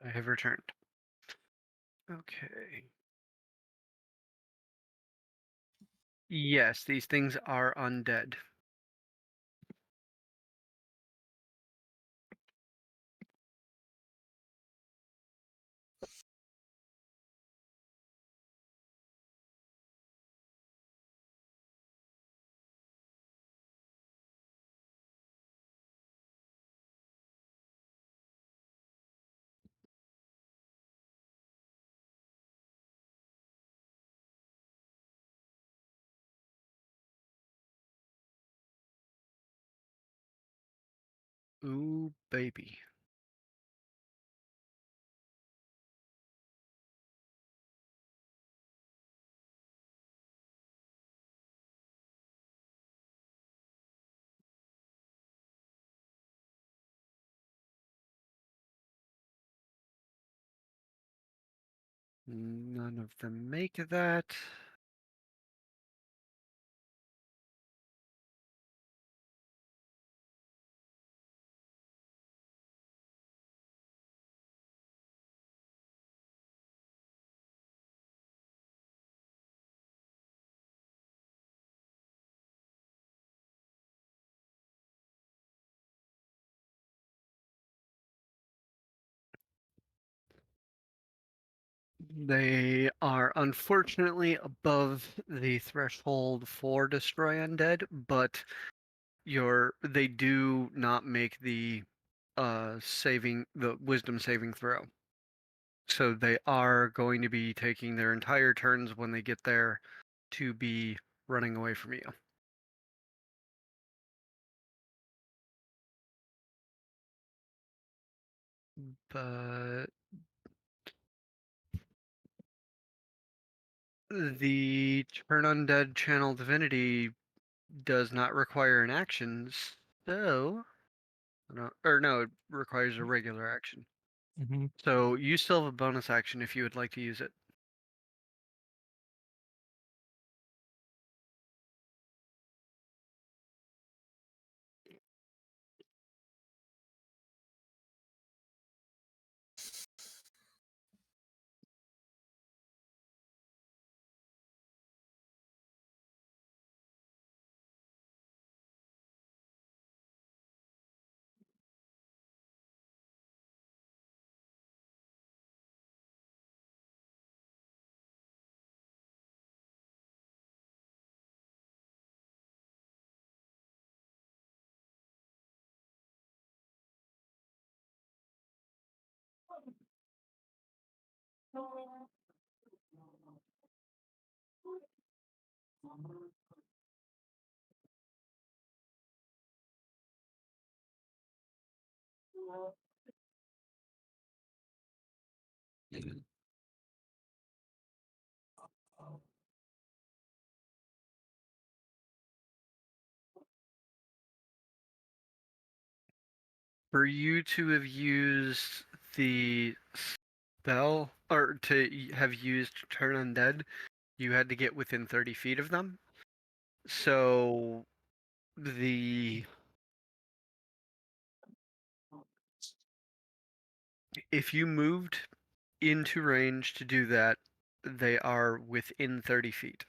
I have returned. Okay. Yes, these things are undead. Ooh, baby. None of them make that. They are unfortunately above the threshold for destroy undead, but they do not make the wisdom saving throw. So they are going to be taking their entire turns when they get there to be running away from you. But the turn undead channel divinity does not require an action, so no, it requires a regular action. Mm-hmm. So you still have a bonus action if you would like to use it. For you to have used the spell, or to have used turn undead, you had to get within 30 feet of them. So if you moved into range to do that, they are within 30 feet.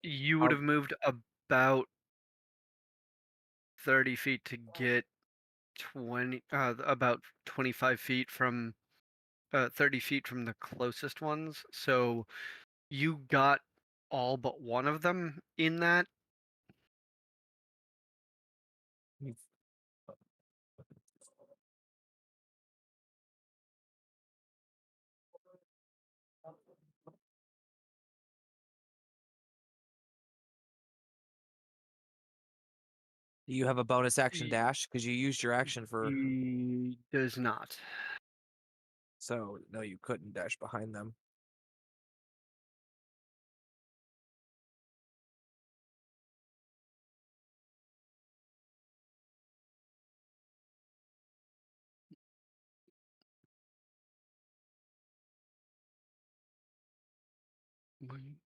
You would have moved about 30 feet to get about 25 feet from 30 feet from the closest ones. So you got all but one of them in that. Do you have a bonus action Ye- dash? Because you used your action for. He does not. So no, you couldn't dash behind them. Wait.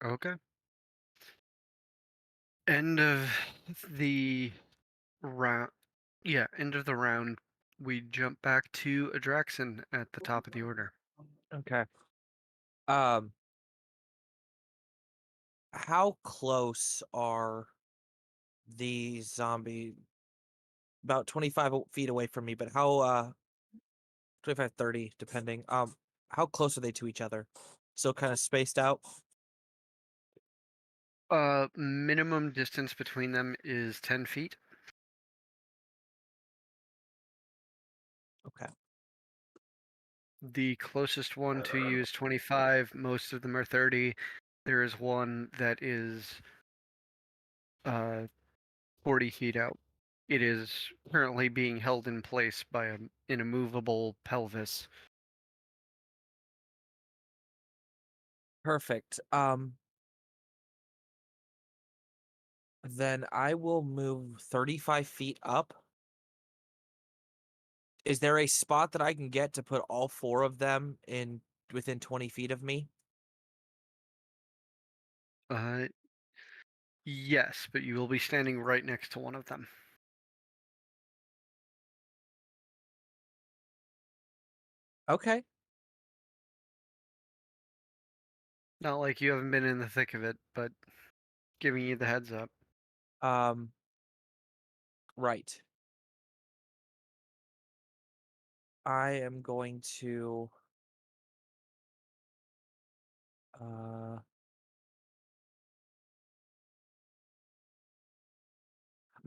Okay. End of the round. Yeah, end of the round. We jump back to Adraxan at the top of the order. Okay. Um, how close are the zombie? About 25 feet away from me, but how 25, 30, depending. How close are they to each other? So kind of spaced out. Minimum distance between them is 10 feet. Okay. The closest one to you is 25. Most of them are 30. There is one that is 40 feet out. It is currently being held in place by an immovable pelvis. Perfect. Then I will move 35 feet up. Is there a spot that I can get to put all four of them in within 20 feet of me? Uh, yes, but you will be standing right next to one of them. Okay. Not like you haven't been in the thick of it, but giving you the heads up. Right. I am going to I'm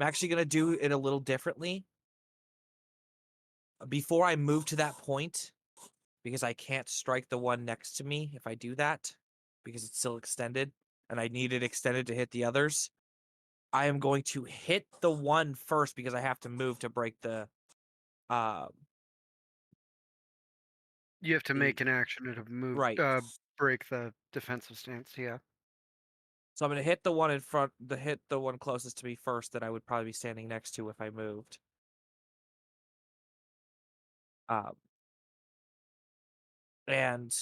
actually going to do it a little differently. Before I move to that point, because I can't strike the one next to me if I do that, because it's still extended, and I need it extended to hit the others. I am going to hit the one first because I have to move to break the You have to The- make an action to move, right. break the defensive stance. Yeah. So I'm going to hit the one in front, hit the one closest to me first that I would probably be standing next to if I moved. And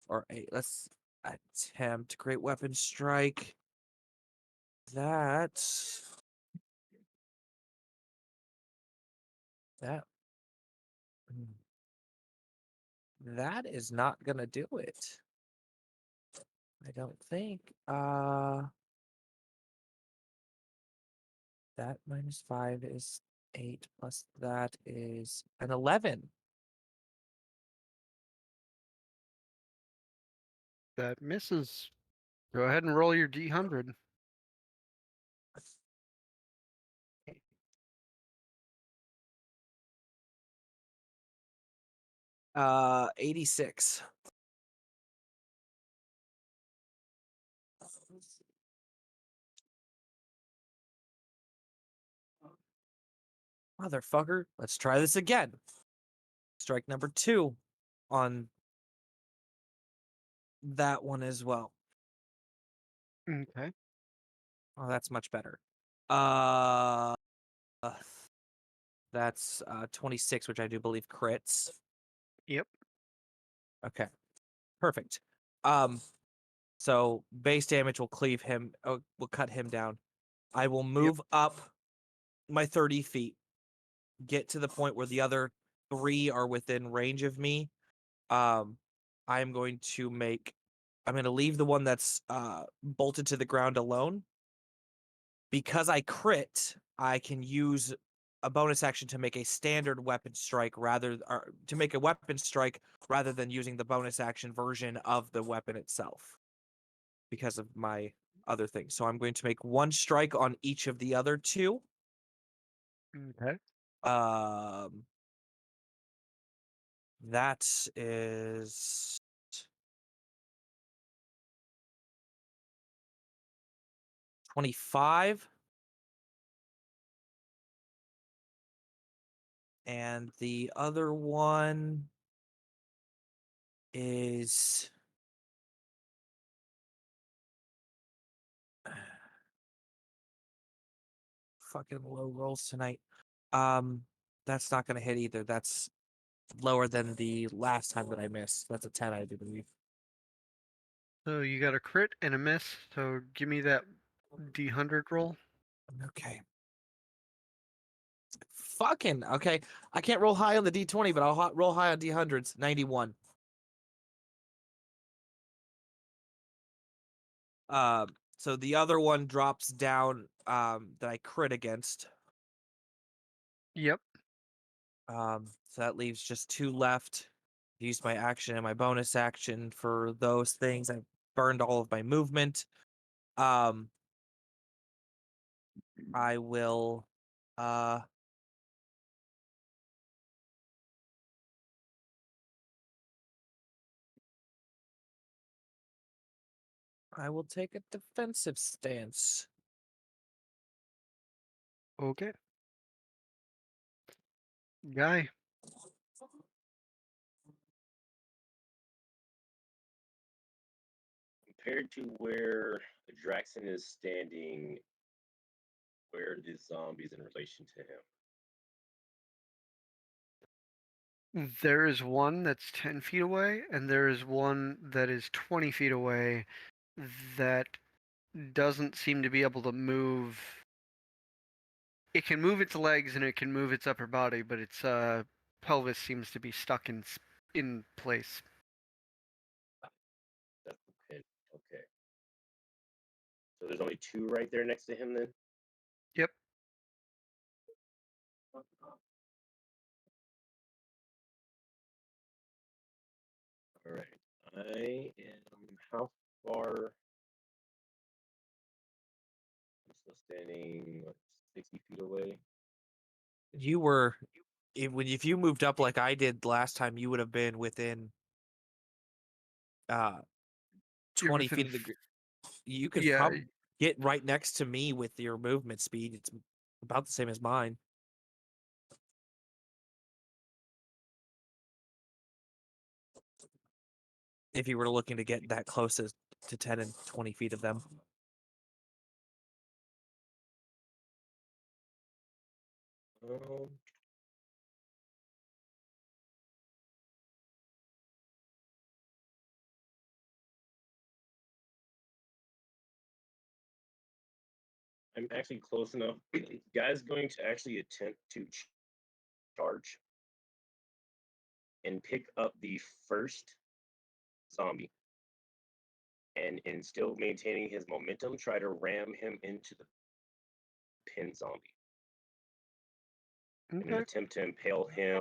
or let's attempt great weapon strike. That that is not gonna do it. I don't think. That -5 is 8 plus that is an 11. That misses. Go ahead and roll your D100. 86. Motherfucker, let's try this again. Strike number 2 on that one as well. Okay. Oh, that's much better. That's 26, which I do believe crits. Yep. Okay, perfect. So base damage will cleave him. Will cut him down. I will move up my 30 feet, get to the point where the other 3 are within range of me. I'm going to leave the one that's bolted to the ground alone. Because I crit, I can use a bonus action to make a standard weapon strike rather than using the bonus action version of the weapon itself because of my other thing. So I'm going to make one strike on each of the other 2. Okay. That is 25. And the other one is fucking low rolls tonight. That's not gonna hit either. That's lower than the last time that I missed. That's a 10, I do believe. So you got a crit and a miss. So give me that D100 roll. Okay. Fucking okay. I can't roll high on the D20, but I'll roll high on D100s. 91. So the other one drops down that I crit against. Yep. So that leaves just 2 left. Use my action and my bonus action for those things. I burned all of my movement. I will I will take a defensive stance. Okay. Guy. Compared to where Draxon is standing, where are the zombies in relation to him? There is one that's 10 feet away, and there is one that is 20 feet away that doesn't seem to be able to move. It can move its legs and it can move its upper body, but its pelvis seems to be stuck in place. That's the pin. Okay. So there's only 2 right there next to him then? Yep. All right. I am how far? I'm still standing, what, 60 feet away. You were if you moved up like I did last time, you would have been within uh You're 20 within. feet of the you could Yeah. probably get right next to me with your movement speed. It's about the same as mine. If you were looking to get that close to 10 and 20 feet of them. Um, I'm actually close enough. Guy's going to actually attempt to charge and pick up the first zombie. And in still maintaining his momentum, try to ram him into the pin zombie. In an Okay. attempt to impale him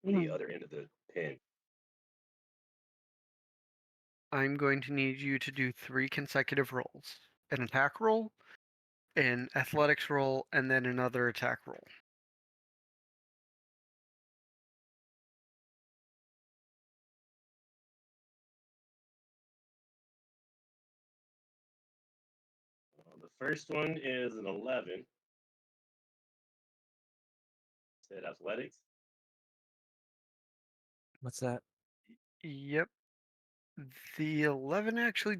on the other end of the pin. I'm going to need you to do 3 consecutive rolls: an attack roll, an athletics roll, and then another attack roll. The first one is an 11. Said athletics. What's that? Yep. The 11 actually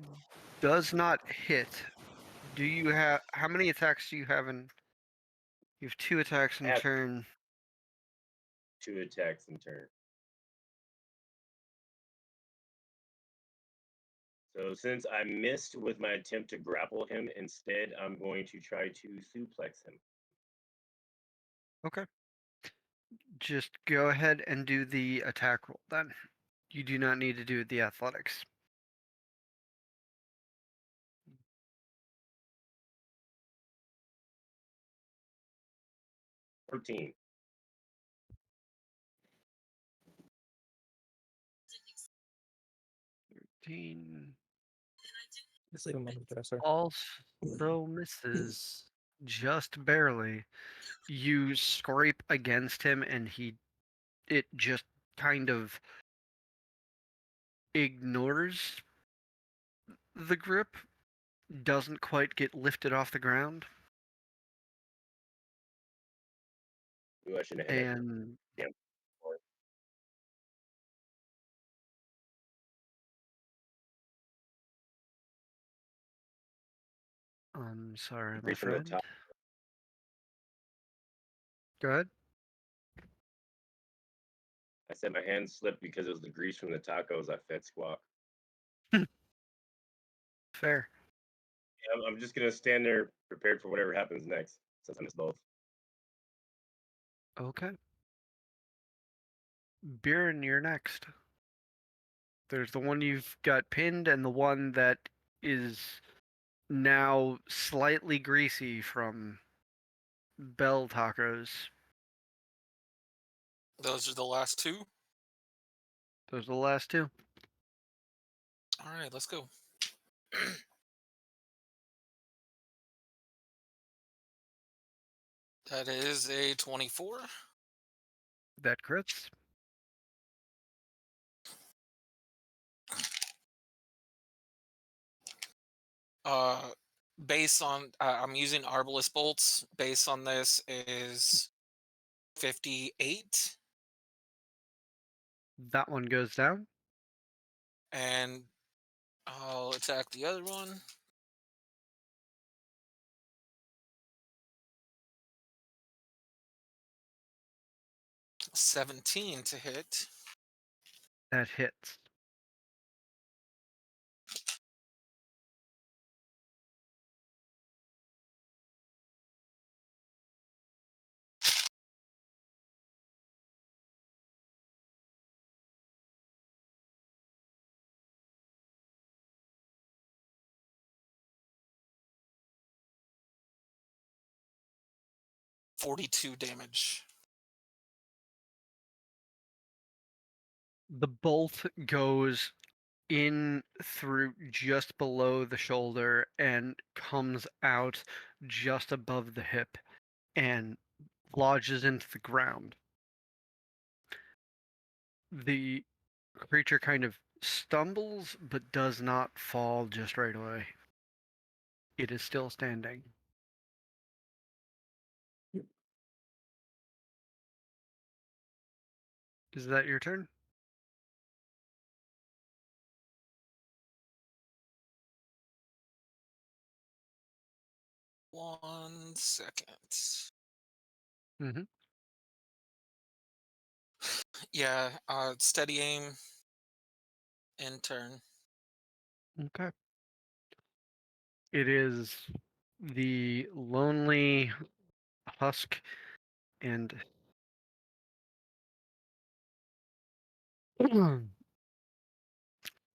does not hit. Do you have how many attacks do you have in? You have 2 attacks in Have turn. 2 attacks in turn. So since I missed with my attempt to grapple him, instead I'm going to try to suplex him. Okay. Just go ahead and do the attack roll then. You do not need to do the athletics. 14. Just leave him on the dresser. Also misses just barely. You scrape against him and it just kind of ignores the grip, doesn't quite get lifted off the ground, Ooh, I should have had that and damn before. I'm sorry, my Grease from the friend. top. Go ahead. I said my hand slipped because it was the grease from the tacos I fed Squawk. Fair. Yeah, I'm just gonna stand there prepared for whatever happens next, since I missed both. Okay. Biren, you're next. There's the one you've got pinned and the one that is now slightly greasy from Bell Tacos. Those are the last two. Those are the last two. All right, let's go. That is a 24. That crits. Base on I'm using Arbalest bolts. Base on this is 58, That one goes down. and I'll attack the other one. $17 to hit. That hits. $42 damage. The bolt goes in through just below the shoulder and comes out just above the hip and lodges into the ground. The creature kind of stumbles but does not fall just right away. It is still standing. Is that your turn? One second. Mm-hmm. Yeah, steady aim and turn. Okay. It is the lonely husk and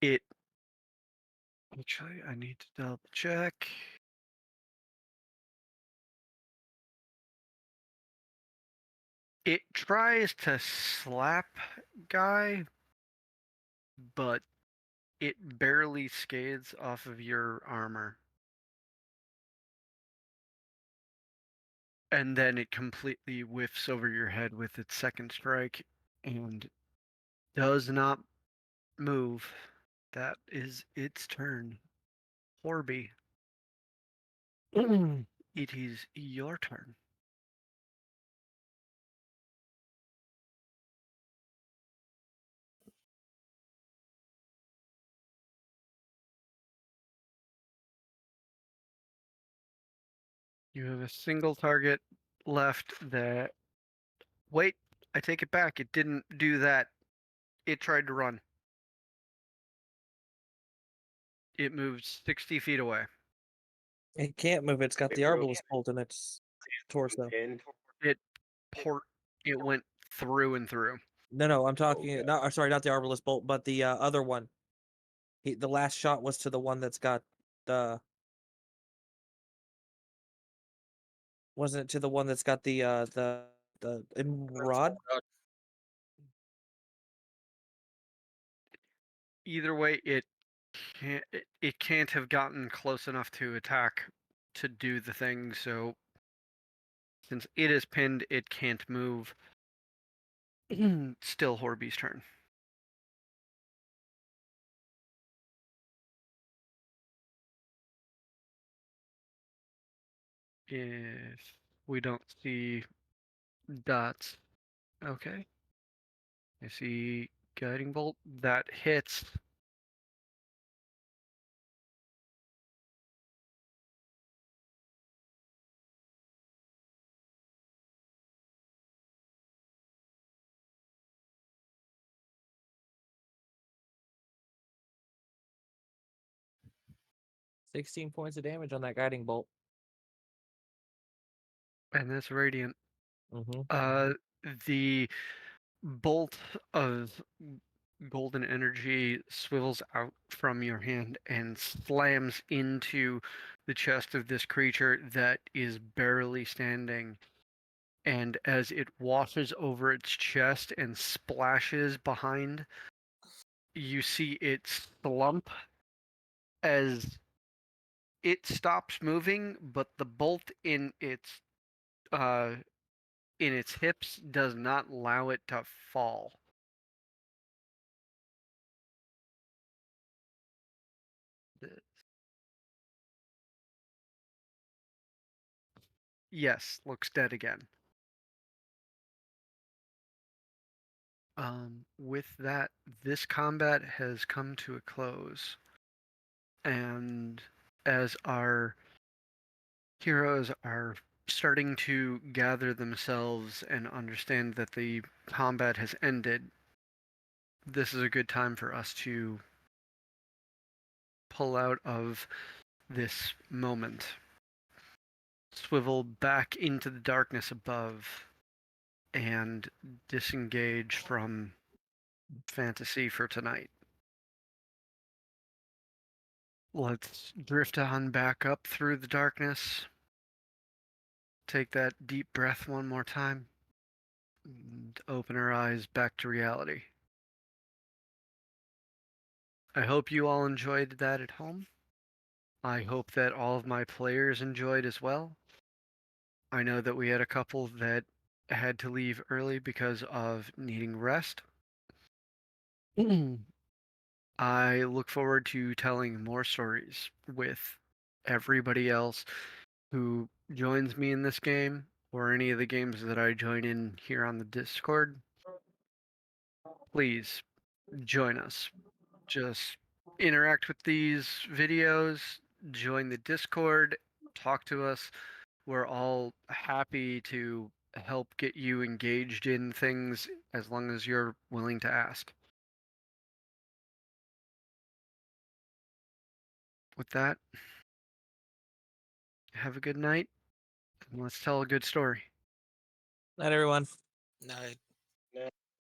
it actually I need to double check. It tries to slap guy, but it barely scathes off of your armor. And then it completely whiffs over your head with its second strike and does not move. That is its turn. Horby. It is your turn. You have a single target left that. Wait, I take it back. It didn't do that. It tried to run. It moved 60 feet away. It can't move. It's got Wait, the real Arbalest bolt in its torso. Pinned. It it went through and through. No, I'm talking. God. No, sorry, not the Arbalest bolt, but the other one. The last shot was to the one that's got the. Wasn't it to the one that's got the rod? Either way, it can't have gotten close enough to attack to do the thing, so since it is pinned, it can't move. Still Horby's turn. If we don't see dots, okay. I see guiding bolt that hits. $16 points of damage on that guiding bolt. And that's radiant. Mm-hmm. The bolt of golden energy swivels out from your hand and slams into the chest of this creature that is barely standing. And as it washes over its chest and splashes behind, you see it slump as it stops moving, but the bolt uh in its hips does not allow it to fall. Yes, looks dead again. With that, this combat has come to a close. And as our heroes are starting to gather themselves and understand that the combat has ended, this is a good time for us to pull out of this moment, swivel back into the darkness above, and disengage from fantasy for tonight. Let's drift on back up through the darkness. Take that deep breath one more time and open our eyes back to reality. I hope you all enjoyed that at home. I hope that all of my players enjoyed as well. I know that we had a couple that had to leave early because of needing rest. I look forward to telling more stories with everybody else who joins me in this game or any of the games that I join in here on the Discord. Please join us. Just interact with these videos, join the Discord, talk to us. We're all happy to help get you engaged in things as long as you're willing to ask. With that, have a good night, and let's tell a good story. Night, everyone. Night.